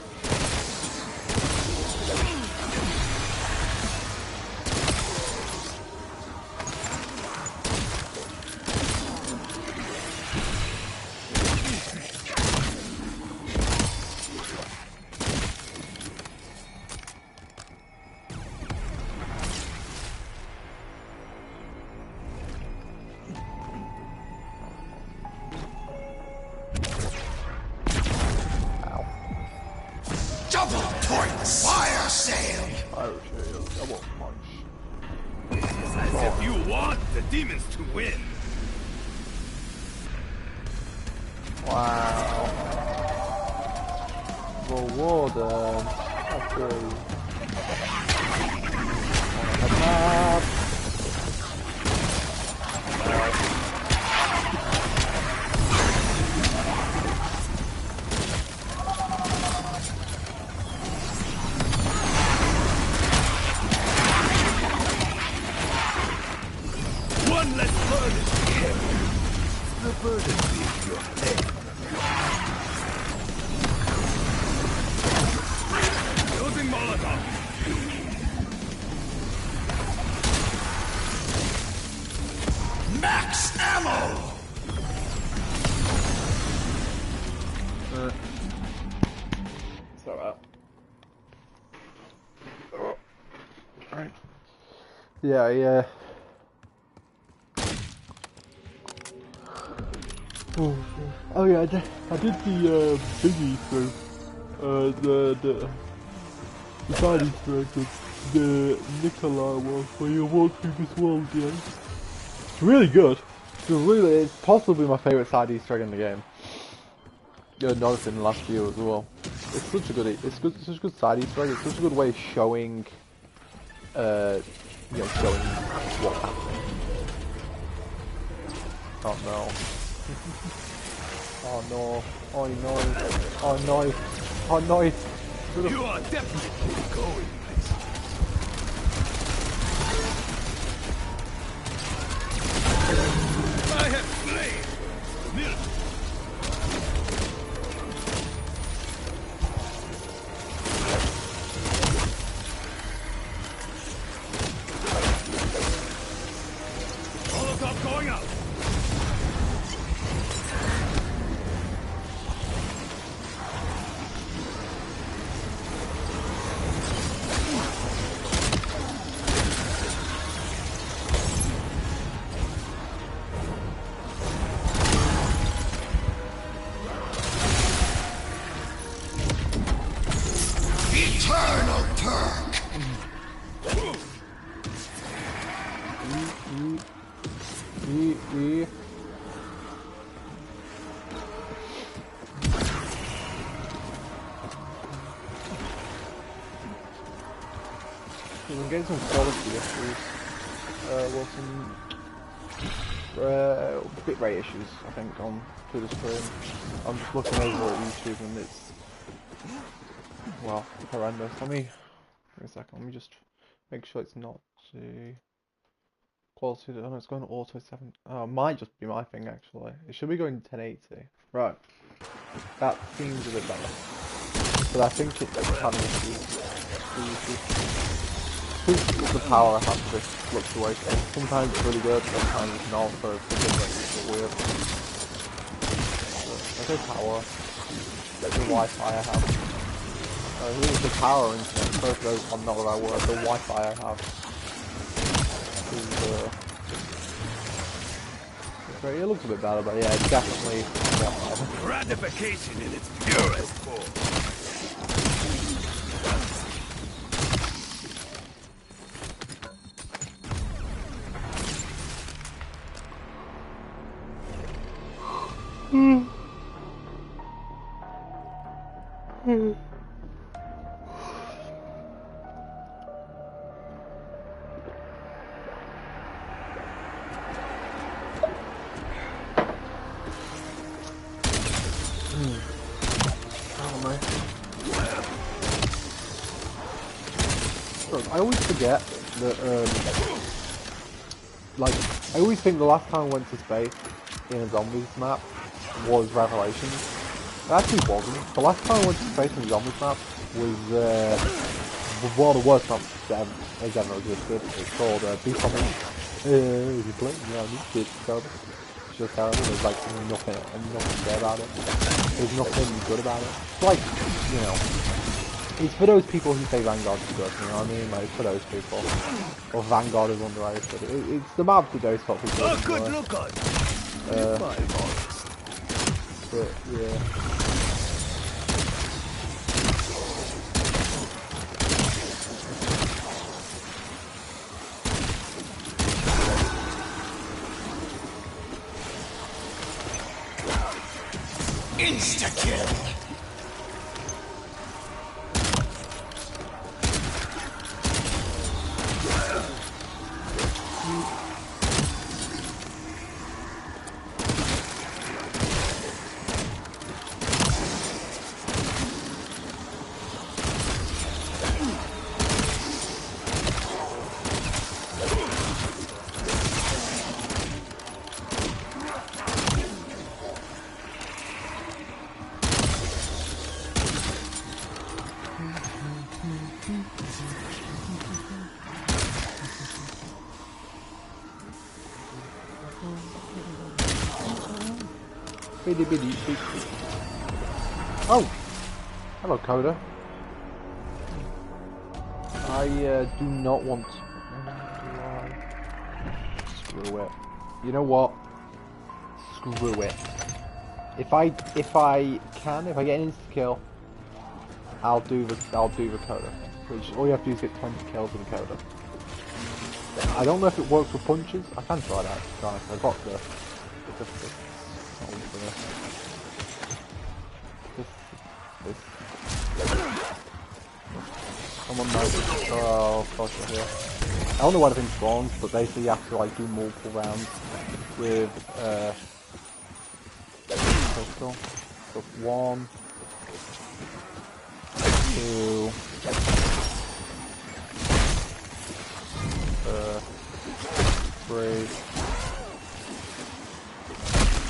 Double points! Fire sale! Irish ale, double punch. As if you want the demons to win! Wow. Rewarded. Okay. On the map. One less burden! The burden leaves your head. Using Molotov! Max ammo! It's alright. Alright. Yeah. Oh yeah, I did the thingy through the side Easter egg of the Nikolai one where you walk through this wall again. It's really good. It's possibly my favourite side Easter egg in the game. You noticed in the last few as well. It's such a good side Easter egg. It's such a good way of showing showing what's happening. Oh no. Oh no. Oh no. Oh no. Oh no. You are definitely going places. I have slain the milk. Molotov going out. Eternal turn! I'm getting some quality issues. Well, some bit rate issues, I think, on through the screen. I'm just looking over at YouTube and it's, well, horrendous. Let me, give me a second, let me just make sure it's not the quality. Oh no, it's going to auto 7. Oh, it might just be my thing actually. It should be going 1080. Right. That seems a bit better. But I think it's having issues. The power I have to this fluctuation. Sometimes it's really good, sometimes it's not, so it's a bit weird. I say power. The Wi-Fi I have. Here's the power internet. Both of those are not the right word. The Wi-Fi I have is it looks a bit better, but yeah, it's definitely Gratification in its purest form. I always forget that, like, I always think the last time I went to space in a zombies map was Revelations. It actually wasn't. The last time I went to space in a zombies map was one of the worst maps that has ever existed. It's called B7. You play? Yeah, it's terrible. It's just terrible. There's like nothing good about it. There's nothing good about it. It's like, you know, it's for those people who say Vanguard's good, you know what I mean? Like, it's for those people. Or Vanguard is underrated. It's the map that those sort of people enjoy. Good look on. But, yeah. Insta-kill! Oh! Hello, Coda. I do not want... Screw it. You know what? Screw it. If I can, if I get an insta-kill, I'll do the Coda. Which, all you have to do is get 20 kills with the Coda. I don't know if it works with punches. I can try that, to be honest. I've got the Someone knows. Oh, gosh, here. I don't know what everything spawns, but basically you have to like do multiple rounds with pistol. So 1, 2, 3,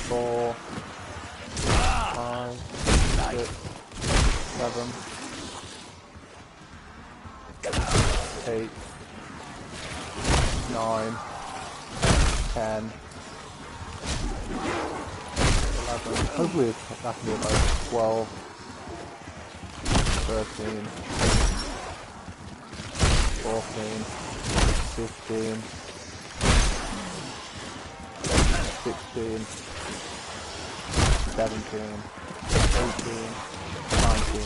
4, 5, 6, 7, 8, 9, 10, 11. Hopefully that can be about 12, 13, 14, 15, 16, 17, 18, 19,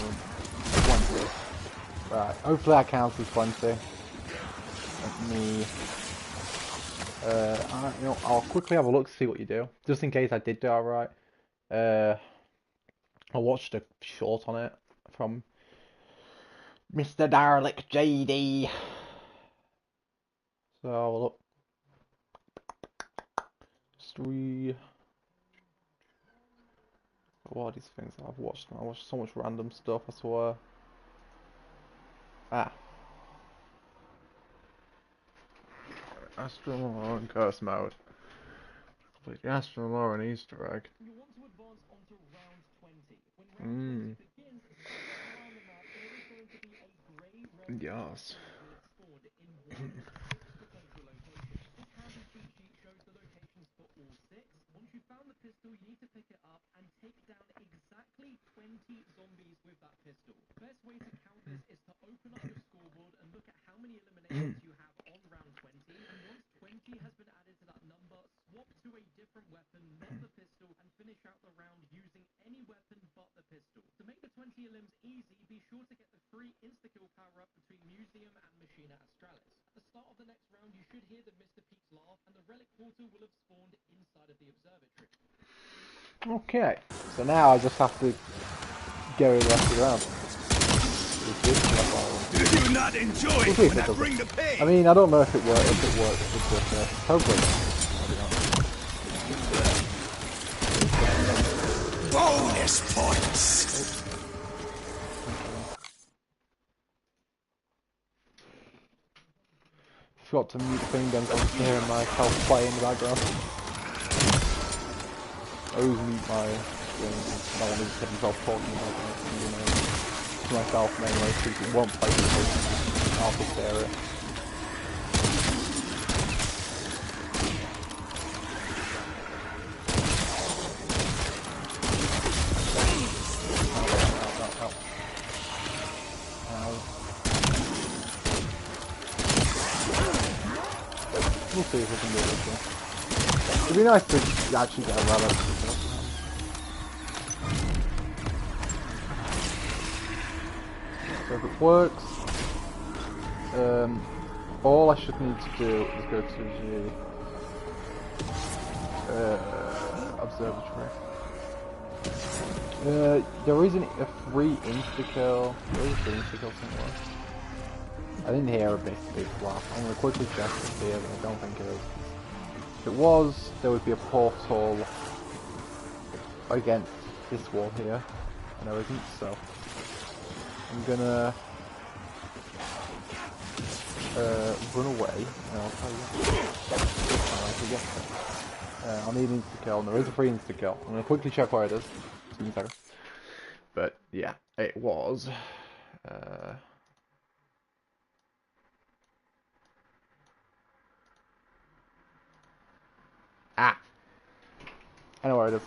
20. Right, hopefully that counts as 20. Let me I'll quickly have a look to see what you do, just in case I did do it right. I watched a short on it from Mr. Darlick JD. So I'll have a look. History. What are these things I've watched? I watched so much random stuff, I swear. Astronomer and Curse Mode. Complete the Astronomer and Easter egg. Yes. Once you've found the pistol, you need to pick it up and take down exactly 20 zombies with that pistol. Best way to count this is to open up your scoreboard and look at how many eliminations you have on round 20. And once 20 has been added to that number, swap to a different weapon, not the pistol, and finish out the round using any weapon but the pistol. To make the 20 elims easy, be sure to get the free insta-kill power-up between Museum and Machina Astralis. At the start of the next round, you should hear the Mr. Peaks laugh, and the relic portal will have spawned inside of the observatory. Okay, so now I just have to go the rest of the round. Do you not enjoy it when I bring the pain? I mean, I don't know if it works. With this, hopefully. Bonus points. Forgot to mute the thing then, so I'm hearing myself play in the background. I always mute my screen. I don't want to hear myself talking about it, to myself mainly, because it won't play the artist area. We'll see if we can do this one. It'd be nice to actually get a relic. So if it works, all I should need to do is go to the observatory. There isn't a free insta-kill. There is a free insta-kill somewhere. I didn't hear a big laugh. I'm going to quickly check to see it, but I don't think it is. If it was, there would be a portal against this wall here, and there isn't, so I'm gonna run away, and I'll tell you I'll need an insta-kill, and there is a free insta-kill. I'm going to quickly check where it is. Just give me a second. But yeah, it was I know where it is.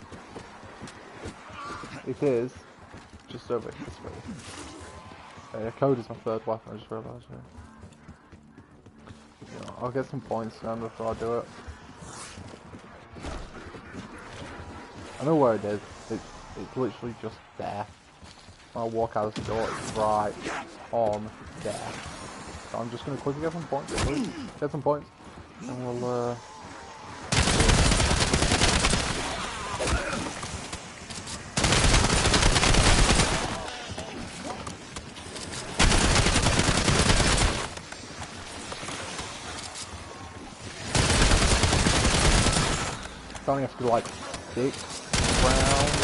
It is just over this way. Code is my third weapon, I just realised. Yeah, I'll get some points down before I do it. I know where it is. It's literally just there. When I walk out of the door, it's right on there. So I'm just going to quickly get some points. Get some points. And we'll I only have to do like 6 rounds,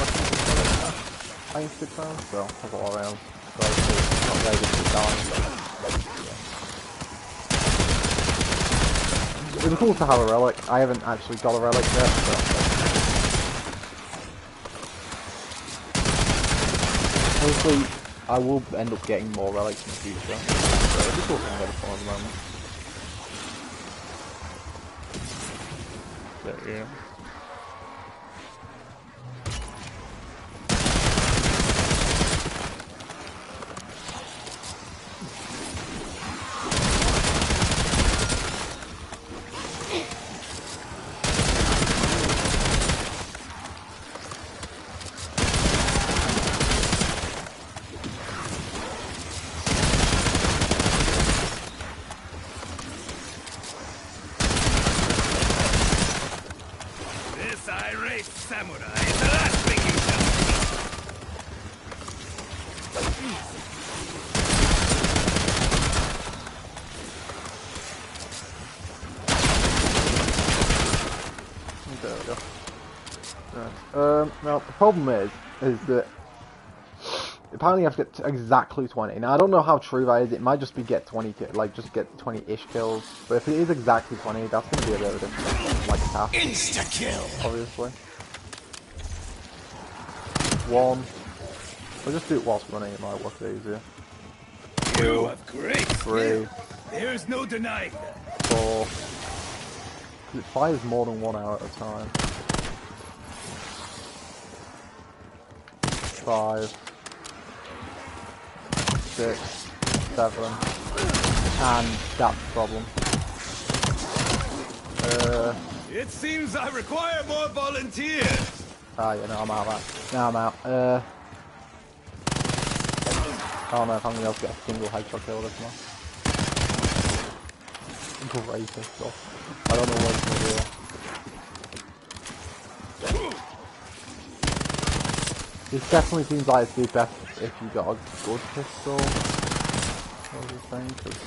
I think 6 rounds, so I've got all rounds. So it's not ready to die, but it'd be cool to have a relic. I haven't actually got a relic yet, so obviously I will end up getting more relics in the future. So it'd be cool to get a phone at the moment. But yeah. samurai is the last thing you shall There we go. Right. Now the problem is that apparently you have to get exactly 20. Now I don't know how true that is. It might just be get 20, like just get 20-ish kills. But if it is exactly 20, that's gonna be a bit of a different, like a task. insta kill. Obviously. 1. We'll just do it whilst running. It might work easier. You have great 3. skill. There's no denying that. 4. It fires more than 1 arrow at a time. 5. 6, 7, and that's the problem. It seems I require more volunteers. Yeah, no, I'm out of that. Now I'm out. I don't know if I'm gonna be able to get a single headshot kill this one. Great pistol. I don't know what it's gonna do. This definitely seems like it'd be best if you got a good pistol. What was I saying? Because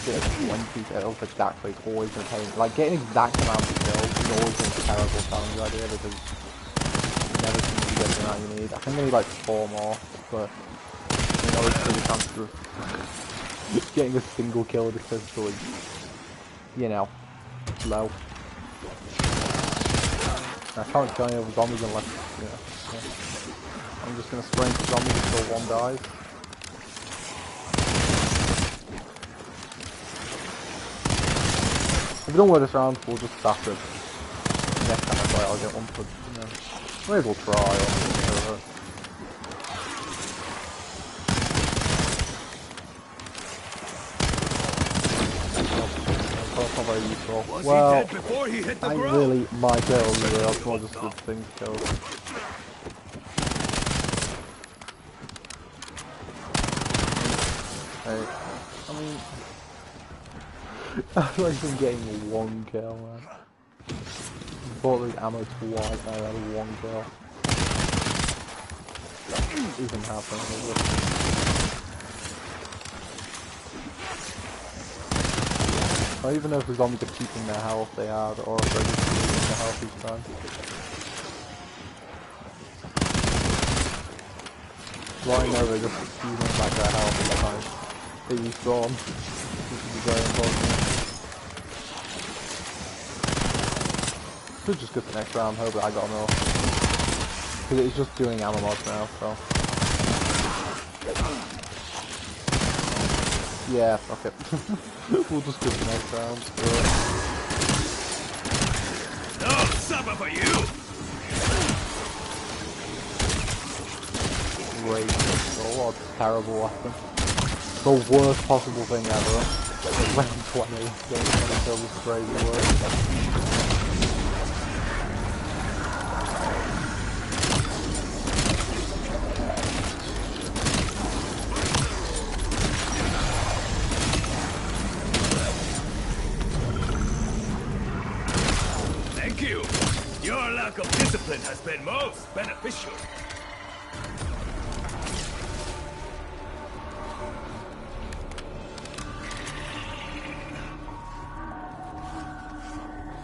getting 20 kills exactly is always going to pay. Like, getting exact amount of kills is always going to be a terrible challenge idea because you never seem to get the amount you need. I think I need like 4 more, but you know, it's really chance of getting a single kill with a pistol is, you know, low. I can't kill any other zombies unless, you know, yeah. I'm just gonna spray into zombies until 1 dies. If we don't win this round, we'll just start it. Next time I play, I'll get one for, you know, may as well try or whatever. That's not very useful. Was Well, he dead before he hit the I ground? really might kill you, that's more just good things killed. Hey, I mean, I've only been getting 1 kill, man. Bought the ammo twice, I had 1 kill. That isn't happening, is it? I don't even know if the zombies are keeping their health they had, or if they're just losing their health each time. So I know they're just using back their health all the time. They use gone, which is very important. Could just get the next round, hope that I got enough. Because it's just doing ammo mods now, so. Yeah, fuck it. We'll just get the next round. No supper for you. Great pistol, what a terrible weapon. The worst possible thing ever. Round 20, getting 20 kills is crazy work. Thank you. Your lack of discipline has been most beneficial.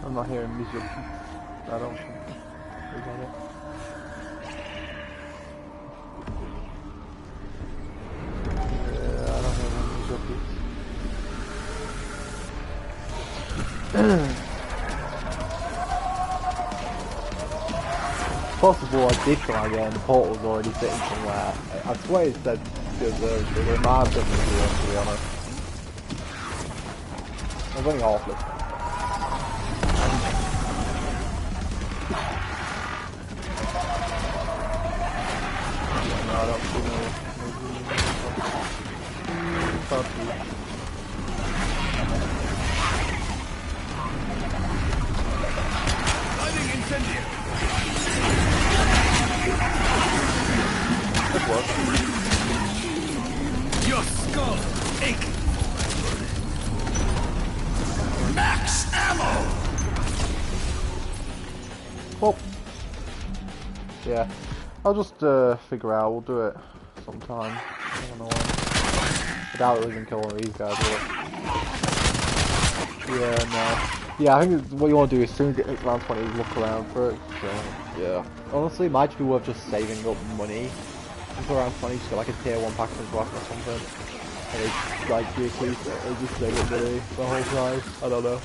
I'm not hearing music. I don't think. Is that it? Yeah, I don't hear any music. Possible I did try again, the portal's already sitting somewhere. I swear it said deserved, but it might have been the one, to be honest. I was only half listening. No, I don't see no... Lighting incendiary. Good work. Your skull aching. Max ammo. Well, Yeah, I'll just figure out. We'll do it sometime. I don't know when. I doubt we'll even kill one of these guys. Yeah, no. Yeah, I think what you want to do is as soon as it hits around 20, look around for it. So, yeah. Honestly, it might just be worth just saving up money until around 20, just get like a tier 1 pack of glass or something. And it's like decrease it, or just save up money the whole time. I don't know.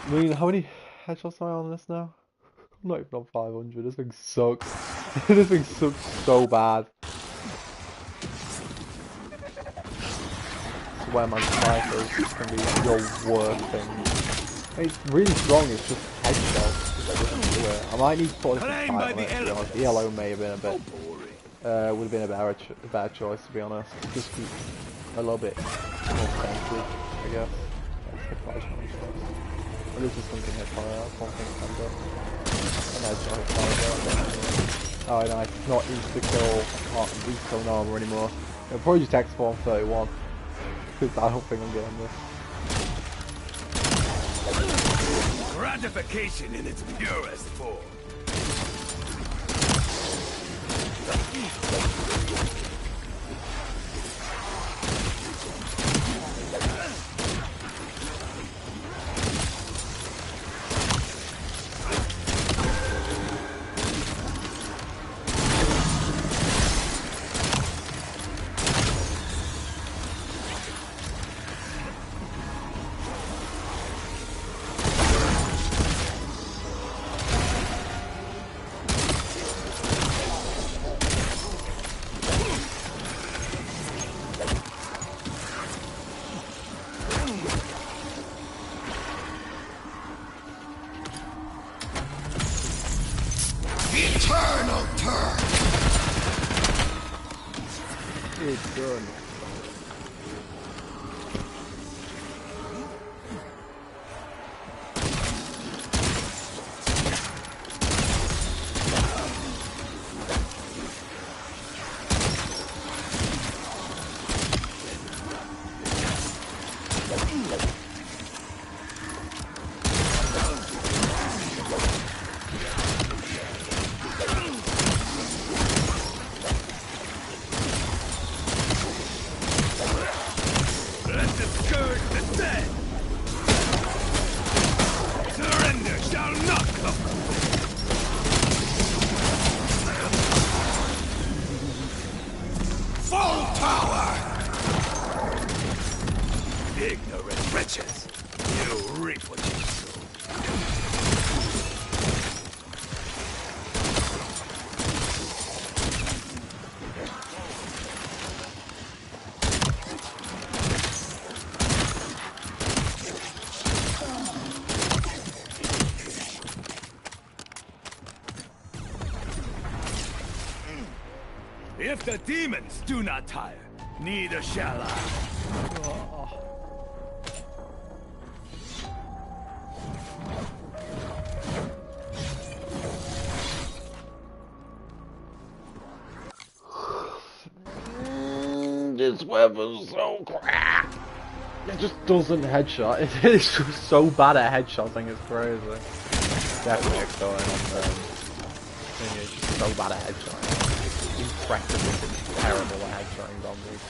I mean, how many headshots am I on this now? I'm not even on 500. This thing sucks. This thing sucks so bad. Where my sniper is going to be your worst thing. It's really strong, it's just headshots. I might need to put a sight on it, to be honest. The yellow may have been a bit... would have been a better choice, to be honest. Just keep a little bit more sensitive, I guess. That's the price on it. At least there's something hit fire, something comes up. And headshot hit fire. Oh, no, it's not insta-kill armor anymore. It'll probably just X4 on 31. Because I don't think I'm getting this. Gratification in its purest form. Eternal turn. It's done. Ignorant wretches, you reap what you sow. If the demons do not tire, neither shall I. This weapon's so crap. It just doesn't headshot. It's just so bad at headshotting, it's crazy. Definitely going on it's just so bad at headshotting. Impressively terrible at headshotting zombies.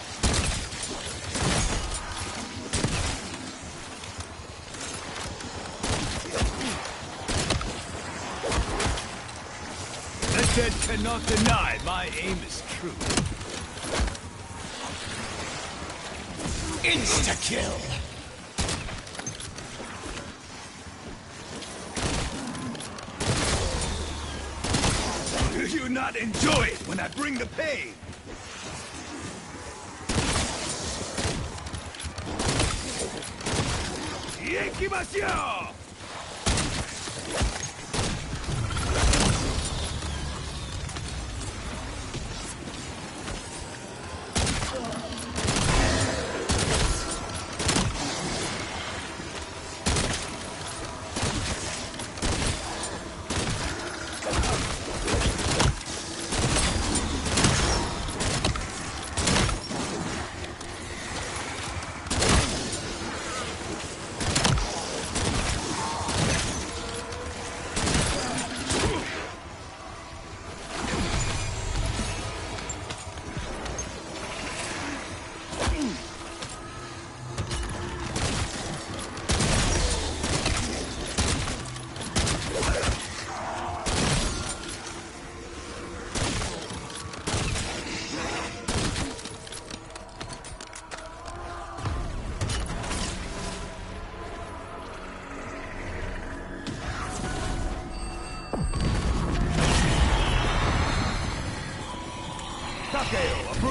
The dead cannot deny my aim is true. Insta-kill! Do you not enjoy it when I bring the pain? Ikimashou!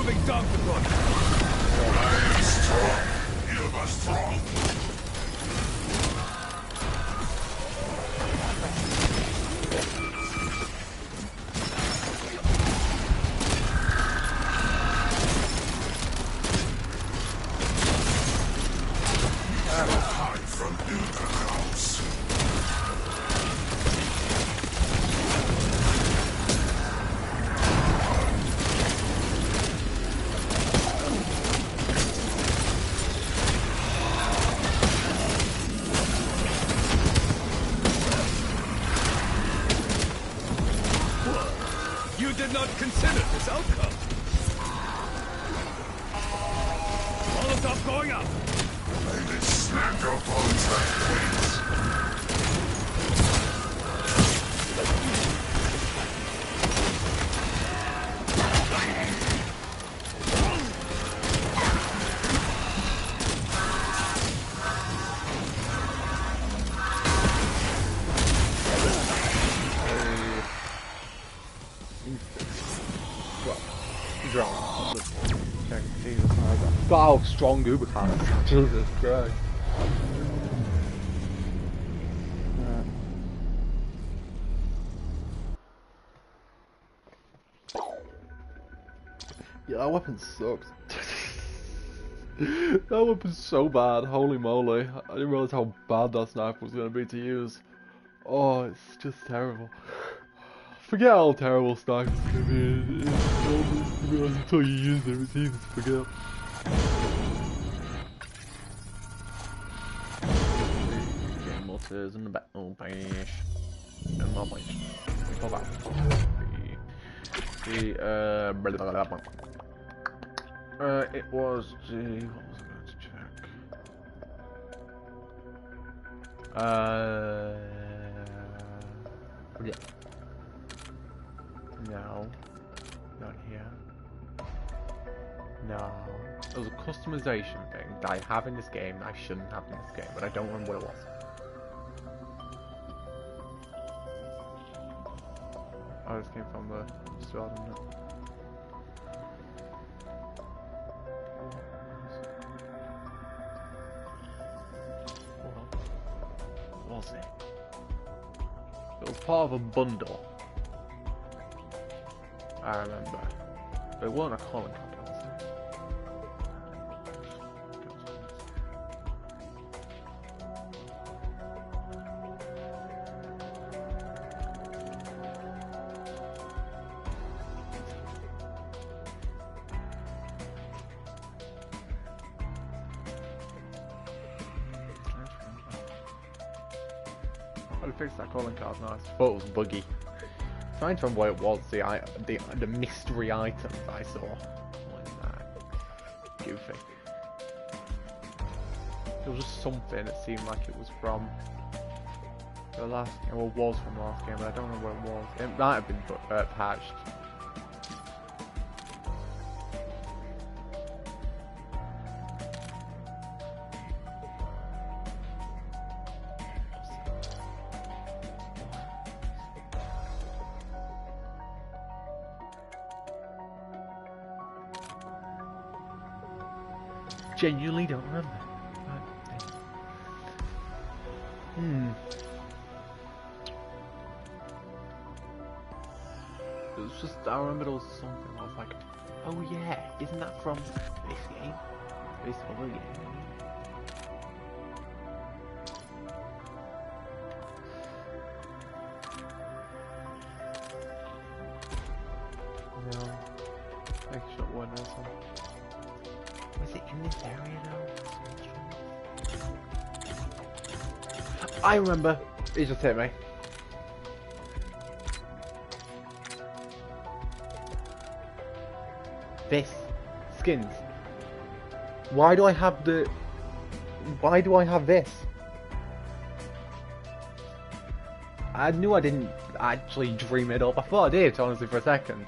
having donked upon you. I am strong. You must strong. Hide from Uberhouse. You did not consider this outcome. Molotov going up. May this smack your bones like pigs. God, how strong Uber can is. Jesus Christ. Yeah, that weapon sucks. That weapon's so bad, holy moly. I didn't realise how bad that sniper was going to be to use. Oh, it's just terrible. Forget how terrible snipers can be. To be honest, until you use them, it's easy to forget. Game motors and the battle page. And my point. Go back. It was the. What was I going to check? Yeah. No. Not here. No. It was a customization thing that I have in this game that I shouldn't have in this game, but I don't remember what it was. Oh, this came from the store, didn't it? What was it? It was part of a bundle. I remember. But it wasn't a calling card. I'd fix that calling card nice. But it was buggy. Trying to remember what it was, the mystery item that I saw. What is that? Goofy. It was just something that seemed like it was from the last game, or was from the last game, but I don't know what it was. It might have been patched. Genuinely don't remember. It was just, I remember there was something, I was like, oh yeah, isn't that from this game? This other game? No. Make sure one is one. Was it in this area though? I remember. He just hit me. This. Skins. Why do I have the... Why do I have this? I knew I didn't actually dream it up. I thought I did, honestly, for a second.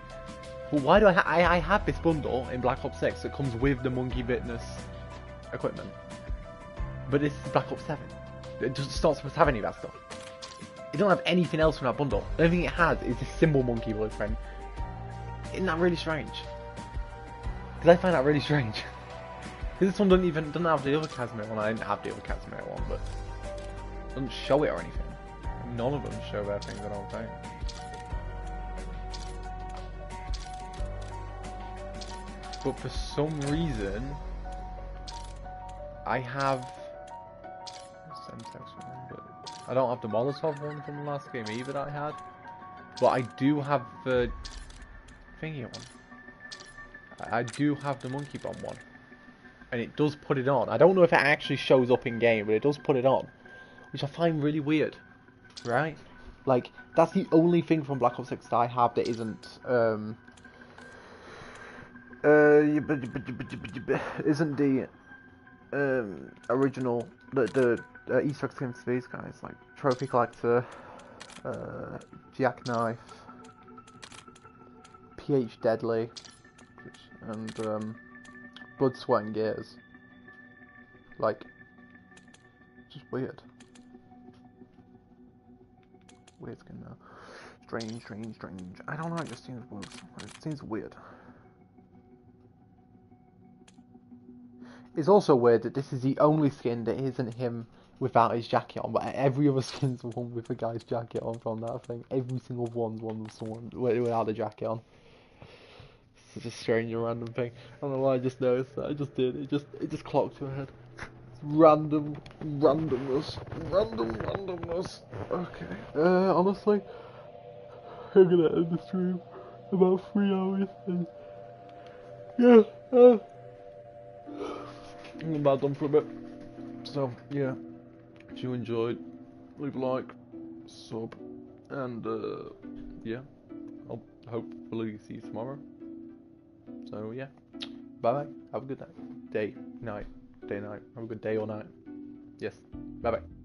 But why do I have this bundle in Black Ops 6 that comes with the monkey fitness equipment? But this is Black Ops 7. It just not supposed to have any of that stuff. It don't have anything else from that bundle. The only thing it has is this symbol monkey blueprint. Isn't that really strange? Because I find that really strange. Because this one doesn't have the other Casimir one. I didn't have the other Casimir one, but it doesn't show it or anything. None of them show their things, I don't think. But for some reason, I have Semtex one, but I don't have the Molotov one from the last game either that I had. But I do have the thingy one. I do have the Monkey Bomb one. And it does put it on. I don't know if it actually shows up in game, but it does put it on. Which I find really weird. Right? Like, that's the only thing from Black Ops 6 that I have that isn't, isn't the, original, the Easter eggs came to these guys, like Trophy Collector, Jackknife, PH Deadly, and, Blood, Sweat and Gears. Like, just weird. Weird skin now. Strange. I don't know, it just seems weird. It seems weird. It's also weird that this is the only skin that isn't him without his jacket on, but every other skin's one with the guy's jacket on from that thing. Every single one's one with someone without the jacket on. It's just a strange and random thing. I don't know why I just noticed that. I just did. It just clocked to my head. Randomness. Okay. Honestly, I'm gonna end the stream about 3 hours. And yeah. I'm about done for a bit. So yeah, if you enjoyed, leave a like, sub, and yeah, I'll hopefully see you tomorrow. So yeah, bye bye. Have a good night, day, night. Have a good day or night. Yes. Bye bye.